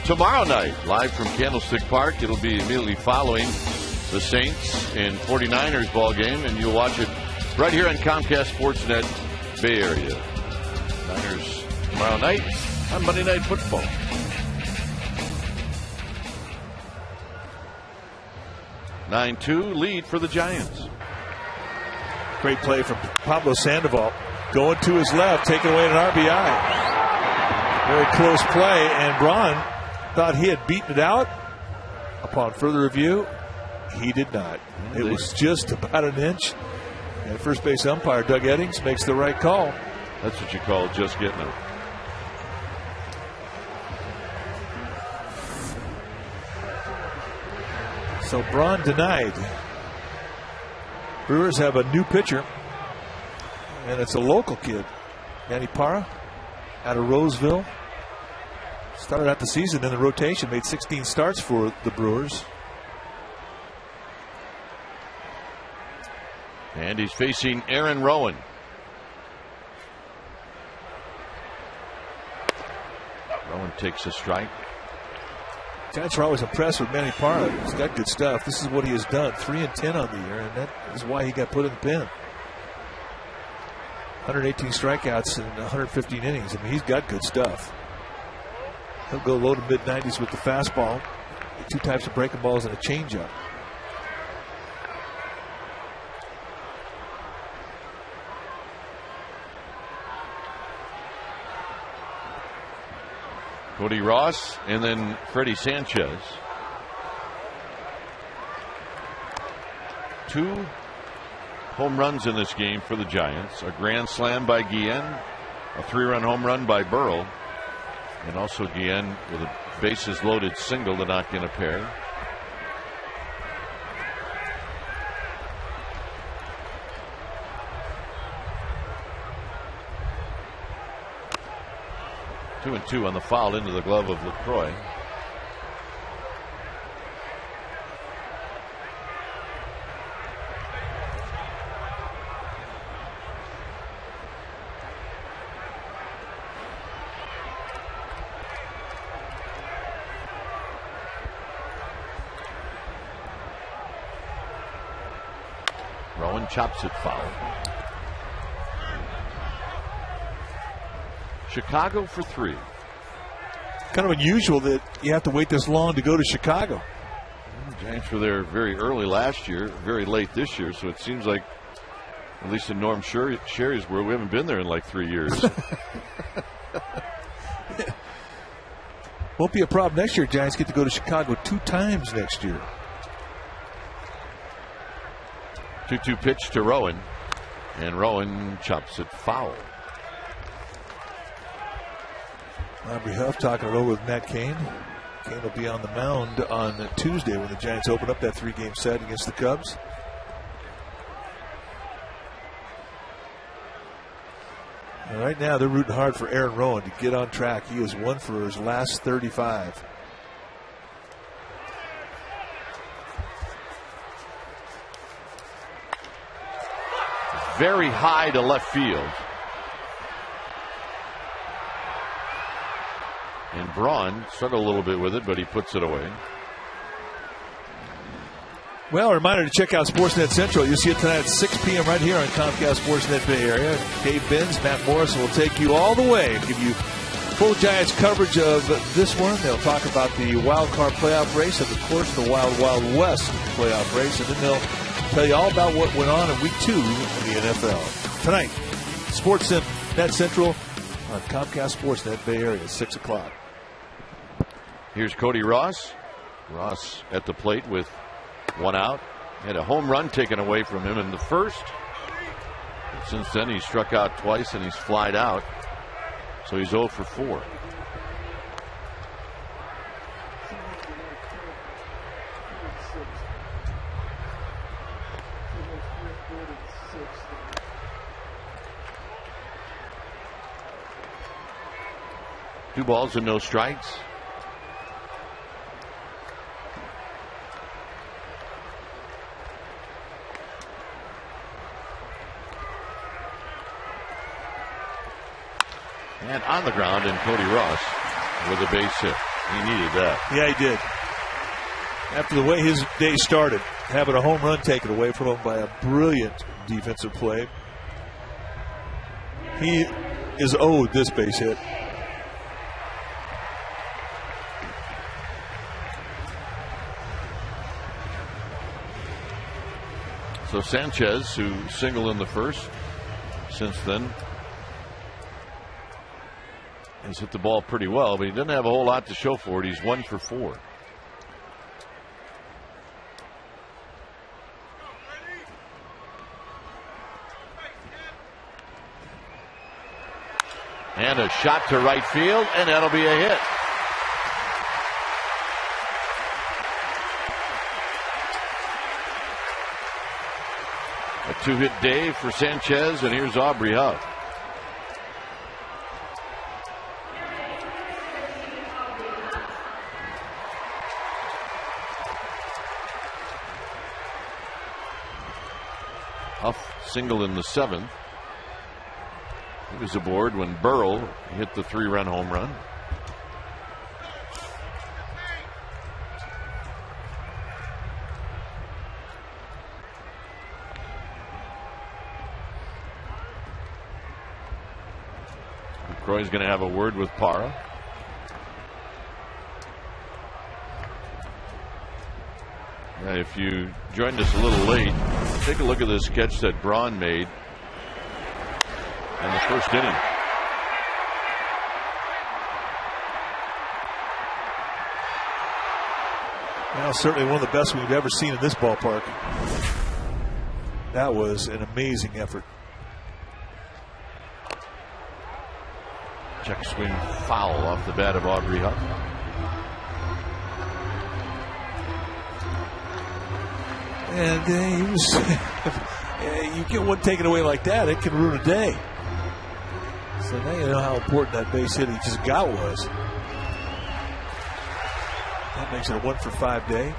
tomorrow night, live from Candlestick Park. It'll be immediately following the Saints and 49ers ball game, and you'll watch it right here on Comcast Sportsnet Bay Area. Niners tomorrow night on Monday Night Football. Nine 2 lead for the Giants. Great play from Pablo Sandoval. Going to his left, taking away an RBI. Very close play, and Braun thought he had beaten it out. Upon further review, he did not. It was just about an inch. And first base umpire Doug Eddings makes the right call. That's what you call just getting it. So Braun denied. Brewers have a new pitcher, and it's a local kid, Manny Parra, out of Roseville. Started out the season in the rotation, made 16 starts for the Brewers. And he's facing Aaron Rowan. Rowan takes a strike. Giants are always impressed with Manny Parra. He's got good stuff. This is what he has done, 3-10 on the year, and that is why he got put in the pen. 118 strikeouts in 115 innings. I mean, he's got good stuff. He'll go low to mid-90s with the fastball, 2 types of breaking balls, and a changeup. Cody Ross and then Freddie Sanchez. 2 home runs in this game for the Giants. A grand slam by Guillen, a 3-run home run by Burrell, and also Guillen with a bases loaded single to knock in a pair. Two and 2 on the foul into the glove of LaCroix. Rowan chops it foul. Chicago for 3. Kind of unusual that you have to wait this long to go to Chicago. The Giants were there very early last year, very late this year, so it seems like, at least in Norm Sherry's world, we haven't been there in like 3 years. Won't be a problem next year. Giants get to go to Chicago 2 times next year. 2-2 pitch to Rowan, and Rowan chops it foul. Aubrey Huff talking it over with Matt Cain. Cain will be on the mound on Tuesday when the Giants open up that 3-game set against the Cubs. And right now they're rooting hard for Aaron Rowan to get on track. He has won for his last 35. Very high to left field. And Braun struggled a little bit with it, but he puts it away. Well, a reminder to check out Sportsnet Central. You'll see it tonight at 6 p.m. right here on Comcast Sportsnet Bay Area. Dave Benz, Matt Morrison will take you all the way and give you full Giants coverage of this one. They'll talk about the wild card playoff race and, of course, the Wild Wild West playoff race. And then they'll tell you all about what went on in Week 2 in the NFL. Tonight, Sportsnet Central on Comcast Sportsnet Bay Area, 6 o'clock. Here's Cody Ross. Ross at the plate with 1 out. Had a home run taken away from him in the first. And since then, he's struck out twice and he's flied out. So he's 0 for 4. Two balls and no strikes. And on the ground, and Cody Ross with a base hit. He needed that. Yeah, he did. After the way his day started, having a home run taken away from him by a brilliant defensive play, he is owed this base hit. So Sanchez, who singled in the first, since then has hit the ball pretty well, but he doesn't have a whole lot to show for it. He's 1 for 4. And a shot to right field, and that'll be a hit. A 2-hit day for Sanchez, and here's Aubrey Huff. Huff single in the 7th. He was aboard when Burrell hit the 3-run home run. Croy's going to have a word with Parra. Now, if you joined us a little late, take a look at this catch that Braun made in the first inning. Well, certainly one of the best we've ever seen in this ballpark. That was an amazing effort. Check swing foul off the bat of Aubrey Huff. And he was, you get one taken away like that, it can ruin a day. So now you know how important that base hit he just got was. That makes it a 1-for-5 day.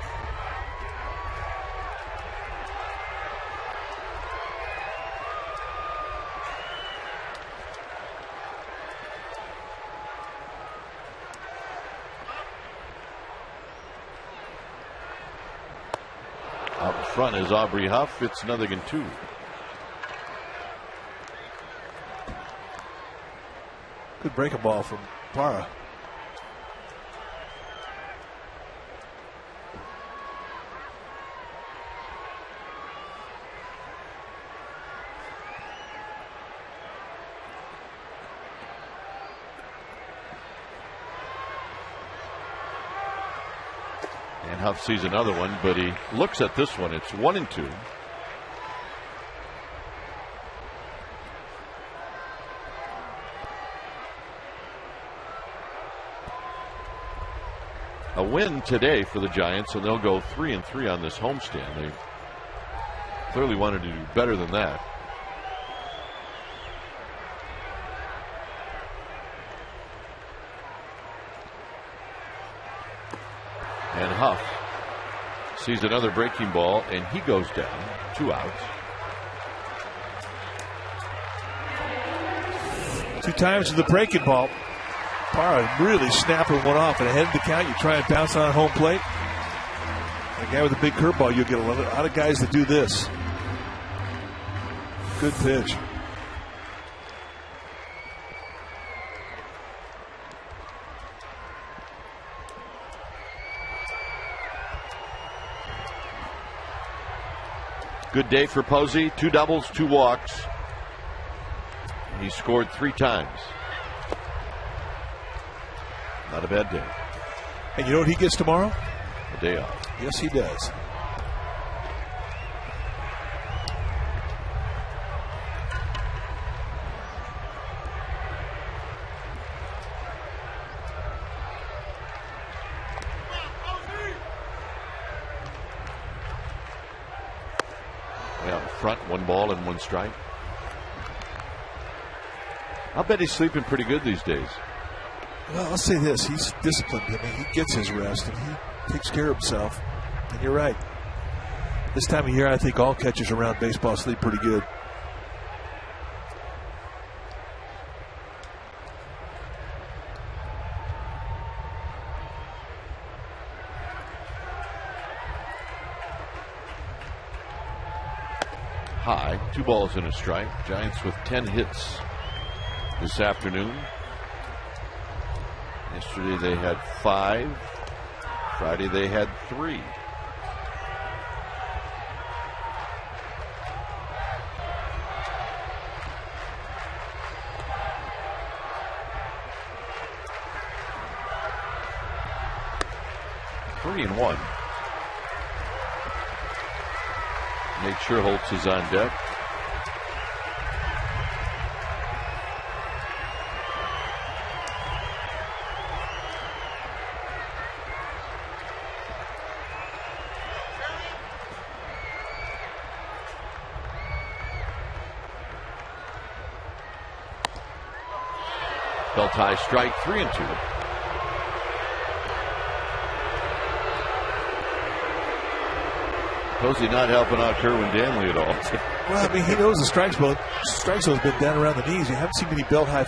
Out front is Aubrey Huff. It's 0-2. Good breaking ball from Parra. And Huff sees another one, but he looks at this one. It's 1-2. A win today for the Giants, and they'll go 3-3 on this homestand. They clearly wanted to do better than that. And Huff sees another breaking ball, and he goes down. 2 outs. 2 times with the breaking ball. Parra really snapping one off, and ahead of the count, you try and bounce on home plate. A guy with a big curveball, you'll get a lot of guys that do this. Good pitch. Good day for Posey. 2 doubles, 2 walks. He scored 3 times. Not a bad day. And you know what he gets tomorrow? A day off. Yes, he does. Yeah, front, 1 ball and 1 strike. I'll bet he's sleeping pretty good these days. Well, I'll say this. He's disciplined. I mean, he gets his rest, and he takes care of himself. And you're right. This time of year, I think all catchers around baseball sleep pretty good. High, 2 balls and a strike. Giants with 10 hits this afternoon. Yesterday they had 5. Friday they had 3. Three and 1. Nate Scherholtz is on deck. Belt high strike, 3-2. Posey not helping out Kerwin Danley at all. Well, I mean, he knows the strike zone's been down around the knees. You haven't seen any belt high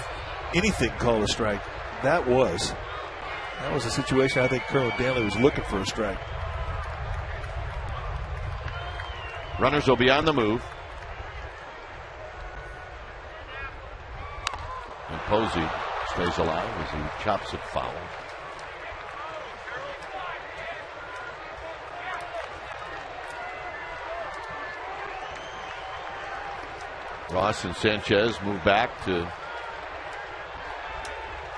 anything called a strike. That was a situation I think Kerwin Danley was looking for a strike. Runners will be on the move. And Posey stays alive as he chops it foul. Ross and Sanchez move back to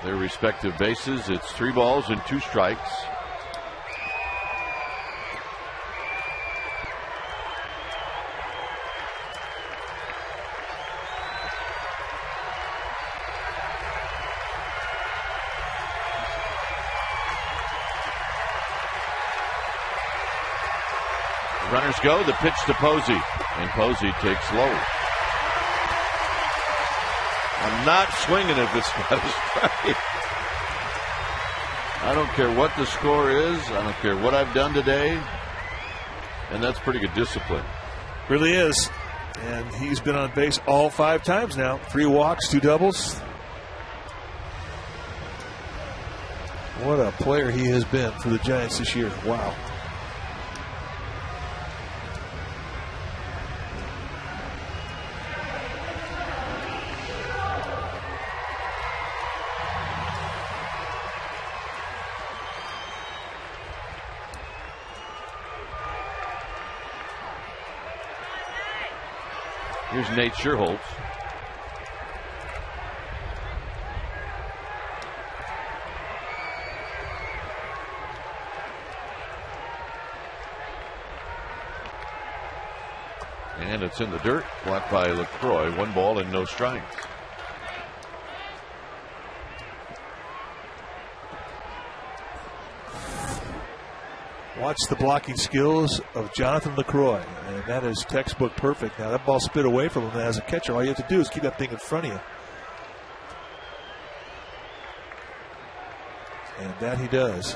their respective bases. It's 3 balls and 2 strikes. Runners go, the pitch to Posey, and Posey takes low. I'm not swinging if it's not a strike. I don't care what the score is. I don't care what I've done today. And that's pretty good discipline. Really is. And he's been on base all 5 times now. 3 walks, 2 doubles. What a player he has been for the Giants this year. Wow. Here's Nate Sherholtz. And it's in the dirt, blocked by LaCroix. 1 ball and no strikes. Watch the blocking skills of Jonathan LaCroix, and that is textbook perfect. Now that ball spit away from him as a catcher. All you have to do is keep that thing in front of you. And that he does.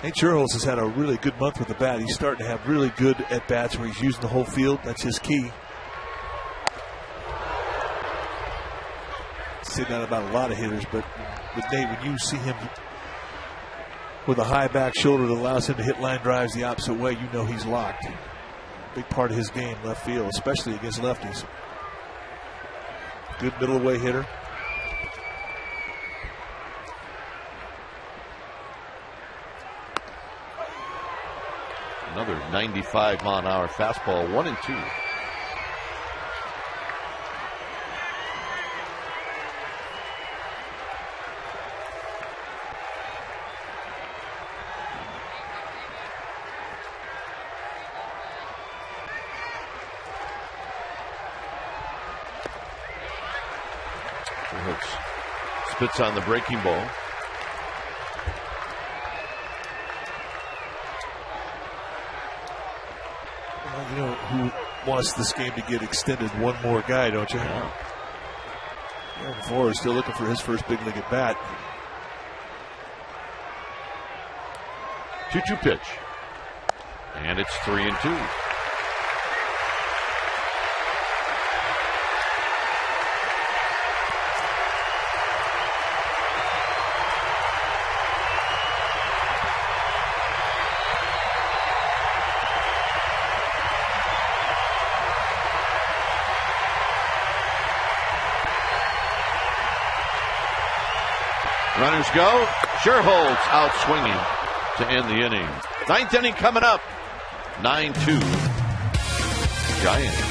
Nate Sherholtz has had a really good month with the bat. He's starting to have really good at-bats where he's using the whole field. That's his key. I say that about a lot of hitters, but with Nate, when you see him with a high back shoulder that allows him to hit line drives the opposite way, you know he's locked. Big part of his game, left field, especially against lefties. Good middle away hitter. Another 95-mile-an-hour fastball, 1-2. Spits on the breaking ball. Well, you know who wants this game to get extended? One more guy, don't you? Yeah. Aaron Ford is still looking for his first big league at bat. 2-2 pitch. And it's 3-2. Runners go. Sherholtz out swinging to end the inning. 9th inning coming up. 9-2 Giants.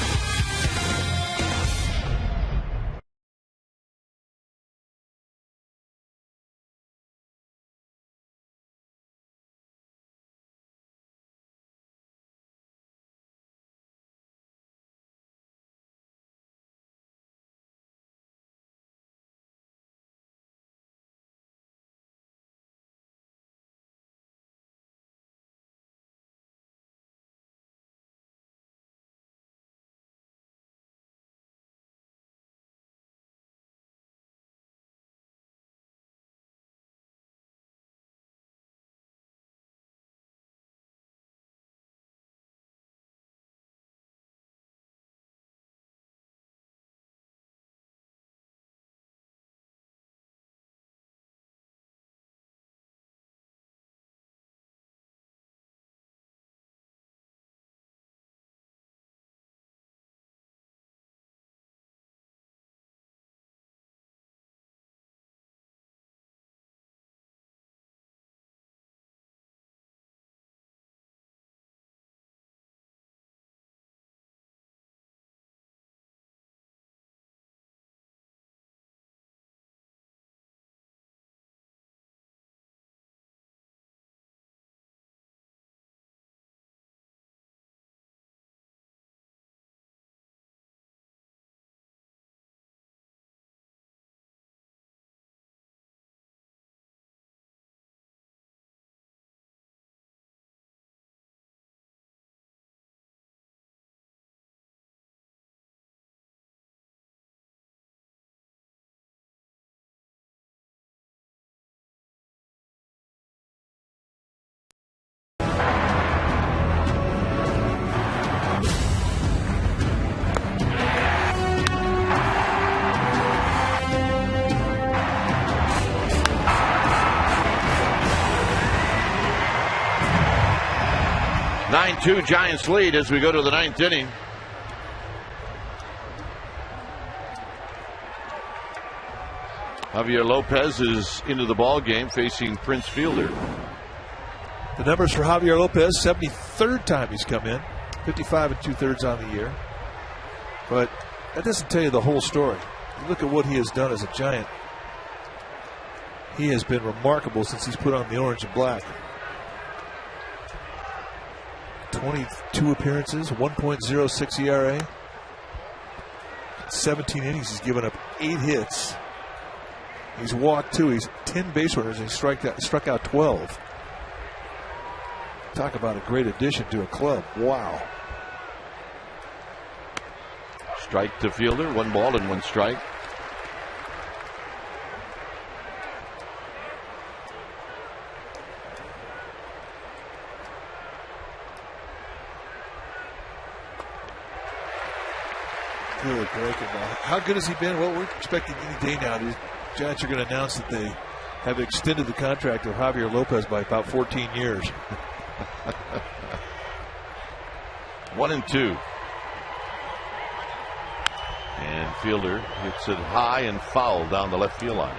9-2 Giants lead as we go to the 9th inning. Javier Lopez is into the ball game facing Prince Fielder. The numbers for Javier Lopez, 73rd time he's come in, 55 2/3 on the year. But that doesn't tell you the whole story. You look at what he has done as a Giant. He has been remarkable since he's put on the orange and black. 22 appearances, 1.06 ERA. 17 innings, he's given up 8 hits. He's walked 2. He's 10 base runners, and he struck out 12. Talk about a great addition to a club. Wow. Strike to Fielder, 1 ball and 1 strike. Good breaking ball. How good has he been? Well, we're expecting any day now. The Giants are going to announce that they have extended the contract of Javier Lopez by about 14 years. 1-2. And Fielder hits it high and foul down the left field line.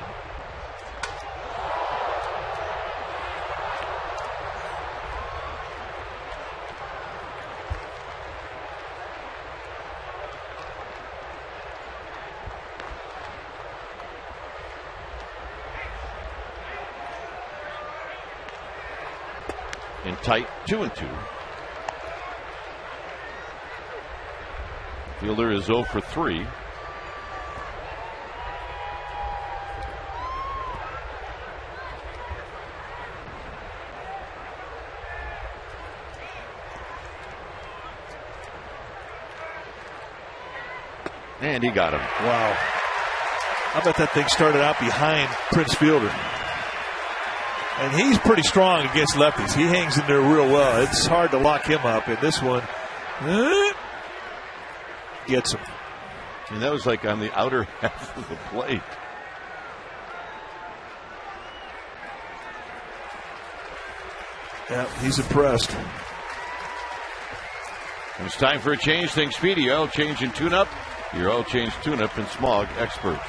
In tight, 2-2. Fielder is 0 for 3. And he got him. Wow. I bet that thing started out behind Prince Fielder. And he's pretty strong against lefties. He hangs in there real well. It's hard to lock him up. And this one gets him. And that was like on the outer half of the plate. Yeah, he's impressed. And it's time for a change. Think Speedy Oil Change and Tune-Up. Your oil change tune-up and smog experts.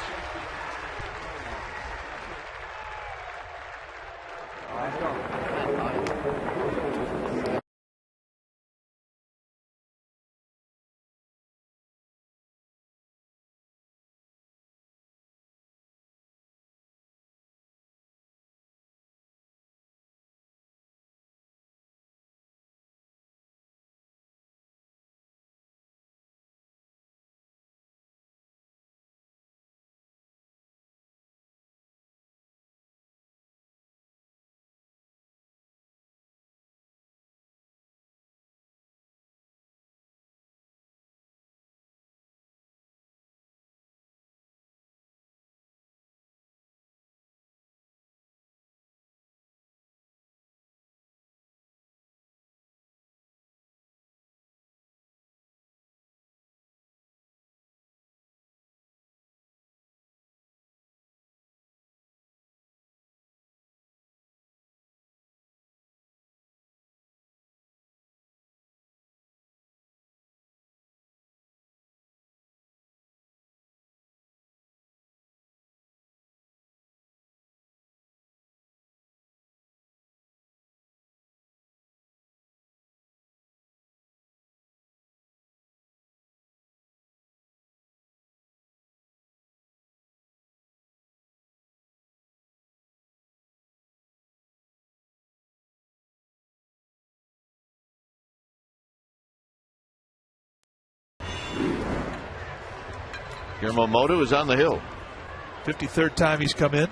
Yamamoto is on the hill. 53rd time he's come in.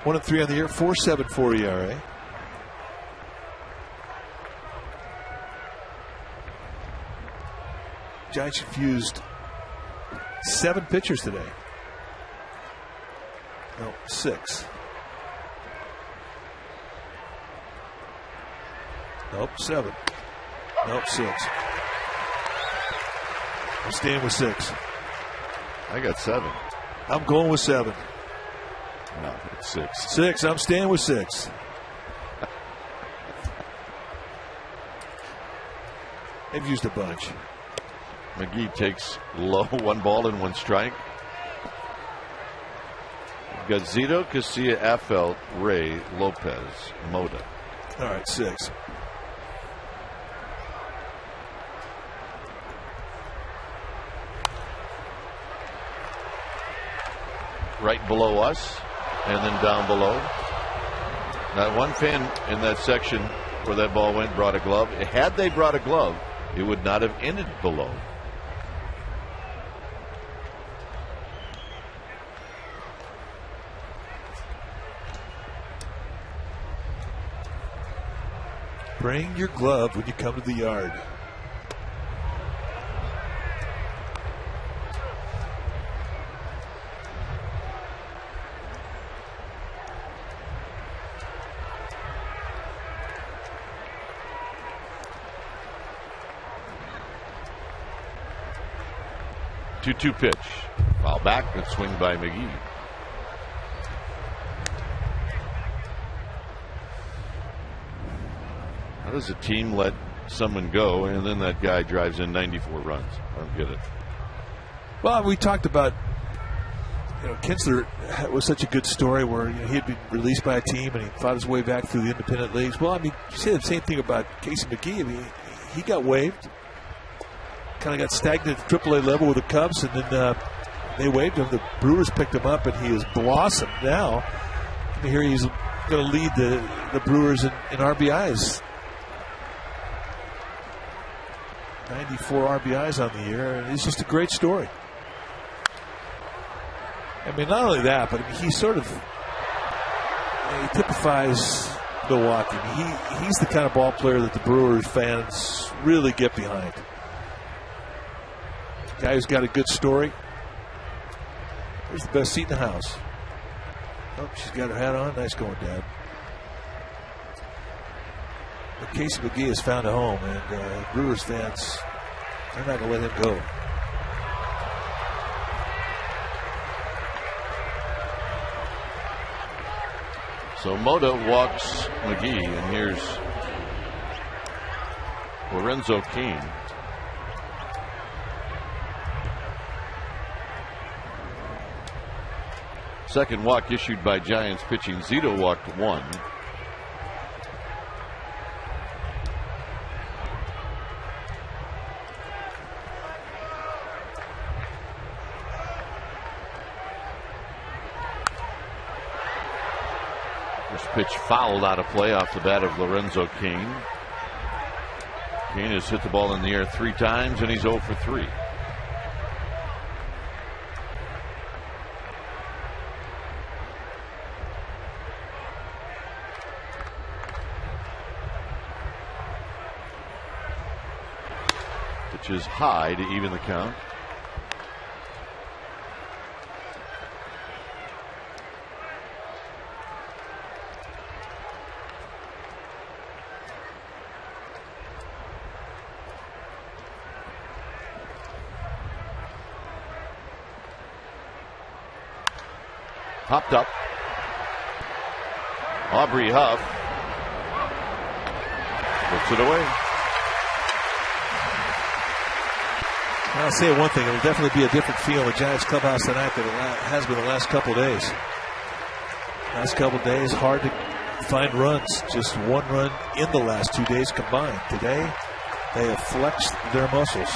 1-3 on the year, 4.74 ERA. Giants have used 7 pitchers today. No, 6. Nope, 7. Nope, 6. I'm staying with 6. I got 7. I'm going with 7. No, it's 6. 6. I'm staying with 6. They've used a bunch. McGee takes low, 1 ball and 1 strike. We've got Zito, Casilla, Affeldt, Ray, Lopez, Moda. All right, 6. Right below us, and then down below. Not one fan in that section where that ball went brought a glove. Had they brought a glove, it would not have ended below. Bring your glove when you come to the yard. Two pitch. Foul back. Good swing by McGee. How does a team let someone go and then that guy drives in 94 runs? I don't get it. Well, we talked about, Kinsler was such a good story where he had been released by a team and he fought his way back through the independent leagues. Well, I mean, you say the same thing about Casey McGee. I mean, he got waived. Kind of got stagnant at AAA level with the Cubs, and then they waived him. The Brewers picked him up, and he has blossomed now. I hear he's going to lead the Brewers in RBIs. 94 RBIs on the year, and it's just a great story. I mean, not only that, but I mean, he sort of he typifies Milwaukee. He's the kind of ball player that the Brewers fans really get behind. Guy who's got a good story. Where's the best seat in the house? Oh, she's got her hat on. Nice going, Dad. But Casey McGee has found a home, and Brewers fans, they're not going to let him go. So Moda walks McGee, and here's Lorenzo Keane. Second walk issued by Giants pitching. Zito walked 1. This pitch fouled out of play off the bat of Lorenzo Keane. Keane has hit the ball in the air 3 times and he's 0 for 3. Which is high to even the count. Hopped up. Aubrey Huff puts it away. I'll say one thing, it'll definitely be a different feel in the Giants clubhouse tonight than it has been the last couple of days. Last couple of days, hard to find runs. Just 1 run in the last 2 days combined. Today, they have flexed their muscles.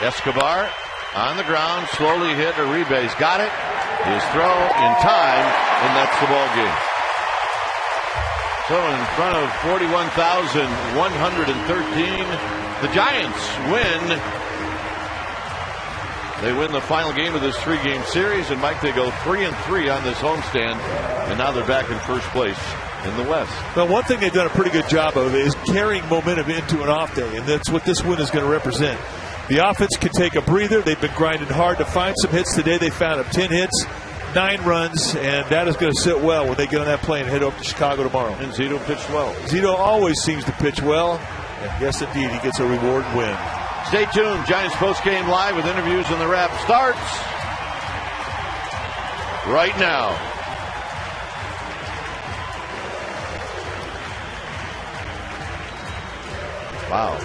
Escobar on the ground, slowly hit Uribe's got it. His throw in time, and that's the ball game. So in front of 41,113, the Giants win. They win the final game of this 3-game series, and Mike, they go 3-3 on this homestand, and now they're back in first place in the West. Well, one thing they've done a pretty good job of is carrying momentum into an off day, and that's what this win is going to represent. The offense can take a breather. They've been grinding hard to find some hits today. They found them 10 hits, 9 runs, and that is going to sit well when they get on that plane and head over to Chicago tomorrow. And Zito pitched well. Zito always seems to pitch well. Yes, indeed, he gets a reward win. Stay tuned. Giants post-game live with interviews and the wrap starts right now. Wow.